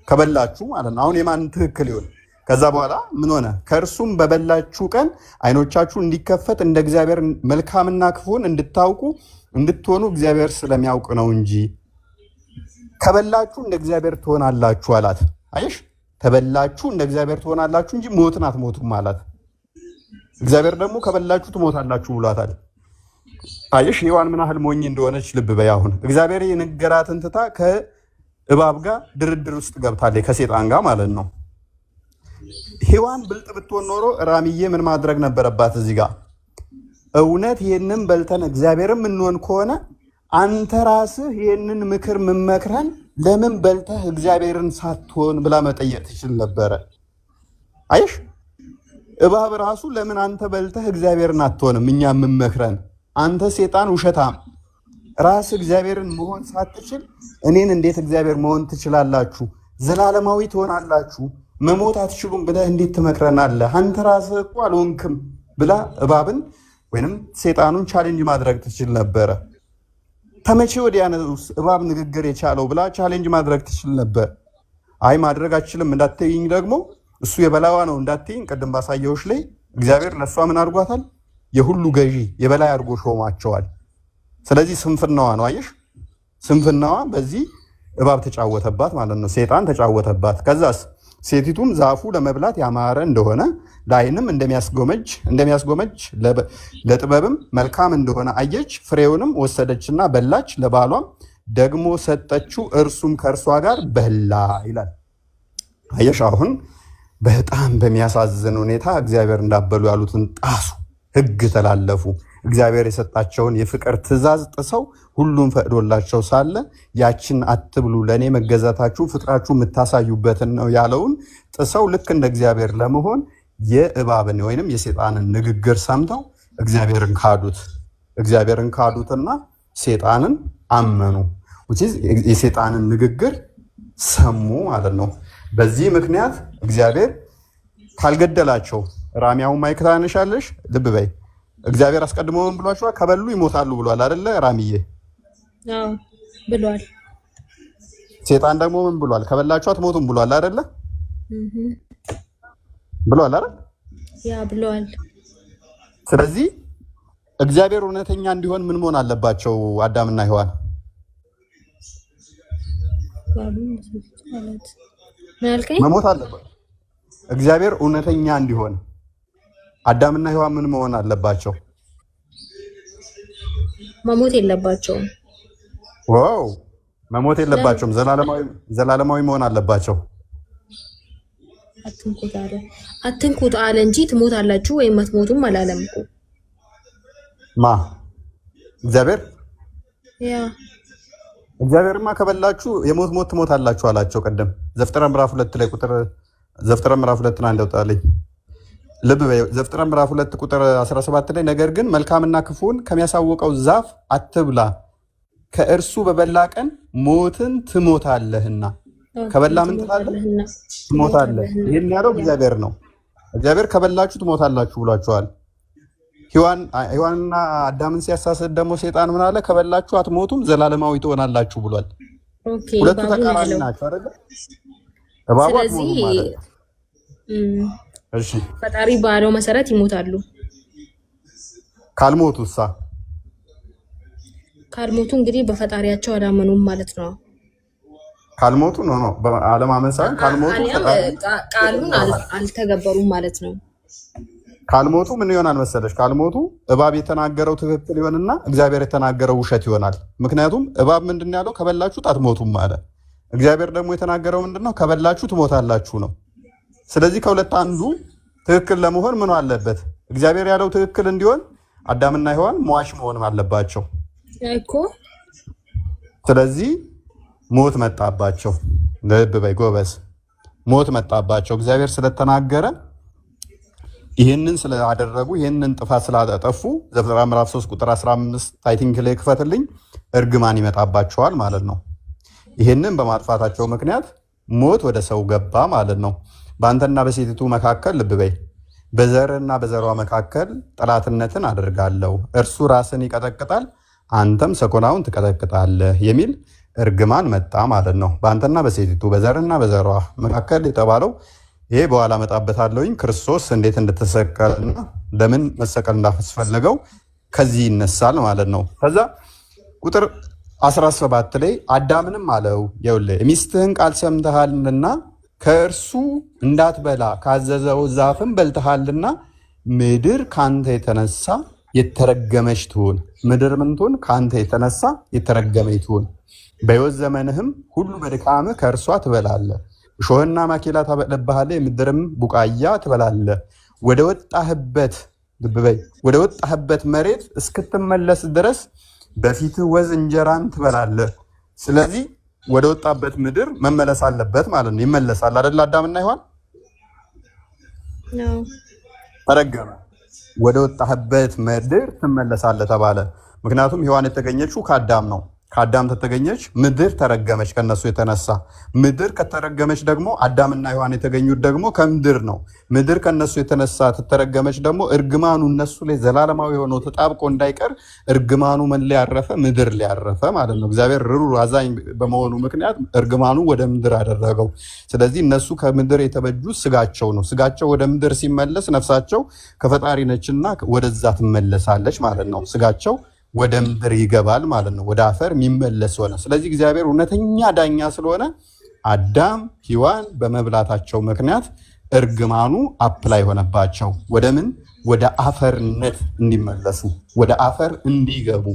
ከበላችሁ ማለት ነው። አሁን የማን ትክክል ይሆን? ከዛ በኋላ ምን ሆነ? ከእርሱም በበላችሁ ቀን አይኖቻችሁ እንዲከፈት እንደ እግዚአብሔር መልካምና ክፉን እንድታውቁ እንድትሆኑ እግዚአብሔር ስለሚያውቅ ነው እንጂ ከበላችሁ እንደ እግዚአብሔር ትሆናላችሁ አላት። አየሽ፣ ከበላችሁ እንደ እግዚአብሔር ትሆናላችሁ እንጂ ሞትን አትሞቱም አላት። እግዚአብሔር ደግሞ ከበላችሁ ትሞታላችሁ ብሏታል። አየሽ ሔዋን ምን ያህል ሞኝ እንደሆነች ልብ በይ። አሁን እግዚአብሔር የነገራትን ትታ ከእባብ ጋር ድርድር ውስጥ ገብታለች፣ ከሴጣን ጋር ማለት ነው። ሔዋን ብልጥ ብትሆን ኖሮ ራሚዬ ምን ማድረግ ነበረባት? እዚህ ጋር እውነት ይህንን በልተን እግዚአብሔርም እንሆን ከሆነ አንተ ራስህ ይህንን ምክር ምመክረን ለምን በልተህ እግዚአብሔርን ሳትሆን ብላ መጠየቅ ትችል ነበረ። አይሽ እባብ ራሱ ለምን አንተ በልተህ እግዚአብሔርን አትሆንም እኛ ምመክረን አንተ ሴጣን ውሸታም ራስ እግዚአብሔርን መሆን ሳትችል እኔን እንዴት እግዚአብሔር መሆን ትችላላችሁ? ዘላለማዊ ትሆናላችሁ፣ መሞት አትችሉም ብለህ እንዴት ትመክረናለህ? አንተ ራስህ እኮ አልሆንክም ብላ እባብን ወይንም ሴጣኑን ቻሌንጅ ማድረግ ትችል ነበረ። ከመቼ ወዲያ ነው እባብ ንግግር የቻለው ብላ ቻሌንጅ ማድረግ ትችል ነበር። አይ ማድረግ አትችልም እንዳትይኝ ደግሞ እሱ የበላዋ ነው እንዳትይኝ፣ ቅድም ባሳየውሽ ላይ እግዚአብሔር ለእሷ ምን አድርጓታል? የሁሉ ገዢ የበላይ አድርጎ ሾማቸዋል። ስለዚህ ስንፍናዋ ነው። አየሽ፣ ስንፍናዋ በዚህ እባብ ተጫወተባት ማለት ነው። ሴጣን ተጫወተባት። ከዛስ ሴቲቱም ዛፉ ለመብላት ያማረ እንደሆነ ለዓይንም እንደሚያስጎመጅ ለጥበብም መልካም እንደሆነ አየች። ፍሬውንም ወሰደችና በላች፣ ለባሏም ደግሞ ሰጠችው፣ እርሱም ከእርሷ ጋር በላ ይላል። አየሽ፣ አሁን በጣም በሚያሳዝን ሁኔታ እግዚአብሔር እንዳበሉ ያሉትን ጣሱ፣ ሕግ ተላለፉ። እግዚአብሔር የሰጣቸውን የፍቅር ትእዛዝ ጥሰው ሁሉም ፈቅዶላቸው ሳለ ያችን አትብሉ ለእኔ መገዛታችሁ ፍቅራችሁ የምታሳዩበትን ነው ያለውን ጥሰው ልክ እንደ እግዚአብሔር ለመሆን የእባብን ወይንም የሴጣንን ንግግር ሰምተው እግዚአብሔርን ካዱትና ሴጣንን አመኑ። የሴጣንን ንግግር ሰሙ ማለት ነው። በዚህ ምክንያት እግዚአብሔር ካልገደላቸው ራሚያውን ማይክ ታነሻለሽ፣ ልብ በይ። እግዚአብሔር አስቀድሞ ምን ብሏቸዋል? ከበሉ ይሞታሉ ብሏል አይደለ? ራሚዬ
አዎ ብሏል።
ሴጣን ደግሞ ምን ብሏል? ከበላችሁ አትሞቱም ብሏል አይደለ? ብሏል አይደል?
ያ ብሏል።
ስለዚህ እግዚአብሔር እውነተኛ እንዲሆን ምን መሆን አለባቸው? አዳምና ሔዋን መሞት አለባቸው። እግዚአብሔር እውነተኛ እንዲሆን አዳምና ሔዋን ምን መሆን አለባቸው?
መሞት የለባቸውም።
ዋው መሞት የለባቸውም። ዘላለማዊ መሆን አለባቸው።
አትንኩት አለ እንጂ ትሞታላችሁ ወይም አትሞቱም አላለም እኮ
ማ እግዚአብሔር።
ያ
እግዚአብሔርማ ከበላችሁ የሞት ሞት ትሞታላችሁ አላቸው። ቀደም ዘፍጥረት ምዕራፍ 2 ላይ ዘፍጥረት ምዕራፍ 2 ላይ እንደወጣልኝ ልብ በይ። ዘፍጥረት ምዕራፍ 2 ቁጥር 17 ላይ ነገር ግን መልካምና ክፉን ከሚያሳውቀው ዛፍ አትብላ፣ ከእርሱ በበላ ቀን ሞትን ትሞታለህና። ከበላ ምን ትላለህ? ትሞታለህ። ይህን ያለው እግዚአብሔር ነው። እግዚአብሔር ከበላችሁ ትሞታላችሁ ብሏቸዋል። ሔዋንና አዳምን ሲያሳስት ደግሞ ሴጣን ምን አለ? ከበላችሁ አትሞቱም ዘላለማዊ ትሆናላችሁ ብሏል። ሁለቱ ተቃራኒ ናቸው አይደል? እባቡ አትሞቱም ማለት እሺ፣
ፈጣሪ ባለው መሰረት ይሞታሉ። ካልሞቱ እንግዲህ በፈጣሪያቸው አላመኑም ማለት ነው።
ካልሞቱ ነው አለማመን ሳይሆን ካልሞቱ
ቃሉን አልተገበሩም ማለት ነው።
ካልሞቱ ምን ይሆናል መሰለሽ? ካልሞቱ እባብ የተናገረው ትክክል ይሆንና እግዚአብሔር የተናገረው ውሸት ይሆናል። ምክንያቱም እባብ ምንድን ያለው? ከበላችሁ አትሞቱም አለ። እግዚአብሔር ደግሞ የተናገረው ምንድነው? ከበላችሁ ትሞታላችሁ ነው። ስለዚህ ከሁለት አንዱ ትክክል ለመሆን ምን አለበት? እግዚአብሔር ያለው ትክክል እንዲሆን አዳምና ሔዋን ሟች መሆን አለባቸው
እኮ።
ስለዚህ ሞት መጣባቸው። ልብ በይ ጎበዝ፣ ሞት መጣባቸው። እግዚአብሔር ስለተናገረ ይህንን ስላደረጉ ይህንን ጥፋት ስላጠፉ ዘፍጥረት ምዕራፍ 3 ቁጥር 15 ታይቲንግ ላይ ክፈትልኝ፣ እርግማን ይመጣባቸዋል ማለት ነው። ይህንን በማጥፋታቸው ምክንያት ሞት ወደ ሰው ገባ ማለት ነው። በአንተና በሴቲቱ መካከል ልብ በይ፣ በዘርና በዘሯ መካከል ጠላትነትን አደርጋለሁ፣ እርሱ ራስን ይቀጠቅጣል፣ አንተም ሰኮናውን ትቀጠቅጣለህ የሚል እርግማን መጣ ማለት ነው። በአንተና በሴቲቱ በዘርና በዘሯ መካከል የተባለው ይሄ በኋላ መጣበታለሁኝ ክርስቶስ እንዴት እንደተሰቀለና ለምን መሰቀል እንዳስፈለገው ከዚህ ይነሳል ማለት ነው። ከዛ ቁጥር 17 ላይ አዳምንም አለው ይኸውልህ ሚስትህን ቃል ሰምተሃልና ከእርሱ እንዳትበላ ካዘዘው ዛፍም በልተሃልና ምድር ካንተ የተነሳ የተረገመች ትሁን። ምድር ምን ትሁን? ካንተ የተነሳ የተረገመች ትሁን። በሕይወት ዘመንህም ሁሉ በድካምህ ከእርሷ ትበላለህ። እሾህና ማኬላ ታበቅልብሃለህ፣ የምድርም ቡቃያ ትበላለህ። ወደ ወጣህበት መሬት እስክትመለስ ድረስ በፊትህ ወዝ እንጀራን ትበላለህ። ስለዚህ ወደ ወጣበት ምድር መመለስ አለበት ማለት ነው። ይመለሳል አይደል? አዳምና ሔዋን ተረገመ። ወደ ወጣህበት ምድር ትመለሳለህ ተባለ። ምክንያቱም ሔዋን የተገኘችው ከአዳም ነው። ከአዳም ተተገኘች፣ ምድር ተረገመች ከነሱ የተነሳ። ምድር ከተረገመች ደግሞ አዳምና ሔዋን የተገኙት ደግሞ ከምድር ነው። ምድር ከነሱ የተነሳ ተተረገመች ደግሞ እርግማኑ እነሱ ላይ ዘላለማዊ ሆኖ ተጣብቆ እንዳይቀር እርግማኑ ምን ላይ ያረፈ? ምድር ላይ ያረፈ ማለት ነው። እግዚአብሔር ርሩ አዛኝ በመሆኑ ምክንያት እርግማኑ ወደ ምድር አደረገው። ስለዚህ እነሱ ከምድር የተበጁት ስጋቸው ነው። ስጋቸው ወደ ምድር ሲመለስ ነፍሳቸው ከፈጣሪ ነችና ወደዛ ትመለሳለች ማለት ነው። ስጋቸው ወደ ምድር ይገባል ማለት ነው። ወደ አፈር የሚመለስ ሆነ። ስለዚህ እግዚአብሔር እውነተኛ ዳኛ ስለሆነ አዳም ሔዋን በመብላታቸው ምክንያት እርግማኑ አፕላይ ሆነባቸው። ወደ ምን? ወደ አፈርነት እንዲመለሱ፣ ወደ አፈር እንዲገቡ፣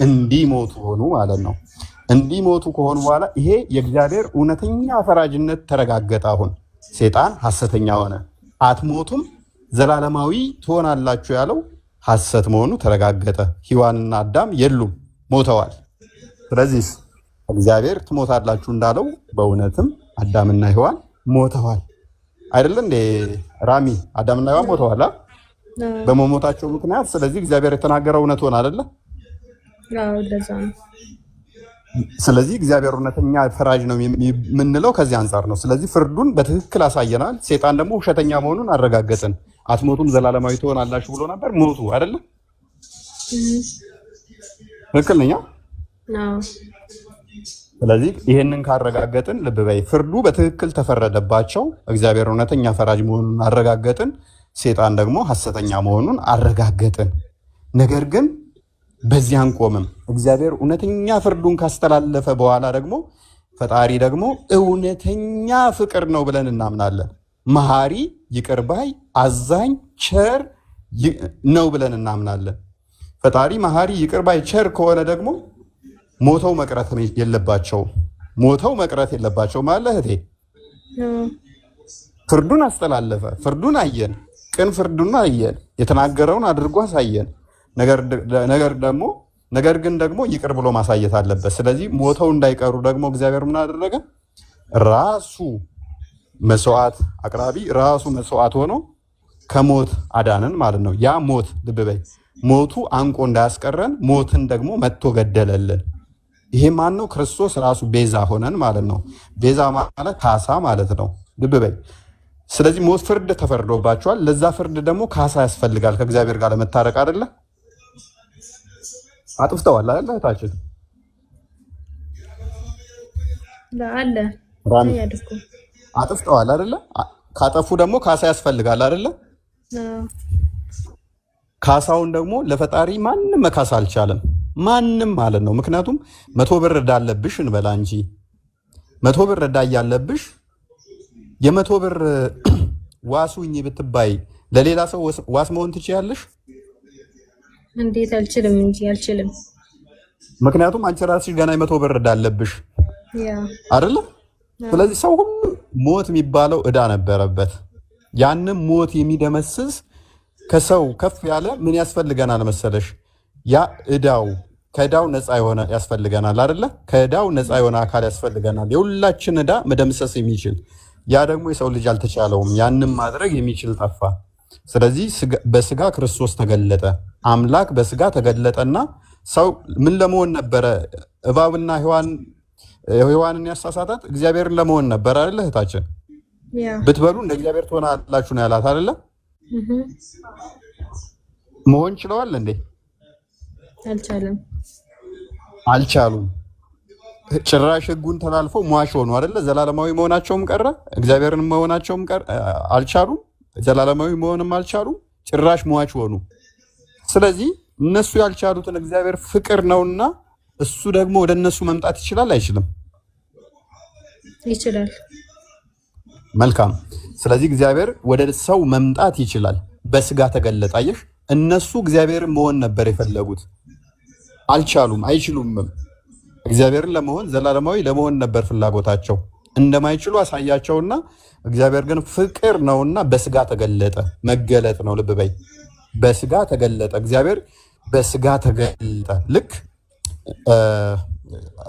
እንዲሞቱ ሆኑ ማለት ነው። እንዲሞቱ ከሆኑ በኋላ ይሄ የእግዚአብሔር እውነተኛ ፈራጅነት ተረጋገጠ። አሁን ሴጣን ሐሰተኛ ሆነ። አትሞቱም ዘላለማዊ ትሆናላችሁ ያለው ሐሰት መሆኑ ተረጋገጠ። ሔዋንና አዳም የሉም፣ ሞተዋል። ስለዚህ እግዚአብሔር ትሞታላችሁ እንዳለው በእውነትም አዳምና ሔዋን ሞተዋል። አይደለ እንዴ ራሚ? አዳምና ሔዋን ሞተዋል በመሞታቸው ምክንያት። ስለዚህ እግዚአብሔር የተናገረው እውነት ሆነ አይደለ? ስለዚህ እግዚአብሔር እውነተኛ ፈራጅ ነው የምንለው ከዚህ አንጻር ነው። ስለዚህ ፍርዱን በትክክል አሳየናል። ሴጣን ደግሞ ውሸተኛ መሆኑን አረጋገጥን። አትሞቱም ዘላለማዊ ትሆናላችሁ ብሎ ነበር፣ ሞቱ አይደለ? ትክክል ነኝ? ስለዚህ ይሄንን ካረጋገጥን ልብ በይ፣ ፍርዱ በትክክል ተፈረደባቸው። እግዚአብሔር እውነተኛ ፈራጅ መሆኑን አረጋገጥን። ሴጣን ደግሞ ሐሰተኛ መሆኑን አረጋገጥን። ነገር ግን በዚህ አንቆምም። እግዚአብሔር እውነተኛ ፍርዱን ካስተላለፈ በኋላ ደግሞ ፈጣሪ ደግሞ እውነተኛ ፍቅር ነው ብለን እናምናለን። መሐሪ፣ ይቅር ባይ፣ አዛኝ፣ ቸር ነው ብለን እናምናለን። ፈጣሪ መሐሪ፣ ይቅር ባይ፣ ቸር ከሆነ ደግሞ ሞተው መቅረት የለባቸውም። ሞተው መቅረት የለባቸውም አለ እህቴ። ፍርዱን አስተላለፈ። ፍርዱን አየን፣ ቅን ፍርዱን አየን፣ የተናገረውን አድርጎ አሳየን። ነገር ግን ደግሞ ይቅር ብሎ ማሳየት አለበት። ስለዚህ ሞተው እንዳይቀሩ ደግሞ እግዚአብሔር ምን አደረገ? ራሱ መስዋዕት አቅራቢ፣ ራሱ መስዋዕት ሆኖ ከሞት አዳነን ማለት ነው። ያ ሞት ልብ በይ፣ ሞቱ አንቆ እንዳያስቀረን ሞትን ደግሞ መጥቶ ገደለልን። ይሄ ማን ነው? ክርስቶስ ራሱ ቤዛ ሆነን ማለት ነው። ቤዛ ማለት ካሳ ማለት ነው። ልብ በይ። ስለዚህ ሞት ፍርድ ተፈርዶባቸዋል። ለዛ ፍርድ ደግሞ ካሳ ያስፈልጋል ከእግዚአብሔር ጋር ለመታረቅ አይደለ? አጥፍተዋል አይደለ? እህታችን
አለ
አጥፍተዋል አይደለ? ካጠፉ ደግሞ ካሳ ያስፈልጋል አይደለ? ካሳውን ደግሞ ለፈጣሪ ማንም መካስ አልቻለም። ማንም ማለት ነው። ምክንያቱም 100 ብር ዕዳ አለብሽ እንበላ እንጂ 100 ብር ዕዳ ያለብሽ የ100 ብር ዋሱኝ ብትባይ ለሌላ ሰው ዋስ መሆን ትችያለሽ?
እንዴት? አልችልም እንጂ አልችልም።
ምክንያቱም አንቺ ራስሽ ገና የ100 ብር ዕዳ አለብሽ አይደለ? ስለዚህ ሰው ሁሉ ሞት የሚባለው ዕዳ ነበረበት። ያንም ሞት የሚደመስስ ከሰው ከፍ ያለ ምን ያስፈልገናል መሰለሽ? ያ ዕዳው ከዕዳው ነፃ የሆነ ያስፈልገናል አይደለ? ከዕዳው ነፃ የሆነ አካል ያስፈልገናል፣ የሁላችን ዕዳ መደምሰስ የሚችል። ያ ደግሞ የሰው ልጅ አልተቻለውም። ያንም ማድረግ የሚችል ጠፋ። ስለዚህ በስጋ ክርስቶስ ተገለጠ። አምላክ በስጋ ተገለጠና ሰው ምን ለመሆን ነበረ? እባብና ሔዋንን ያሳሳታት እግዚአብሔርን ለመሆን ነበር አይደለ? እህታችን ብትበሉ እንደ እግዚአብሔር ትሆናላችሁ ነው ያላት አይደለ? መሆን ችለዋል እንዴ? አልቻሉም። ጭራሽ ሕጉን ተላልፈው ሟች ሆኑ አይደለ? ዘላለማዊ መሆናቸውም ቀረ፣ እግዚአብሔርን መሆናቸውም ቀረ። አልቻሉም። ዘላለማዊ መሆንም አልቻሉም። ጭራሽ ሟች ሆኑ። ስለዚህ እነሱ ያልቻሉትን እግዚአብሔር ፍቅር ነውና እሱ ደግሞ ወደ እነሱ መምጣት ይችላል አይችልም?
ይችላል።
መልካም። ስለዚህ እግዚአብሔር ወደ ሰው መምጣት ይችላል። በስጋ ተገለጠ። አየሽ፣ እነሱ እግዚአብሔርን መሆን ነበር የፈለጉት፣ አልቻሉም፣ አይችሉም። እግዚአብሔርን ለመሆን ዘላለማዊ ለመሆን ነበር ፍላጎታቸው። እንደማይችሉ አሳያቸውና እግዚአብሔር ግን ፍቅር ነውና በስጋ ተገለጠ። መገለጥ ነው። ልብ በይ፣ በስጋ ተገለጠ። እግዚአብሔር በስጋ ተገለጠ። ልክ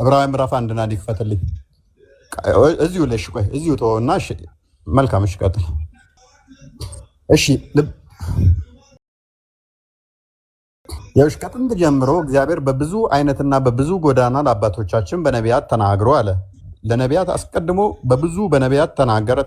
ዕብራውያን ምዕራፍ 1 እንዲፈትልኝ እዚሁ ለሽ ቆይ እዚሁ ተወውና መልካም። እሺ ቀጥል። እሺ ያውሽ ከጥንት ጀምሮ እግዚአብሔር በብዙ አይነትና በብዙ ጎዳና ለአባቶቻችን በነቢያት ተናግሮ አለ። ለነቢያት አስቀድሞ በብዙ በነቢያት ተናገረ።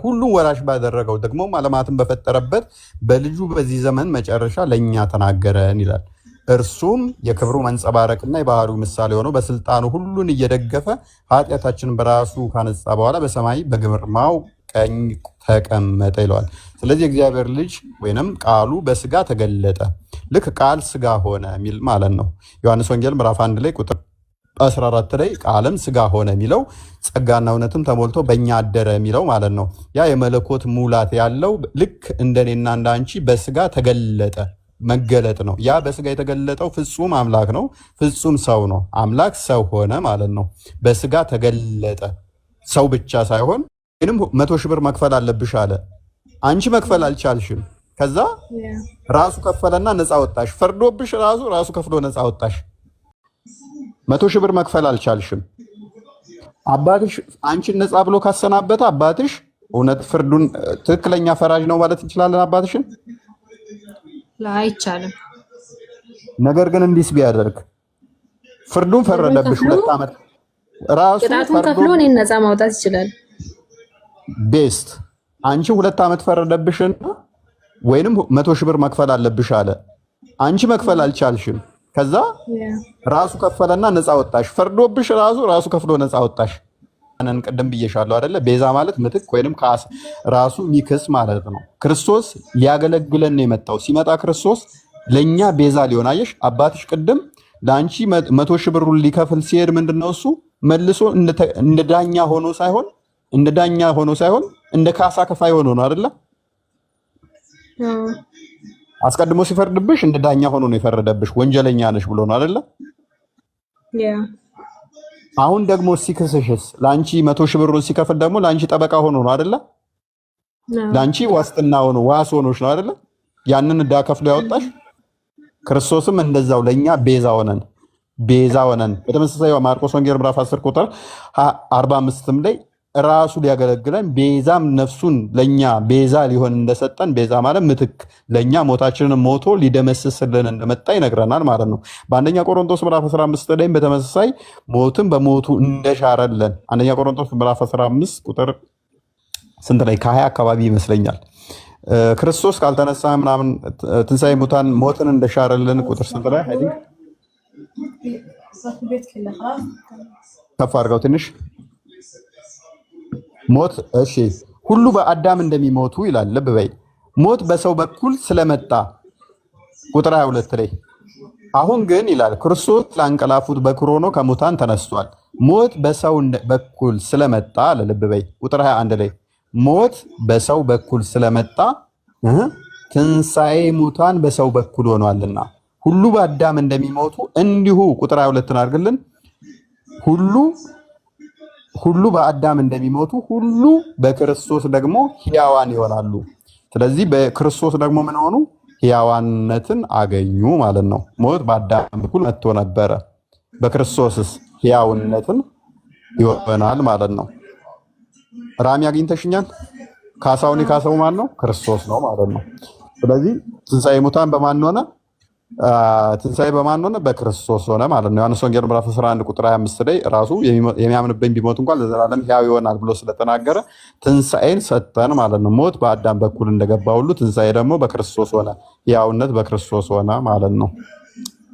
ሁሉም ወራሽ ባደረገው ደግሞ ዓለማትን በፈጠረበት በልጁ በዚህ ዘመን መጨረሻ ለእኛ ተናገረን ይላል። እርሱም የክብሩ መንጸባረቅና የባህሪው ምሳሌ ሆኖ በስልጣኑ ሁሉን እየደገፈ ኃጢአታችንን በራሱ ካነጻ በኋላ በሰማይ በግርማው ቀኝ ተቀመጠ ይለዋል። ስለዚህ የእግዚአብሔር ልጅ ወይንም ቃሉ በስጋ ተገለጠ። ልክ ቃል ስጋ ሆነ የሚል ማለት ነው። ዮሐንስ ወንጌል ምዕራፍ 1 ላይ ቁጥር 14 ላይ ቃልም ስጋ ሆነ የሚለው ጸጋና እውነትም ተሞልቶ በእኛ አደረ የሚለው ማለት ነው። ያ የመለኮት ሙላት ያለው ልክ እንደኔና እንዳንቺ በስጋ ተገለጠ መገለጥ ነው። ያ በስጋ የተገለጠው ፍጹም አምላክ ነው፣ ፍጹም ሰው ነው። አምላክ ሰው ሆነ ማለት ነው። በስጋ ተገለጠ። ሰው ብቻ ሳይሆን ወይንም 100 ሺህ ብር መክፈል አለብሽ አለ። አንቺ መክፈል አልቻልሽም። ከዛ ራሱ ከፈለና ነፃ ወጣሽ። ፈርዶብሽ ራሱ ከፍሎ ነፃ ወጣሽ። 100 ሺህ ብር መክፈል አልቻልሽም። አባትሽ አንቺን ነፃ ብሎ ካሰናበተ አባትሽ እውነት ፍርዱን ትክክለኛ ፈራጅ ነው ማለት እንችላለን አባትሽን?
አይቻልም።
ነገር ግን እንዲስ ቢያደርግ ፍርዱን ፈረደብሽ 2 ዓመት ራሱ
ቅጣቱን ከፍሎ እኔን ነፃ ማውጣት ይችላል።
ቤስት አንቺ 2 ዓመት ፈረደብሽና ወይንም 100 ሺህ ብር መክፈል አለብሽ አለ። አንቺ መክፈል አልቻልሽም። ከዛ ራሱ ከፈለና ነፃ ወጣሽ። ፈርዶብሽ ራሱ ከፍሎ ነፃ ወጣሽ። አነን ቀደም ብዬሻለሁ አይደለ? ቤዛ ማለት ምትክ ወይንም ካስ ራሱ ሚክስ ማለት ነው። ክርስቶስ ሊያገለግለን ነው የመጣው። ሲመጣ ክርስቶስ ለኛ ቤዛ ሊሆን አየሽ። አባትሽ ቅድም ለአንቺ 100 ሺህ ብሩን ሊከፍል ሲሄድ ምንድነው እሱ መልሶ እንደ ዳኛ ሆኖ ሳይሆን እንደ ካሳ ከፋይ ሆኖ ነው አይደለ? አስቀድሞ ሲፈርድብሽ እንደ ዳኛ ሆኖ ነው የፈረደብሽ። ወንጀለኛ ነሽ ብሎ ነው አይደለ? አሁን ደግሞ ሲክስሽስ ለአንቺ 100 ሺህ ብሩን ሲከፍል ደግሞ ለአንቺ ጠበቃ ሆኖ ነው አይደለ? ለአንቺ ዋስትና ሆኖ ዋስ ሆኖሽ ነው አይደለ? ያንን ዕዳ ከፍሎ ያወጣሽ። ክርስቶስም እንደዛው ለኛ ቤዛ ሆነን በተመሳሳይ ማርቆስ ወንጌል ምዕራፍ 10 ቁጥር 45 ላይ ራሱ ሊያገለግለን ቤዛም ነፍሱን ለኛ ቤዛ ሊሆን እንደሰጠን፣ ቤዛ ማለት ምትክ ለኛ ሞታችንን ሞቶ ሊደመስስልን እንደመጣ ይነግረናል ማለት ነው። በአንደኛ ቆሮንቶስ ምዕራፍ 15 ላይ በተመሳሳይ ሞትን በሞቱ እንደሻረለን አንደኛ ቆሮንቶስ ምዕራፍ 15 ቁጥር ስንት ላይ ከ20 አካባቢ ይመስለኛል። ክርስቶስ ካልተነሳ ምናምን ትንሣኤ ሙታን ሞትን እንደሻረልን ቁጥር ስንት ላይ አይደል? ከፍ አድርገው ትንሽ ሞት እሺ ሁሉ በአዳም እንደሚሞቱ ይላል። ልብ በይ ሞት በሰው በኩል ስለመጣ ቁጥር 22 ላይ አሁን ግን ይላል ክርስቶስ ላንቀላፉት በኩር ሆኖ ከሙታን ተነስቷል። ሞት በሰው በኩል ስለመጣ አለ። ልብ በይ ቁጥር 21 ላይ ሞት በሰው በኩል ስለመጣ ትንሣኤ ሙታን በሰው በኩል ሆኗልና ሁሉ በአዳም እንደሚሞቱ እንዲሁ ቁጥር 22 አድርግልን ሁሉ በአዳም እንደሚሞቱ ሁሉ በክርስቶስ ደግሞ ሕያዋን ይሆናሉ። ስለዚህ በክርስቶስ ደግሞ ምን ሆኑ? ሕያዋንነትን አገኙ ማለት ነው። ሞት በአዳም በኩል መጥቶ ነበረ፣ በክርስቶስስ ሕያውነትን ይሆናል ማለት ነው። ራሚ አግኝተሽኛል? ካሳውን የካሰው ማን ነው? ክርስቶስ ነው ማለት ነው። ስለዚህ ትንሣኤ ሙታን በማን ሆነ? ትንሣኤ በማን ሆነ? በክርስቶስ ሆነ ማለት ነው። ዮሐንስ ወንጌል ምዕራፍ 11 ቁጥር 25 ላይ ራሱ የሚያምንብኝ ቢሞት እንኳን ለዘላለም ሕያው ይሆናል ብሎ ስለተናገረ ትንሣኤን ሰጠን ማለት ነው። ሞት በአዳም በኩል እንደገባ ሁሉ ትንሣኤ ደግሞ በክርስቶስ ሆነ፣ ሕያውነት በክርስቶስ ሆነ ማለት ነው።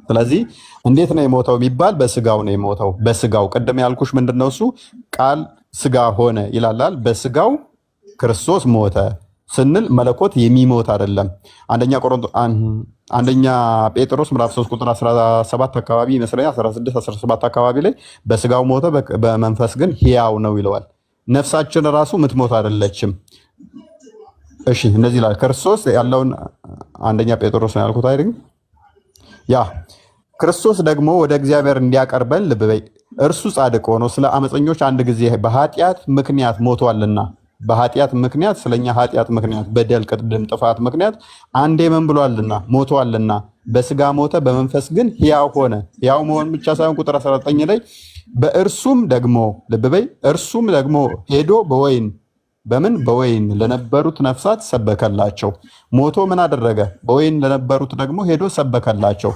ስለዚህ እንዴት ነው የሞተው የሚባል በስጋው ነው የሞተው። በስጋው ቅድም ያልኩሽ ምንድነው እሱ ቃል ስጋ ሆነ ይላላል። በስጋው ክርስቶስ ሞተ ስንል መለኮት የሚሞት አይደለም። አንደኛ ጴጥሮስ ምዕራፍ 3 ቁጥር 17 አካባቢ ይመስለኛል 16 17 አካባቢ ላይ በስጋው ሞተ በመንፈስ ግን ሕያው ነው ይለዋል። ነፍሳችን ራሱ ምትሞት አይደለችም። እሺ እነዚህ ላይ ክርስቶስ ያለውን አንደኛ ጴጥሮስ ነው ያልኩት አይደል? ያ ክርስቶስ ደግሞ ወደ እግዚአብሔር እንዲያቀርበን ልብ በይ እርሱ ጻድቅ ሆኖ ስለ አመፀኞች አንድ ጊዜ በኃጢአት ምክንያት ሞቷልና በኃጢአት ምክንያት ስለኛ ኃጢአት ምክንያት በደል ቅድም ጥፋት ምክንያት አንዴ ምን ብሏልና ሞቷልና በስጋ ሞተ በመንፈስ ግን ሕያው ሆነ። ሕያው መሆን ብቻ ሳይሆን ቁጥር 19 ላይ በእርሱም ደግሞ ልብ በይ እርሱም ደግሞ ሄዶ በወይን በምን በወይን ለነበሩት ነፍሳት ሰበከላቸው። ሞቶ ምን አደረገ? በወይን ለነበሩት ደግሞ ሄዶ ሰበከላቸው።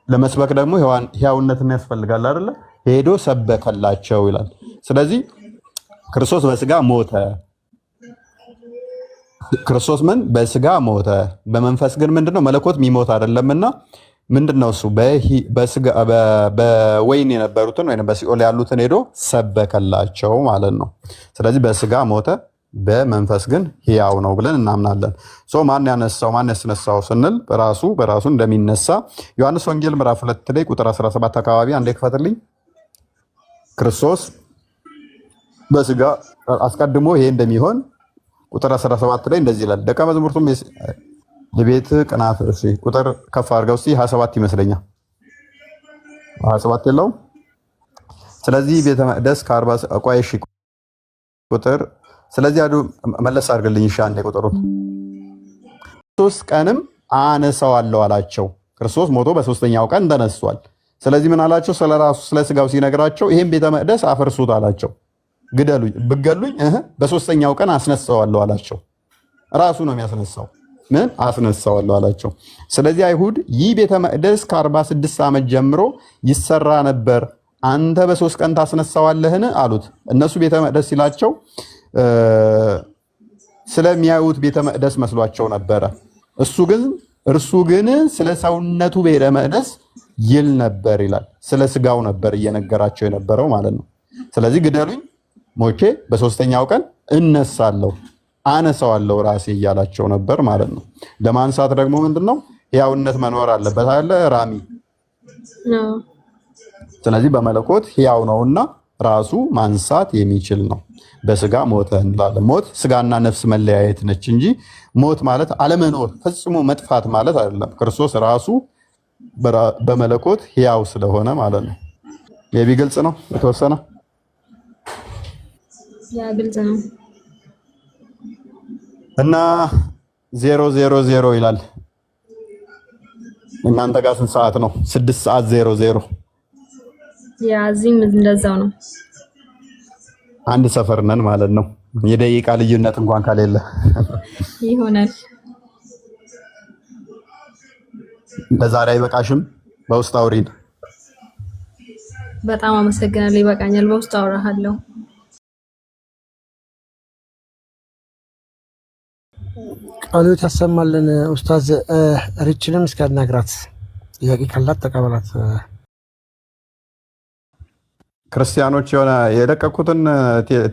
ለመስበክ ደግሞ ሕያውነትን ያስፈልጋል አይደለ? ሄዶ ሰበከላቸው ይላል። ስለዚህ ክርስቶስ በስጋ ሞተ። ክርስቶስ ምን በስጋ ሞተ። በመንፈስ ግን ምንድነው? መለኮት የሚሞት አይደለምና ምንድነው እሱ በወይን የነበሩትን ወይም በሲኦል ያሉትን ሄዶ ሰበከላቸው ማለት ነው። ስለዚህ በስጋ ሞተ፣ በመንፈስ ግን ሕያው ነው ብለን እናምናለን። ማን ያስነሳው ስንል በራሱ እንደሚነሳ ዮሐንስ ወንጌል ምዕራፍ 2 ላይ ቁጥር 17 አካባቢ አንዴ ክፈትልኝ። ክርስቶስ በስጋ አስቀድሞ ይሄ እንደሚሆን ቁጥር 17 ላይ እንደዚህ ይላል። ደቀ መዛሙርቱም የቤት ቅናት ቁጥር ከፍ አድርገው 27 ይመስለኛል 27 የለውም። ስለዚህ ቤተ መቅደስ ከ40 ቁጥር ስለዚህ መለስ አድርግልኝ አንዴ ቁጥሩን 3 ቀንም አነሳዋለሁ አላቸው። ክርስቶስ ሞቶ በሶስተኛው ቀን ተነስቷል። ስለዚህ ምን አላቸው? ስለራሱ ስለ ስጋው ሲነግራቸው ይሄን ቤተ መቅደስ አፈርሱት አላቸው። ብገሉኝ በሶስተኛው ቀን አስነሳዋለሁ አላቸው። ራሱ ነው የሚያስነሳው። ምን አስነሳዋለሁ አላቸው። ስለዚህ አይሁድ ይህ ቤተ መቅደስ ከ46 ዓመት ጀምሮ ይሰራ ነበር፣ አንተ በ3 ቀን ታስነሳዋለህን አሉት። እነሱ ቤተ መቅደስ ሲላቸው ስለሚያዩት ቤተ መቅደስ መስሏቸው ነበረ። እርሱ ግን ስለ ሰውነቱ ቤተ መቅደስ ይል ነበር ይላል። ስለ ስጋው ነበር እየነገራቸው የነበረው ማለት ነው። ስለዚህ ግደሉኝ፣ ሞቼ በሶስተኛው ቀን እነሳለሁ፣ አነሳዋለሁ ራሴ እያላቸው ነበር ማለት ነው። ለማንሳት ደግሞ ምንድነው ሕያውነት መኖር አለበት አለ ራሚ። ስለዚህ በመለኮት ሕያው ነውና ራሱ ማንሳት የሚችል ነው። በስጋ ሞተ እንላለን። ሞት ስጋና ነፍስ መለያየት ነች እንጂ ሞት ማለት አለመኖር ፈጽሞ መጥፋት ማለት አይደለም። ክርስቶስ ራሱ በመለኮት ሕያው ስለሆነ ማለት ነው። የቢ ግልጽ ነው የተወሰነ
ያ ግልጽ ነው።
እና 000 ይላል። እናንተ ጋር ስንት ሰዓት ነው? 6 ሰዓት 00።
ያ እዚህም እንደዛው ነው።
አንድ ሰፈር ነን ማለት ነው። የደቂቃ ልዩነት እንኳን ከሌለ
ይሆናል።
ለዛሬ አይበቃሽም? በውስጥ አውሪን።
በጣም አመሰግናለሁ። ይበቃኛል። በውስጥ አወራሃለሁ።
ቃሎት ያሰማልን። ኡስታዝ ሪችንም እስካናግራት ጥያቄ ካላት ተቀበላት።
ክርስቲያኖች የሆነ የለቀኩትን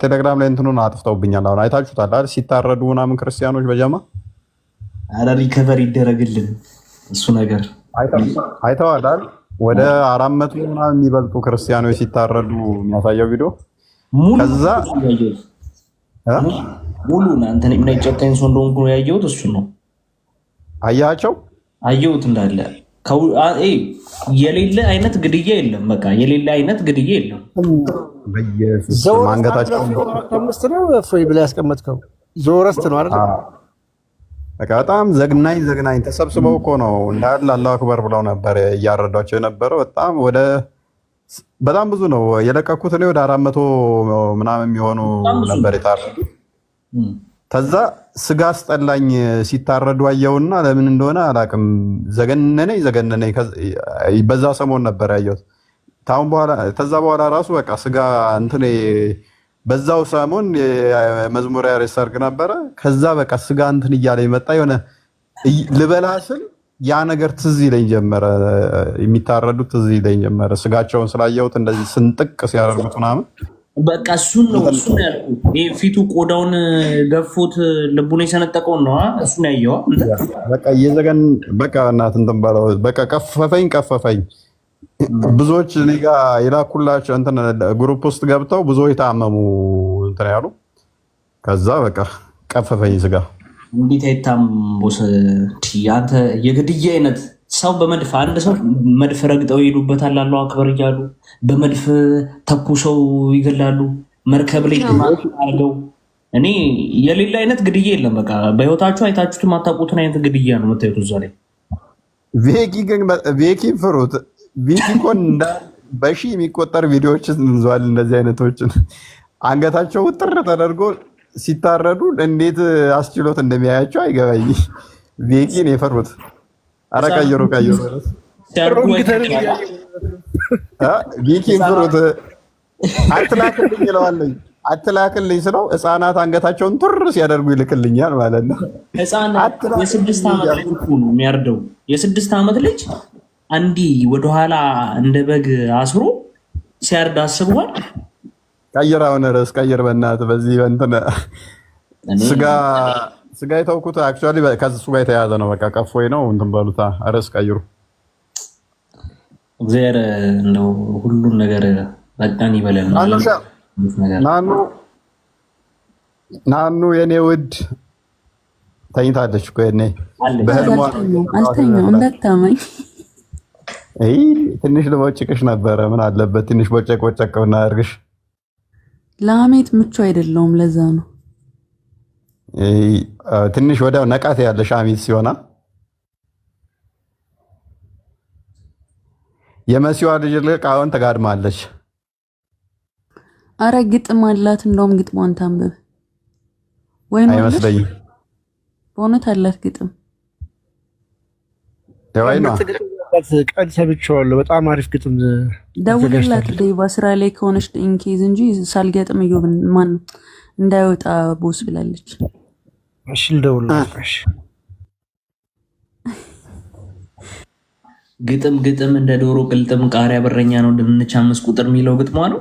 ቴሌግራም ላይ እንትኑን አጥፍተውብኛል። አሁን አይታችሁታል አይደል? ሲታረዱ ምናምን ክርስቲያኖች በጀማ
አረ ሪከቨር ይደረግልን እሱ ነገር
አይተዋል አይደል? ወደ 400 ምናምን የሚበልጡ ክርስቲያኖች ሲታረዱ የሚያሳየው ቪዲዮ ከዛ
ሙሉ አንተ ምን አይጨቀኝ ሰው እንደሆንኩ ያየሁት እሱ ነው።
አያቸው
አየሁት እንዳለ የሌለ አይነት ግድያ የለም። በቃ የሌለ አይነት ግድያ የለም።
በኢየሱስ ማንገታቸው
አምስት ነው ፍሬ ብላ ያስቀመጥከው ዞረስት ነው አይደል?
በቃ በጣም ዘግናኝ ተሰብስበው እኮ ነው እንዳለ አላሁ አክበር ብለው ነበር እያረዷቸው የነበረው። በጣም ብዙ ነው የለቀኩት። እኔ ወደ 400 ምናምን የሚሆኑ ነበር የታረዱ። ከዛ ስጋ አስጠላኝ ሲታረዱ አየውና ለምን እንደሆነ አላውቅም፣ ዘገነነኝ። በዛ ሰሞን ነበር ያየሁት። ከዛ በኋላ ራሱ በቃ ስጋ እንትን በዛው ሰሞን መዝሙር ያሬድ ሰርግ ነበረ። ከዛ በቃ ስጋ እንትን እያለ ይመጣ የሆነ ልበላ ስል ያ ነገር ትዝ ይለኝ ጀመረ። የሚታረዱት ትዝ ይለኝ ጀመረ። ስጋቸውን ስላየሁት እንደዚህ ስንጥቅ ሲያደርጉት ምናምን
በቃ እሱን ያልኩት። ይሄ ፊቱ ቆዳውን ገፎት ልቡን የሰነጠቀውን ነው። እሱን ያየው
በቃ እየዘገን በቃ እናት እንትን ባለው በቃ ቀፈፈኝ። ብዙዎች እኔ ጋር የላኩላቸው እንትን ግሩፕ ውስጥ ገብተው ብዙዎች ታመሙ እንትን ያሉ። ከዛ በቃ ቀፈፈኝ ስጋ።
እንዴት አይታምቦስ አንተ የግድያ አይነት ሰው በመድፍ አንድ ሰው መድፍ ረግጠው ይሄዱበታል አላሁ አክበር እያሉ በመድፍ ተኩሰው ይገላሉ። መርከብ ላይ አድርገው እኔ የሌላ አይነት ግድያ የለም። በቃ በህይወታችሁ አይታችሁት የማታውቁትን አይነት ግድያ ነው የምታዩት እዛ ላይ።
ቬኪ ፍሩት። ቬኪ እኮ በሺህ የሚቆጠር ቪዲዮዎችን እንዟል። እንደዚህ አይነቶችን አንገታቸው ውጥር ተደርጎ ሲታረዱ እንዴት አስችሎት እንደሚያያቸው አይገባኝ። ቤኪን የፈሩት አረ ቀይሩ ቤኪን ፍሩት። አትላክልኝ ይለዋለኝ። አትላክልኝ ስለው ህፃናት አንገታቸውን ቱር ሲያደርጉ ይልክልኛል ማለት ነው።
ህፃናት የ6 ዓመት ልጅ ነው የሚያርደው። የ6 ዓመት ልጅ አንዲ ወደኋላ እንደ በግ አስሮ ሲያርድ አስበዋል።
ቀይር፣ አሁን ርዕስ ቀይር በእናትህ። በዚህ እንትን ስጋ የተውኩት አክቹዋሊ ከሱ ጋር የተያዘ ነው። በቃ ቀፎይ ነው እንትን በሉታ። ርዕስ ቀይሩ።
እግዚአብሔር እንደው ሁሉን ነገር በቃን ይበለን።
ናኑ የኔ ውድ ተኝታለች እኮ የኔ በህልሟ
አልተኛው እንዳታመኝ።
ትንሽ ልቦጭቅሽ ነበረ። ምን አለበት ትንሽ ቦጨቅ ብናደርግሽ።
ለአሜት ምቹ አይደለውም። ለዛ ነው
ትንሽ ወዲያው ነቃት ያለሽ አሚት ሲሆና የመሲዋ ልጅ ልቅ አሁን ተጋድማለች።
አረ ግጥም አላት። እንደውም ግጥሟን ታንብብ ወይ ነው
አይመስለኝም።
በእውነት አላት ግጥም።
ደዋይ ነው
ቀን ሰብቼዋለሁ። በጣም አሪፍ ግጥም
ደውልላት። በስራ ላይ ከሆነች ኢንኬዝ እንጂ ሳልገጥም እዮብን ማን እንዳይወጣ ቦስ ብላለች።
እሺ ልደውልላት።
ግጥም እንደ ዶሮ ቅልጥም ቃሪያ በረኛ ነው ድንች 5 ቁጥር የሚለው ግጥሟ ነው።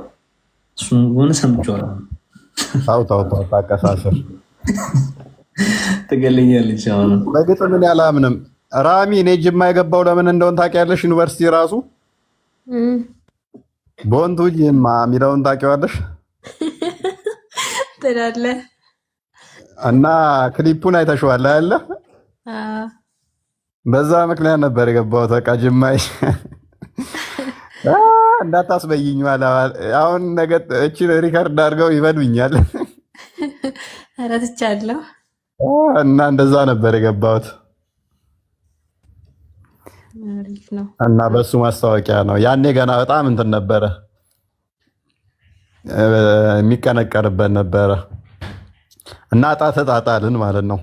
እሱን ሆነ ሰምቼዋለሁ።
ታው ታቀሳሰር
ትገለኛለች። አሁን
በግጥም ምን ያላምንም ራሚ እኔ ጅማ የገባው ለምን እንደሆነ ታውቂያለሽ? ዩኒቨርሲቲ ራሱ ቦንቱ ጅማ የሚለውን ታውቂዋለሽ?
ትላለህ
እና ክሊፑን አይተሽዋል አይደለ? በዛ ምክንያት ነበር የገባው። በቃ ጅማይ እንዳታስበይኝ ማለት አሁን ነገ እቺን ሪከርድ አድርገው ይበሉኛል።
ኧረ ትቻለሁ
እና እንደዛ ነበር የገባሁት። እና በሱ ማስታወቂያ ነው። ያኔ ገና በጣም እንትን ነበረ የሚቀነቀርበት ነበረ እና ጣጣልን ማለት ነው።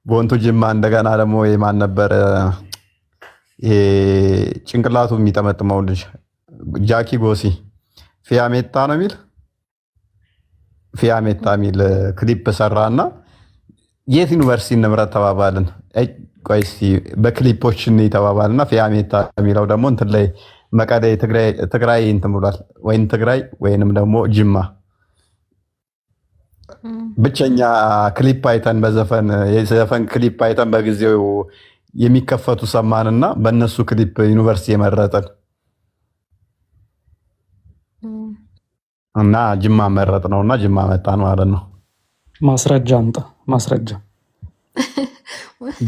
ቦንቱ ጅማ እንደገና ደግሞ የማን ነበረ ይሄ ጭንቅላቱ የሚጠመጥመው ልጅ ጃኪ ጎሲ ፊያሜታ ነው የሚል ፊያሜታ የሚል ክሊፕ ሰራና የት ዩኒቨርሲቲ ንብረት ተባባልን። ቆይ እስኪ በክሊፖች ተባባልና ፊያሜታ የሚለው ደግሞ እንትን ላይ መቀሌ ትግራይ እንትን ብሏል። ወይም ትግራይ ወይንም ደግሞ ጅማ ብቸኛ ክሊፕ አይተን የዘፈን ክሊፕ አይተን በጊዜው የሚከፈቱ ሰማንና በእነሱ ክሊፕ ዩኒቨርሲቲ የመረጠን እና ጅማ መረጥ ነውና ጅማ መጣን ማለት ነው።
ማስረጃ አምጣ ማስረጃ።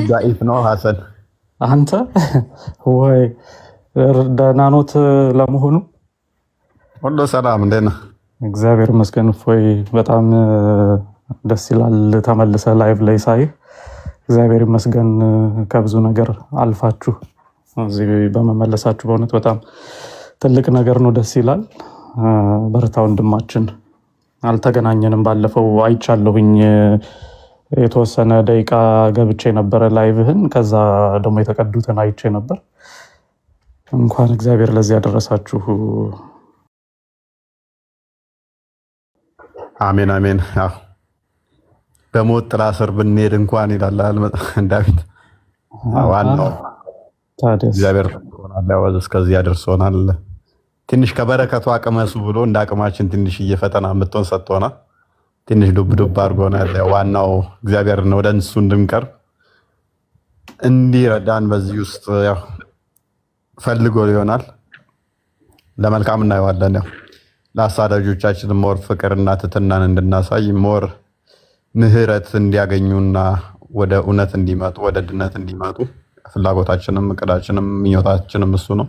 ዳኢፍ ነው ሐሰን
አንተ ወይ ደህና ኖት? ለመሆኑ
ሁሉ ሰላም እንዴት ነህ?
እግዚአብሔር ይመስገን። ወይ በጣም ደስ ይላል ተመልሰ ላይቭ ላይ ሳይ። እግዚአብሔር ይመስገን ከብዙ ነገር አልፋችሁ እዚህ በመመለሳችሁ በእውነት በጣም ትልቅ ነገር ነው። ደስ ይላል። በርታ ወንድማችን። አልተገናኘንም። ባለፈው አይቻለሁኝ የተወሰነ ደቂቃ ገብቼ ነበረ ላይቭህን። ከዛ ደግሞ የተቀዱትን አይቼ ነበር። እንኳን እግዚአብሔር ለዚህ ያደረሳችሁ።
አሜን አሜን። ያው በሞት ጥላ ስር ብንሄድ እንኳን ይላል ዳዊት። ዋናው እግዚአብሔር ሆናል እስከዚህ ያደርሶናል። ትንሽ ከበረከቱ አቅመሱ ብሎ እንደ አቅማችን ትንሽ እየፈተና የምትሆን ሰጥቶናል። ትንሽ ዱብ ዱብ አድርጎናል። ዋናው እግዚአብሔር ነው ወደ እሱ እንድንቀርብ እንዲረዳን በዚህ ውስጥ ያው ፈልጎ ይሆናል። ለመልካም እናየዋለን። ያው ለአሳዳጆቻችን ሞር ፍቅርና ትትናን እንድናሳይ ሞር ምህረት እንዲያገኙና ወደ እውነት እንዲመጡ ወደ ድነት እንዲመጡ ፍላጎታችንም እቅዳችንም ምኞታችንም እሱ ነው።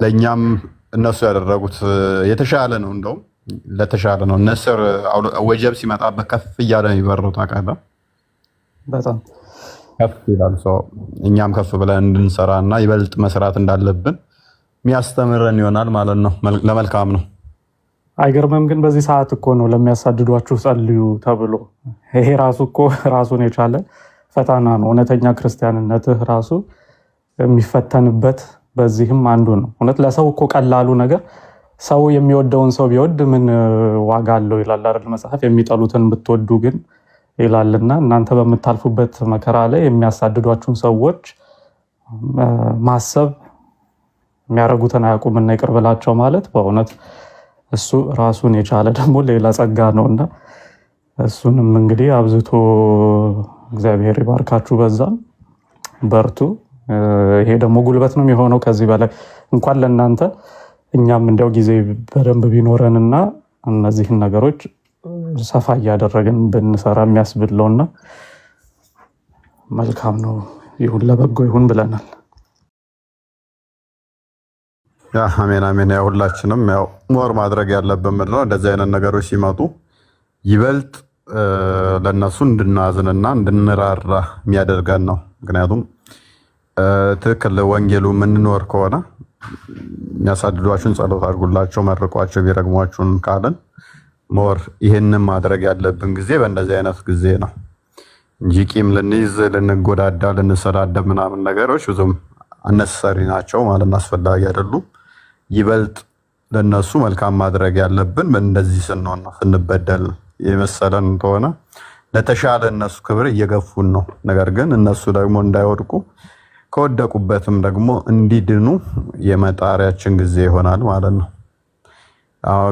ለእኛም እነሱ ያደረጉት የተሻለ ነው። እንደውም ለተሻለ ነው። ነስር ወጀብ ሲመጣበት ከፍ እያለ የሚበረው ታውቃለህ።
በጣም
ከፍ ይላል። ሰው እኛም ከፍ ብለን እንድንሰራ እና ይበልጥ መስራት እንዳለብን የሚያስተምረን ይሆናል ማለት ነው። ለመልካም ነው።
አይገርምም? ግን በዚህ ሰዓት እኮ ነው ለሚያሳድዷችሁ ጸልዩ ተብሎ። ይሄ ራሱ እኮ ራሱን የቻለ ፈተና ነው። እውነተኛ ክርስቲያንነትህ ራሱ የሚፈተንበት በዚህም አንዱ ነው። እውነት ለሰው እኮ ቀላሉ ነገር ሰው የሚወደውን ሰው ቢወድ ምን ዋጋ አለው ይላል አይደል መጽሐፍ። የሚጠሉትን ብትወዱ ግን ይላልና እናንተ በምታልፉበት መከራ ላይ የሚያሳድዷችሁን ሰዎች ማሰብ የሚያደርጉትን አያውቁምና ይቅር ብላቸው ማለት በእውነት እሱ ራሱን የቻለ ደግሞ ሌላ ጸጋ ነውና እሱንም እንግዲህ አብዝቶ እግዚአብሔር ይባርካችሁ። በዛም በርቱ። ይሄ ደግሞ ጉልበት ነው የሚሆነው ከዚህ በላይ እንኳን ለእናንተ እኛም እንዲያው ጊዜ በደንብ ቢኖረንና እነዚህን ነገሮች ሰፋ እያደረግን ብንሰራ የሚያስብለውና መልካም ነው ይሁን ለበጎ ይሁን ብለናል።
አሜን አሜን። ያው ሁላችንም ያው ሞር ማድረግ ያለብን ምንድን ነው እንደዚህ አይነት ነገሮች ሲመጡ ይበልጥ ለነሱ እንድናዝንና እንድንራራ የሚያደርገን ነው። ምክንያቱም ትክክል ወንጌሉ የምንኖር ከሆነ የሚያሳድዷችሁን ጸሎት አድርጉላቸው፣ መርቋቸው፣ ቢረግሟችሁን ካለን ሞር ይህንን ማድረግ ያለብን ጊዜ በእንደዚህ አይነት ጊዜ ነው እንጂ ቂም ልንይዝ ልንጎዳዳ ልንሰዳደብ ምናምን ነገሮች ብዙም አነሰሪ ናቸው ማለት አስፈላጊ አይደሉም። ይበልጥ ለነሱ መልካም ማድረግ ያለብን እንደዚህ ስንሆን ነው። ስንበደል የመሰለን ከሆነ ለተሻለ እነሱ ክብር እየገፉን ነው። ነገር ግን እነሱ ደግሞ እንዳይወድቁ ከወደቁበትም ደግሞ እንዲድኑ የመጣሪያችን ጊዜ ይሆናል ማለት ነው።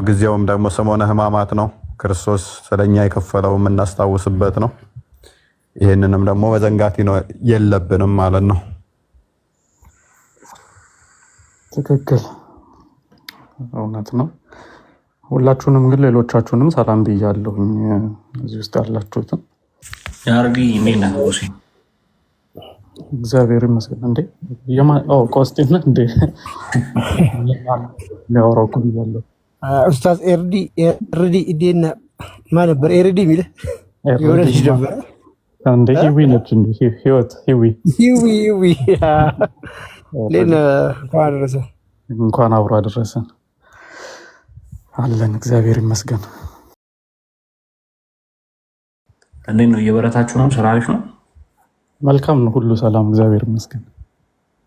ጊዜውም ደግሞ ሰሞነ ሕማማት ነው። ክርስቶስ ስለኛ የከፈለው የምናስታውስበት ነው። ይህንንም ደግሞ መዘንጋት የለብንም ማለት ነው።
ትክክል፣ እውነት ነው። ሁላችሁንም ግን ሌሎቻችሁንም ሰላም ብያለሁኝ። እዚህ ውስጥ ያላችሁትን
ያርቢ ሜና ሆሲ
እግዚአብሔር ይመስገን። እንዴ ቆስጤና እንዴ ሊያወራው እኮ ብያለሁ።
ኡስታዝ ኤርዲ ኢዴና ማን ነበር? ኤርዲ የሚል የሆነ ልጅ ነበር
እንዴ? ሂዊ ነች እንዴ? ህይወት ሂዊ
ሌን እንኳን አደረሰ።
እንኳን አብሮ አደረሰን አለን። እግዚአብሔር ይመስገን።
እንዴት ነው? እየበረታችሁ ነው? ስራ አሪፍ ነው?
መልካም ነው። ሁሉ ሰላም፣ እግዚአብሔር ይመስገን።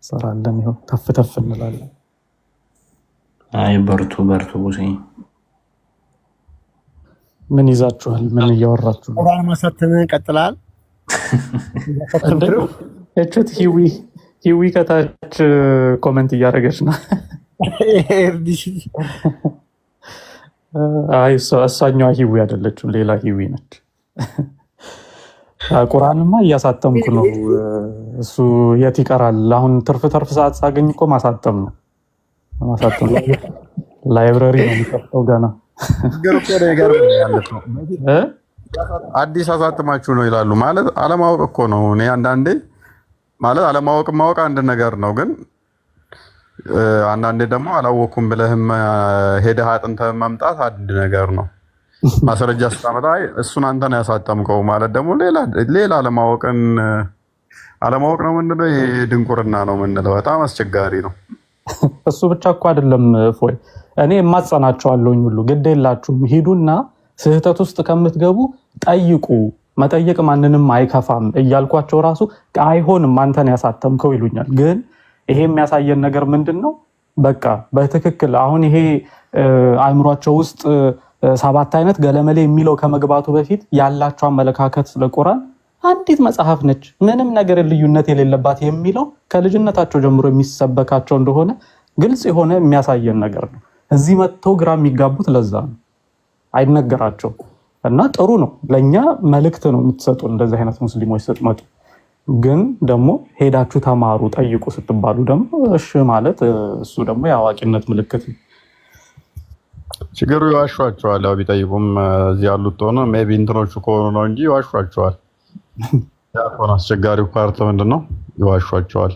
ሰራለን፣ ይኸው ተፍ ተፍ እንላለን።
አይ በርቱ በርቱ። ጉሴ
ምን ይዛችኋል? ምን እያወራችሁ ነው?
ቁርአን ማሳተምን ቀጥላል።
እቹት ሂዊ ከታች ኮሜንት እያደረገች ነው። አይ እሷኛዋ ሂዊ አይደለችም፣ ሌላ ሂዊ ነች። ቁርአንማ እያሳተምኩ ነው። እሱ የት ይቀራል? አሁን ትርፍ ሰዓት ሳገኝ እኮ ማሳተም ነው። ላይብረሪ ነው የሚከፍተው ገና።
አዲስ አሳትማችሁ ነው ይላሉ። ማለት አለማወቅ እኮ ነው። እኔ አንዳንዴ ማለት አለማወቅ ማወቅ አንድ ነገር ነው፣ ግን አንዳንዴ ደግሞ አላወኩም ብለህም ሄደህ አጥንተህ መምጣት አንድ ነገር ነው። ማስረጃ ስታመጣ እሱን አንተ ነው ያሳተምከው ማለት ደግሞ ሌላ አለማወቅ ነው የምንለው። ይሄ ድንቁርና ነው የምንለው። በጣም አስቸጋሪ ነው።
እሱ ብቻ እኮ አይደለም እፎይ፣ እኔ የማጸናቸዋለሁኝ ሁሉ ግድ የላችሁም ሂዱና ስህተት ውስጥ ከምትገቡ ጠይቁ። መጠየቅ ማንንም አይከፋም እያልኳቸው ራሱ አይሆንም አንተን ያሳተምከው ይሉኛል። ግን ይሄ የሚያሳየን ነገር ምንድን ነው? በቃ በትክክል አሁን ይሄ አእምሯቸው ውስጥ 7 አይነት ገለመሌ የሚለው ከመግባቱ በፊት ያላቸው አመለካከት ስለ ቁርአን አንዲት መጽሐፍ ነች፣ ምንም ነገር ልዩነት የሌለባት የሚለው ከልጅነታቸው ጀምሮ የሚሰበካቸው እንደሆነ ግልጽ የሆነ የሚያሳየን ነገር ነው። እዚህ መጥተው ግራ የሚጋቡት ለዛ ነው፣ አይነገራቸው እና ጥሩ ነው። ለእኛ መልእክት ነው የምትሰጡ እንደዚህ አይነት ሙስሊሞች ስትመጡ። ግን ደግሞ ሄዳችሁ ተማሩ ጠይቁ ስትባሉ ደግሞ እሺ ማለት እሱ ደግሞ የአዋቂነት ምልክት ነው።
ችግሩ ይዋሿቸዋል። ያው ቢጠይቁም እዚህ ያሉት ሆነ ሜቢ እንትኖቹ ከሆኑ ነው እንጂ ይዋሿቸዋል። ያቆን አስቸጋሪው ፓርት ምንድነው? ይዋሿቸዋል።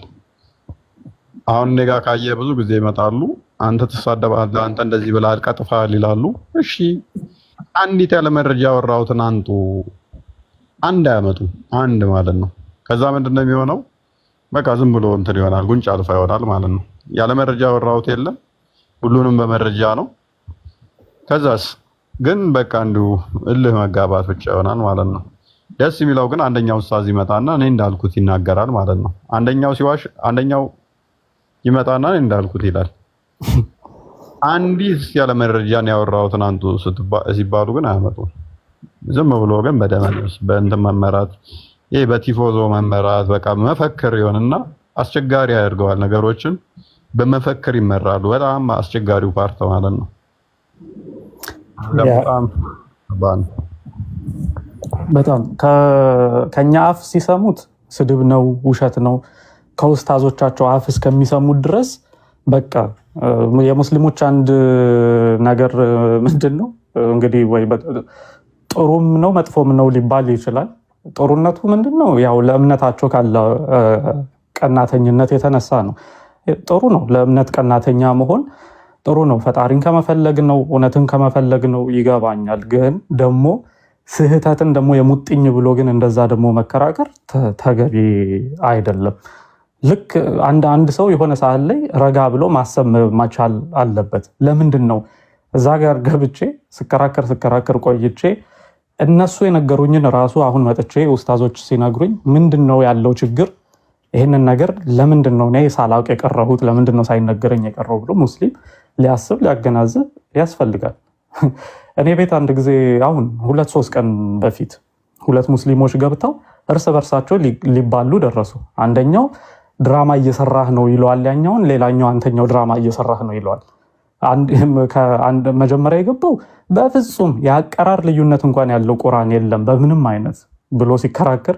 አሁን እኔ ጋር ካየ ብዙ ጊዜ ይመጣሉ። አንተ ትሳደባለህ፣ አንተ እንደዚህ ብለሃል፣ ቀጥፈሃል ይላሉ። እሺ አንዲት ያለ መረጃ ያወራሁትን አንጡ። አንድ አያመጡ አንድ ማለት ነው። ከዛ ምንድነው የሚሆነው? በቃ ዝም ብሎ እንትን ይሆናል፣ ጉንጭ አልፋ ይሆናል ማለት ነው። ያለ መረጃ ያወራሁት የለም፣ ሁሉንም በመረጃ ነው። ከዛስ ግን በቃ እንዲሁ እልህ መጋባት ብቻ ይሆናል ማለት ነው። ደስ የሚለው ግን አንደኛው ኡስታዝ ይመጣና እኔ እንዳልኩት ይናገራል ማለት ነው። አንደኛው ሲዋሽ አንደኛው ይመጣና እኔ እንዳልኩት ይላል። አንዲት ያለ መረጃን ያወራሁትን አንቱ ሲባሉ ግን አያመጡም። ዝም ብሎ ግን በደመነስ በእንትን መመራት ይሄ በቲፎዞ መመራት በቃ መፈክር ይሆንና አስቸጋሪ ያደርገዋል። ነገሮችን በመፈክር ይመራሉ። በጣም አስቸጋሪው ፓርት ማለት ነው።
በጣም ከኛ አፍ ሲሰሙት ስድብ ነው፣ ውሸት ነው። ከኡስታዞቻቸው አፍ እስከሚሰሙት ድረስ በቃ የሙስሊሞች አንድ ነገር ምንድን ነው እንግዲህ ወይ ጥሩም ነው መጥፎም ነው ሊባል ይችላል። ጥሩነቱ ምንድን ነው? ያው ለእምነታቸው ካለ ቀናተኝነት የተነሳ ነው። ጥሩ ነው ለእምነት ቀናተኛ መሆን ጥሩ ነው። ፈጣሪን ከመፈለግ ነው፣ እውነትን ከመፈለግ ነው፣ ይገባኛል። ግን ደግሞ ስህተትን ደግሞ የሙጥኝ ብሎ ግን እንደዛ ደግሞ መከራከር ተገቢ አይደለም። ልክ አንድ ሰው የሆነ ሰዓት ላይ ረጋ ብሎ ማሰብ መቻል አለበት። ለምንድን ነው እዛ ጋር ገብቼ ስከራከር ቆይቼ እነሱ የነገሩኝን ራሱ አሁን መጥቼ ኡስታዞች ሲነግሩኝ ምንድን ነው ያለው ችግር? ይህንን ነገር ለምንድን ነው እኔ ሳላውቅ የቀረሁት? ለምንድን ነው ሳይነገረኝ የቀረው ብሎ ሙስሊም ሊያስብ ሊያገናዝብ ያስፈልጋል። እኔ ቤት አንድ ጊዜ አሁን 2-3 ቀን በፊት 2 ሙስሊሞች ገብተው እርስ በርሳቸው ሊባሉ ደረሱ። አንደኛው ድራማ እየሰራህ ነው ይለዋል ያኛውን፣ ሌላኛው አንተኛው ድራማ እየሰራህ ነው ይለዋል። መጀመሪያ የገባው በፍጹም የአቀራር ልዩነት እንኳን ያለው ቁርአን የለም በምንም አይነት ብሎ ሲከራከር፣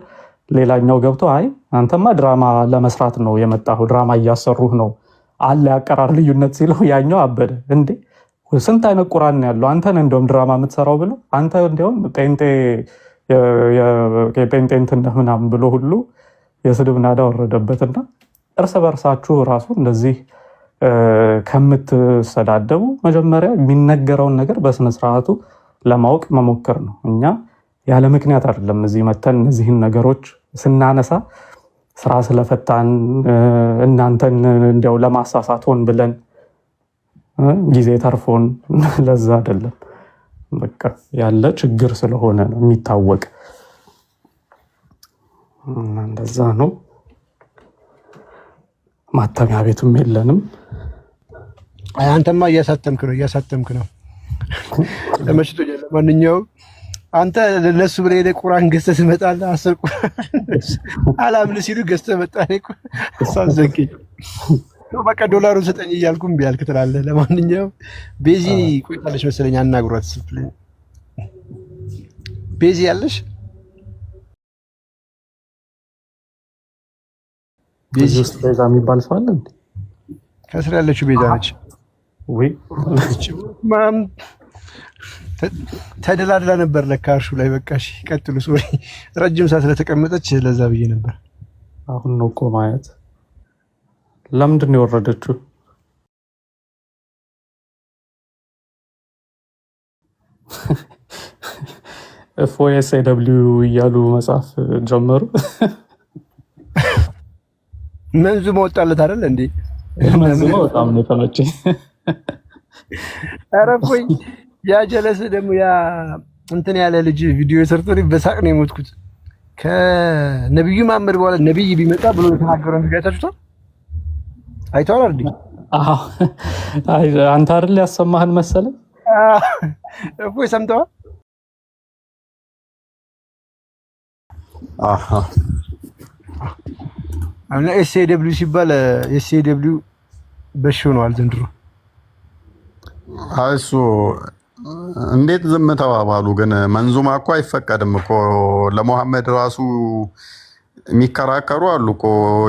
ሌላኛው ገብቶ አይ አንተማ ድራማ ለመስራት ነው የመጣው፣ ድራማ እያሰሩህ ነው አለ የአቀራር ልዩነት ሲለው፣ ያኛው አበደ። እንዴ ስንት አይነት ቁርአን ነው ያለው? አንተን እንደውም ድራማ የምትሰራው ብሎ አንተ እንደውም ጴንጤ እንትን ምናምን ብሎ ሁሉ የስድብ ናዳ ወረደበትና እርስ በርሳችሁ ራሱ እንደዚህ ከምትሰዳደቡ መጀመሪያ የሚነገረውን ነገር በስነስርዓቱ ለማወቅ መሞከር ነው። እኛ ያለ ምክንያት አይደለም እዚህ መተን እነዚህን ነገሮች ስናነሳ ስራ ስለፈታን እናንተን እንዲያው ለማሳሳት ሆን ብለን ጊዜ ተርፎን ለዛ አይደለም። በቃ ያለ ችግር ስለሆነ ነው የሚታወቅ። እንደዛ ነው። ማተሚያ ቤትም የለንም።
አንተማ እያሳተምክ ነው ተመችቶኛል። ለማንኛውም አንተ ለነሱ ብለህ ሄደህ ቁርአን ገዝተህ ትመጣለህ። 10 ቁርአን አላምን ሲሉ ገዝተህ መጣህ እኮ ሳዘንከኝ። በቃ ዶላሩን ሰጠኝ እያልኩ እምቢ አልክ ትላለህ። ለማንኛውም ቤዚ ቆይታለች መሰለኝ፣ አናግሯት ስትለኝ። ቤዚ ያለሽ
ቤዚ ውስጥ ቤዛ የሚባል ሰው አለ እንዴ?
ከስራ ያለችው ቤዛ ነች
ወይ?
ማም ተደላድላ ነበር ለካ እርሹ ላይ። በቃ እሺ ቀጥሉ። ሶሪ ረጅም ሰዓት ስለተቀመጠች ለዛ ብዬ ነበር።
አሁን ነው እኮ ማየት። ለምንድን ነው የወረደችው? FOSAW እያሉ መጽሐፍ ጀመሩ።
መንዙማ ወጣለት አይደል እንዴ?
መንዙማ በጣም ነው የተመቸኝ።
ኧረ ቆይ ያ ጀለስ ደግሞ ያ እንትን ያለ ልጅ ቪዲዮ ሰርቶልኝ በሳቅ ነው የሞትኩት። ከነብዩ መሐመድ በኋላ ነብይ ቢመጣ ብሎ የተናገረው ቪዲዮ አይታችሁታል? አይተዋል አይደል?
አዎ አንተ አይደል ያሰማህን መሰለኝ።
እፎይ ሰምተዋል?
አሃ
አሁን ኤስኤደብሊው ሲባል ኤስኤደብሊው በሽ ሆኗል ዘንድሮ።
እሱ እንዴት ዝም ተባባሉ? ግን መንዙማ እኮ አይፈቀድም እኮ ለሙሐመድ ራሱ የሚከራከሩ አሉ እኮ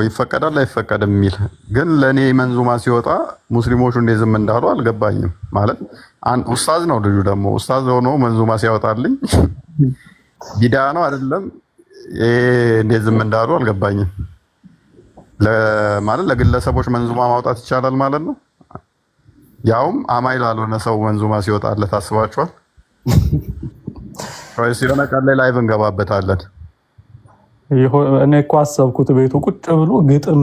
ይፈቀዳል አይፈቀድም የሚል። ግን ለእኔ መንዙማ ሲወጣ ሙስሊሞቹ እንዴት ዝም እንዳሉ አልገባኝም። ማለት ኡስታዝ ነው ልጁ፣ ደግሞ ኡስታዝ ሆኖ መንዙማ ሲያወጣልኝ ቢዳ ነው አይደለም። እንዴት ዝም እንዳሉ አልገባኝም። ማለት ለግለሰቦች መንዙማ ማውጣት ይቻላል ማለት ነው። ያውም አማይ ላልሆነ ሰው መንዙማ ሲወጣለት ታስባችኋል? ወይስ የሆነ ቀን ላይ ላይቭ እንገባበታለን?
እኔ እኮ አሰብኩት ቤቱ ቁጭ ብሎ ግጥም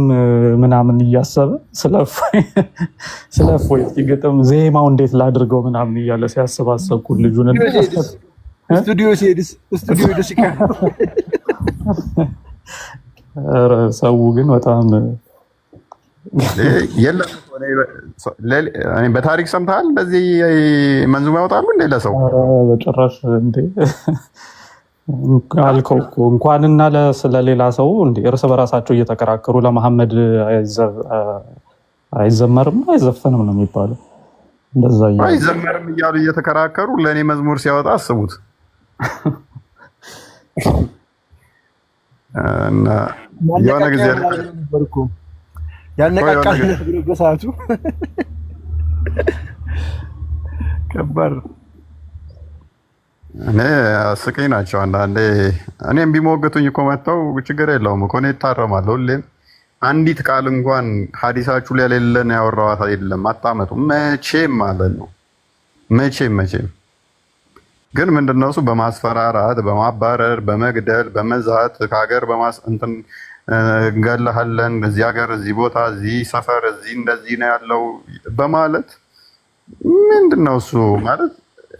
ምናምን እያሰበ ስለፎይ ግጥም ዜማው እንዴት ላድርገው ምናምን እያለ ሲያስብ አሰብኩት ልጁን።
ስቱዲዮ ሲሄድስ
ሰው ግን በጣም
የለም። በታሪክ ሰምተሃል? በዚህ መንዙማ ያወጣሉ እንደ ለሰው
በጭራሽ እንዴ አልከው እኮ እንኳንና ስለሌላ ሰው እንዴ እርስ በራሳቸው እየተከራከሩ ለመሐመድ አይዘመርም አይዘፈንም ነው የሚባለው። እንደዛ
አይዘመርም እያሉ እየተከራከሩ ለእኔ መዝሙር ሲያወጣ አስቡት። እና የሆነ ጊዜ
ያነቃቃል በሰዓቱ ከባድ
እኔ አስቂኝ ናቸው አንዳንዴ። እኔም ቢሞግቱኝ እኮ መጥተው ችግር የለውም እኮ እኔ እታረማለሁ። ሁሌም አንዲት ቃል እንኳን ሀዲሳችሁ ላይ የሌለን ያወራኋት የለም አታመጡም መቼም ማለት ነው። መቼም ግን ምንድነው እሱ በማስፈራራት በማባረር በመግደል በመዛት ከሀገር እንገለሃለን፣ እዚህ ሀገር እዚህ ቦታ እዚህ ሰፈር እዚህ እንደዚህ ነው ያለው በማለት ምንድነው እሱ ማለት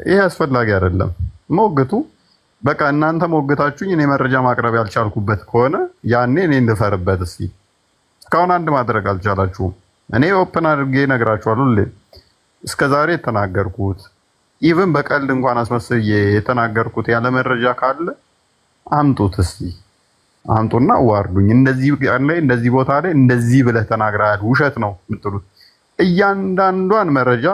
ይሄ አስፈላጊ አይደለም። ሞግቱ በቃ እናንተ ሞግታችሁኝ እኔ መረጃ ማቅረብ ያልቻልኩበት ከሆነ ያኔ እኔ እንድፈርበት። እስኪ እስካሁን አንድ ማድረግ አልቻላችሁም። እኔ ኦፕን አድርጌ እነግራችኋለሁ። እስከዛሬ የተናገርኩት ኢቭን በቀልድ እንኳን አስመስዬ የተናገርኩት ያለ መረጃ ካለ አምጡት። እስኪ አምጡና አዋርዱኝ። እንደዚህ ላይ እንደዚህ ቦታ ላይ እንደዚህ ብለህ ተናግረሃል ውሸት ነው የምትሉት እያንዳንዷን መረጃ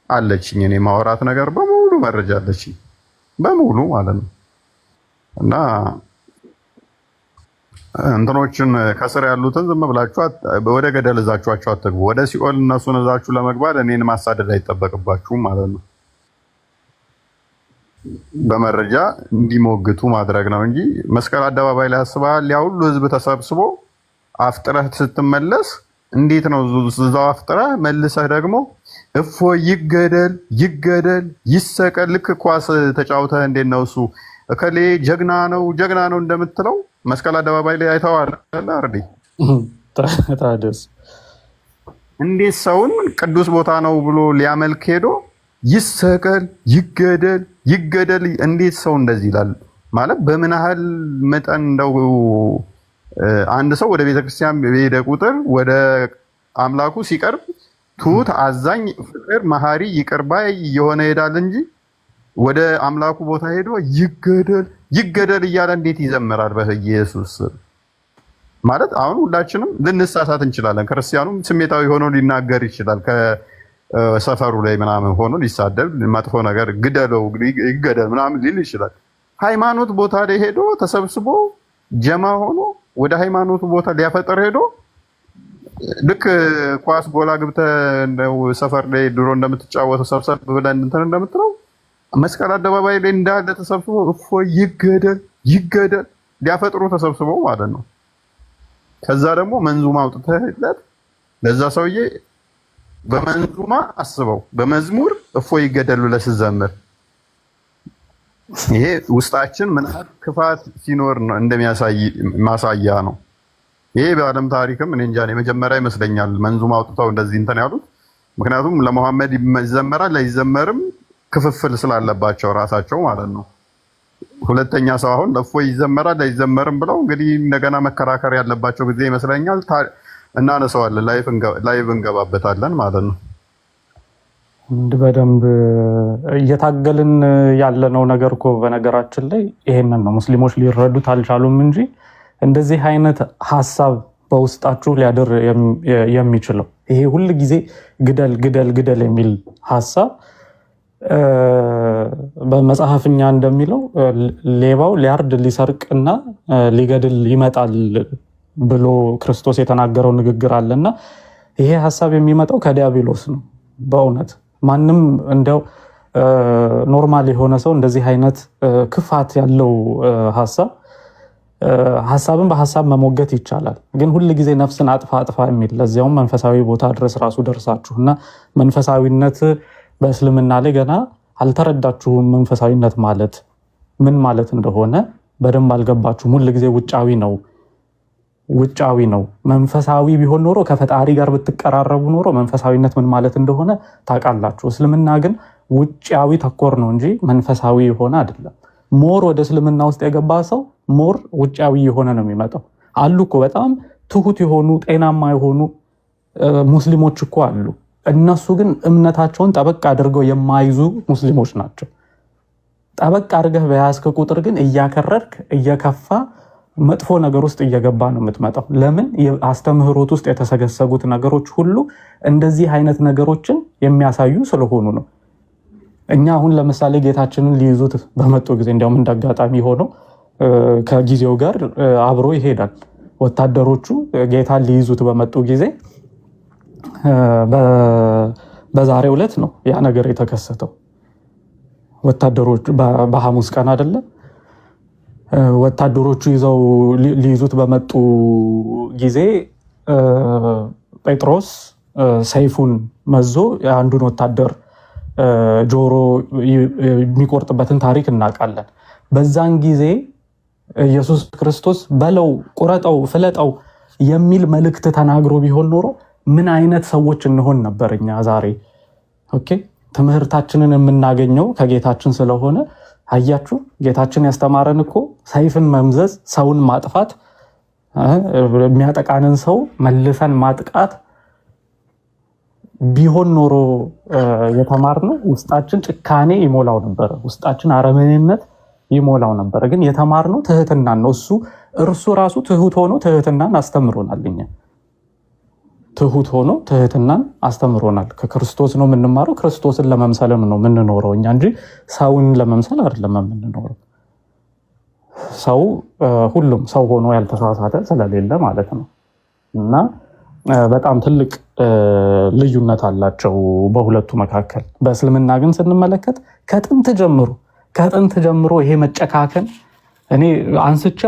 አለችኝ። እኔ ማውራት ነገር በሙሉ መረጃ አለችኝ በሙሉ ማለት ነው። እና እንትኖችን ከስር ያሉትን ዝም ብላችሁ ወደ ገደል እዛችኋቸው አትግቡ። ወደ ሲኦል እነሱን እዛችሁ ለመግባት እኔን ማሳደድ አይጠበቅባችሁም ማለት ነው። በመረጃ እንዲሞግቱ ማድረግ ነው እንጂ መስቀል አደባባይ ላይ አስበሃል? ያ ሁሉ ህዝብ ተሰብስቦ አፍጥረህ ስትመለስ እንዴት ነው እዛው አፍጥረህ መልሰህ ደግሞ እፎይ ይገደል ይሰቀል። ልክ ኳስ ተጫውተህ እንዴት ነው እሱ እከሌ ጀግና ነው እንደምትለው መስቀል አደባባይ ላይ አይተዋል አይደል?
ታደስ
እንዴት ሰውን ቅዱስ ቦታ ነው ብሎ ሊያመልክ ሄዶ ይሰቀል ይገደል እንዴት ሰው እንደዚህ ይላል? ማለት በምን ያህል መጠን እንደው አንድ ሰው ወደ ቤተክርስቲያን በሄደ ቁጥር ወደ አምላኩ ሲቀርብ ትሁት፣ አዛኝ፣ ፍቅር፣ መሐሪ፣ ይቅር ባይ እየሆነ ይሄዳል እንጂ ወደ አምላኩ ቦታ ሄዶ ይገደል እያለ እንዴት ይዘምራል? በኢየሱስ ማለት አሁን ሁላችንም ልንሳሳት እንችላለን። ክርስቲያኑም ስሜታዊ ሆኖ ሊናገር ይችላል። ከሰፈሩ ላይ ምናምን ሆኖ ሊሳደብ መጥፎ ነገር ግደለው ይገደል ምናምን ሊል ይችላል። ሃይማኖት ቦታ ላይ ሄዶ ተሰብስቦ ጀማ ሆኖ ወደ ሃይማኖቱ ቦታ ሊያፈጥር ሄዶ ልክ ኳስ ጎላ ግብተህ ሰፈር ላይ ድሮ እንደምትጫወተው ሰብሰብ ብለን እንትን እንደምትለው መስቀል አደባባይ ላይ እንዳለ ተሰብስቦ እፎይ ይገደል ሊያፈጥሩ ተሰብስበው ማለት ነው። ከዛ ደግሞ መንዙማ አውጥተህለት ለዛ ሰውዬ በመንዙማ አስበው በመዝሙር እፎይ ይገደል ብለህ ስትዘምር ይሄ ውስጣችን ምን ያህል ክፋት ሲኖር ነው እንደሚያሳይ ማሳያ ነው። ይሄ በዓለም ታሪክም እኔ እንጃ የመጀመሪያ ይመስለኛል መንዙማ አውጥተው እንደዚህ እንትን ያሉት። ምክንያቱም ለመሐመድ ይዘመራል አይዘመርም ክፍፍል ስላለባቸው ራሳቸው ማለት ነው። ሁለተኛ ሰው አሁን ለእፎይ ይዘመራል አይዘመርም ብለው እንግዲህ እንደገና መከራከር ያለባቸው ጊዜ ይመስለኛል። እናነሳዋለን፣ ላይቭ እንገባበታለን ማለት ነው።
በደንብ እየታገልን ያለነው ነገር እኮ በነገራችን ላይ ይሄንን ነው። ሙስሊሞች ሊረዱት አልቻሉም እንጂ እንደዚህ አይነት ሀሳብ በውስጣችሁ ሊያድር የሚችለው ይሄ ሁል ጊዜ ግደል የሚል ሀሳብ በመጽሐፍኛ እንደሚለው ሌባው ሊያርድ ሊሰርቅና ሊገድል ይመጣል ብሎ ክርስቶስ የተናገረው ንግግር አለና ይሄ ሀሳብ የሚመጣው ከዲያብሎስ ነው። በእውነት ማንም እንደው ኖርማል የሆነ ሰው እንደዚህ አይነት ክፋት ያለው ሀሳብን በሀሳብ መሞገት ይቻላል። ግን ሁል ጊዜ ነፍስን አጥፋ የሚል ለዚያውም መንፈሳዊ ቦታ ድረስ ራሱ ደርሳችሁና መንፈሳዊነት በእስልምና ላይ ገና አልተረዳችሁም። መንፈሳዊነት ማለት ምን ማለት እንደሆነ በደንብ አልገባችሁም። ሁል ጊዜ ውጫዊ ነው። መንፈሳዊ ቢሆን ኖሮ ከፈጣሪ ጋር ብትቀራረቡ ኖሮ መንፈሳዊነት ምን ማለት እንደሆነ ታውቃላችሁ። እስልምና ግን ውጫዊ ተኮር ነው እንጂ መንፈሳዊ የሆነ አይደለም። ሞር ወደ እስልምና ውስጥ የገባ ሰው ሞር ውጫዊ የሆነ ነው የሚመጣው። አሉ እኮ በጣም ትሁት የሆኑ ጤናማ የሆኑ ሙስሊሞች እኮ አሉ። እነሱ ግን እምነታቸውን ጠበቅ አድርገው የማይዙ ሙስሊሞች ናቸው። ጠበቅ አድርገህ በያዝክ ቁጥር ግን እያከረርክ እየከፋ መጥፎ ነገር ውስጥ እየገባ ነው የምትመጣው። ለምን? አስተምህሮት ውስጥ የተሰገሰጉት ነገሮች ሁሉ እንደዚህ አይነት ነገሮችን የሚያሳዩ ስለሆኑ ነው። እኛ አሁን ለምሳሌ ጌታችንን ሊይዙት በመጡ ጊዜ እንዲያውም እንዳጋጣሚ ሆኖ ከጊዜው ጋር አብሮ ይሄዳል። ወታደሮቹ ጌታን ሊይዙት በመጡ ጊዜ በዛሬው ዕለት ነው ያ ነገር የተከሰተው። ወታደሮቹ በሐሙስ ቀን አይደለ? ወታደሮቹ ይዘው ሊይዙት በመጡ ጊዜ ጴጥሮስ ሰይፉን መዞ አንዱን ወታደር ጆሮ የሚቆርጥበትን ታሪክ እናውቃለን። በዛን ጊዜ ኢየሱስ ክርስቶስ በለው፣ ቁረጠው፣ ፍለጠው የሚል መልእክት ተናግሮ ቢሆን ኖሮ ምን አይነት ሰዎች እንሆን ነበር እኛ ዛሬ? ኦኬ፣ ትምህርታችንን የምናገኘው ከጌታችን ስለሆነ አያችሁ፣ ጌታችን ያስተማረን እኮ ሰይፍን መምዘዝ፣ ሰውን ማጥፋት፣ የሚያጠቃንን ሰው መልሰን ማጥቃት ቢሆን ኖሮ የተማርነው ውስጣችን ጭካኔ ይሞላው ነበር፣ ውስጣችን አረመኔነት ይሞላው ነበር። ግን የተማርነው ትህትናን ነው። እርሱ ራሱ ትሁት ሆኖ ትህትናን አስተምሮናል። እኛ ትሁት ሆኖ ትህትናን አስተምሮናል። ከክርስቶስ ነው የምንማረው። ክርስቶስን ለመምሰልም ነው የምንኖረው እኛ እንጂ ሰውን ለመምሰል አይደለም የምንኖረው። ሰው ሁሉም ሰው ሆኖ ያልተሳሳተ ስለሌለ ማለት ነው። እና በጣም ትልቅ ልዩነት አላቸው በሁለቱ መካከል። በእስልምና ግን ስንመለከት ከጥንት ጀምሮ ይሄ መጨካከን እኔ አንስቻ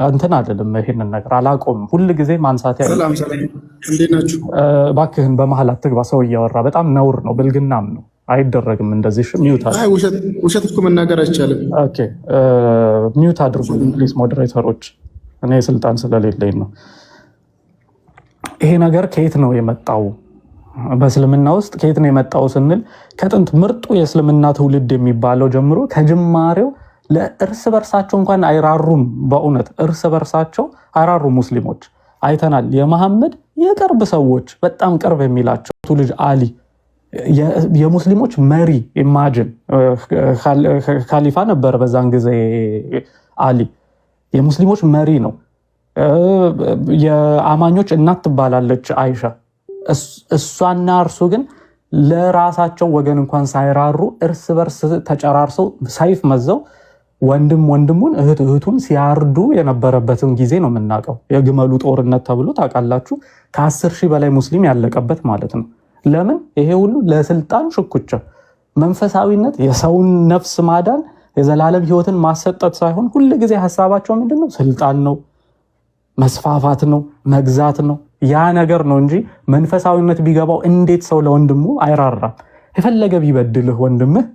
እንትን አይደለም፣ ይሄንን ነገር አላቆምም። ሁል ጊዜ ማንሳት እባክህን በመሀል አትግባ። ሰው እያወራ በጣም ነውር ነው፣ ብልግናም ነው። አይደረግም እንደዚህ።
ውሸት እኮ መናገር አይቻልም።
ኦኬ ሚውት አድርጉ ፕሊዝ ሞዴሬተሮች፣ እኔ ስልጣን ስለሌለኝ ነው። ይሄ ነገር ከየት ነው የመጣው? በእስልምና ውስጥ ከየት ነው የመጣው ስንል ከጥንት ምርጡ የእስልምና ትውልድ የሚባለው ጀምሮ ከጅማሬው ለእርስ በርሳቸው እንኳን አይራሩም። በእውነት እርስ በርሳቸው አይራሩም። ሙስሊሞች አይተናል። የመሐመድ የቅርብ ሰዎች በጣም ቅርብ የሚላቸው ልጅ አሊ የሙስሊሞች መሪ ኢማጅን ካሊፋ ነበር በዛን ጊዜ። አሊ የሙስሊሞች መሪ ነው። የአማኞች እናት ትባላለች አይሻ። እሷና እርሱ ግን ለራሳቸው ወገን እንኳን ሳይራሩ እርስ በርስ ተጨራርሰው ሰይፍ መዘው ወንድም ወንድሙን እህት እህቱን ሲያርዱ የነበረበትን ጊዜ ነው የምናውቀው። የግመሉ ጦርነት ተብሎ ታውቃላችሁ። ከ10,000 በላይ ሙስሊም ያለቀበት ማለት ነው። ለምን? ይሄ ሁሉ ለስልጣን ሽኩቻ። መንፈሳዊነት የሰውን ነፍስ ማዳን የዘላለም ህይወትን ማሰጠት ሳይሆን ሁል ጊዜ ሀሳባቸው ምንድነው? ስልጣን ነው፣ መስፋፋት ነው፣ መግዛት ነው። ያ ነገር ነው እንጂ መንፈሳዊነት ቢገባው እንዴት ሰው ለወንድሙ አይራራም? የፈለገ ቢበድልህ ወንድምህ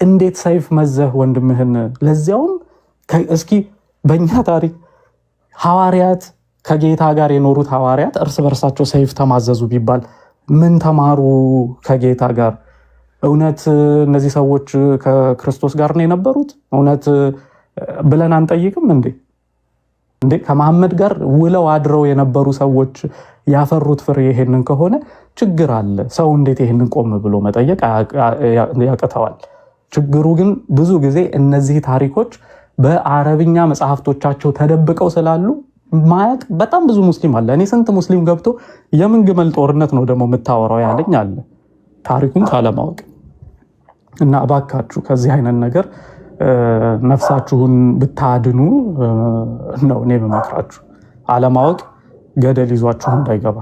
እንዴት ሰይፍ መዘህ ወንድምህን? ለዚያውም እስኪ በእኛ ታሪክ ሐዋርያት ከጌታ ጋር የኖሩት ሐዋርያት እርስ በርሳቸው ሰይፍ ተማዘዙ ቢባል ምን ተማሩ ከጌታ ጋር? እውነት እነዚህ ሰዎች ከክርስቶስ ጋር ነው የነበሩት? እውነት ብለን አንጠይቅም እንዴ? ከመሐመድ ጋር ውለው አድረው የነበሩ ሰዎች ያፈሩት ፍሬ ይሄንን ከሆነ ችግር አለ። ሰው እንዴት ይሄንን ቆም ብሎ መጠየቅ ያቅተዋል? ችግሩ ግን ብዙ ጊዜ እነዚህ ታሪኮች በአረብኛ መጽሐፍቶቻቸው ተደብቀው ስላሉ ማያቅ በጣም ብዙ ሙስሊም አለ። እኔ ስንት ሙስሊም ገብቶ የምን ግመል ጦርነት ነው ደግሞ የምታወራው ያለኝ አለ፣ ታሪኩን ካለማወቅ። እና እባካችሁ ከዚህ አይነት ነገር ነፍሳችሁን ብታድኑ ነው እኔ በመክራችሁ። አለማወቅ ገደል ይዟችሁ እንዳይገባ።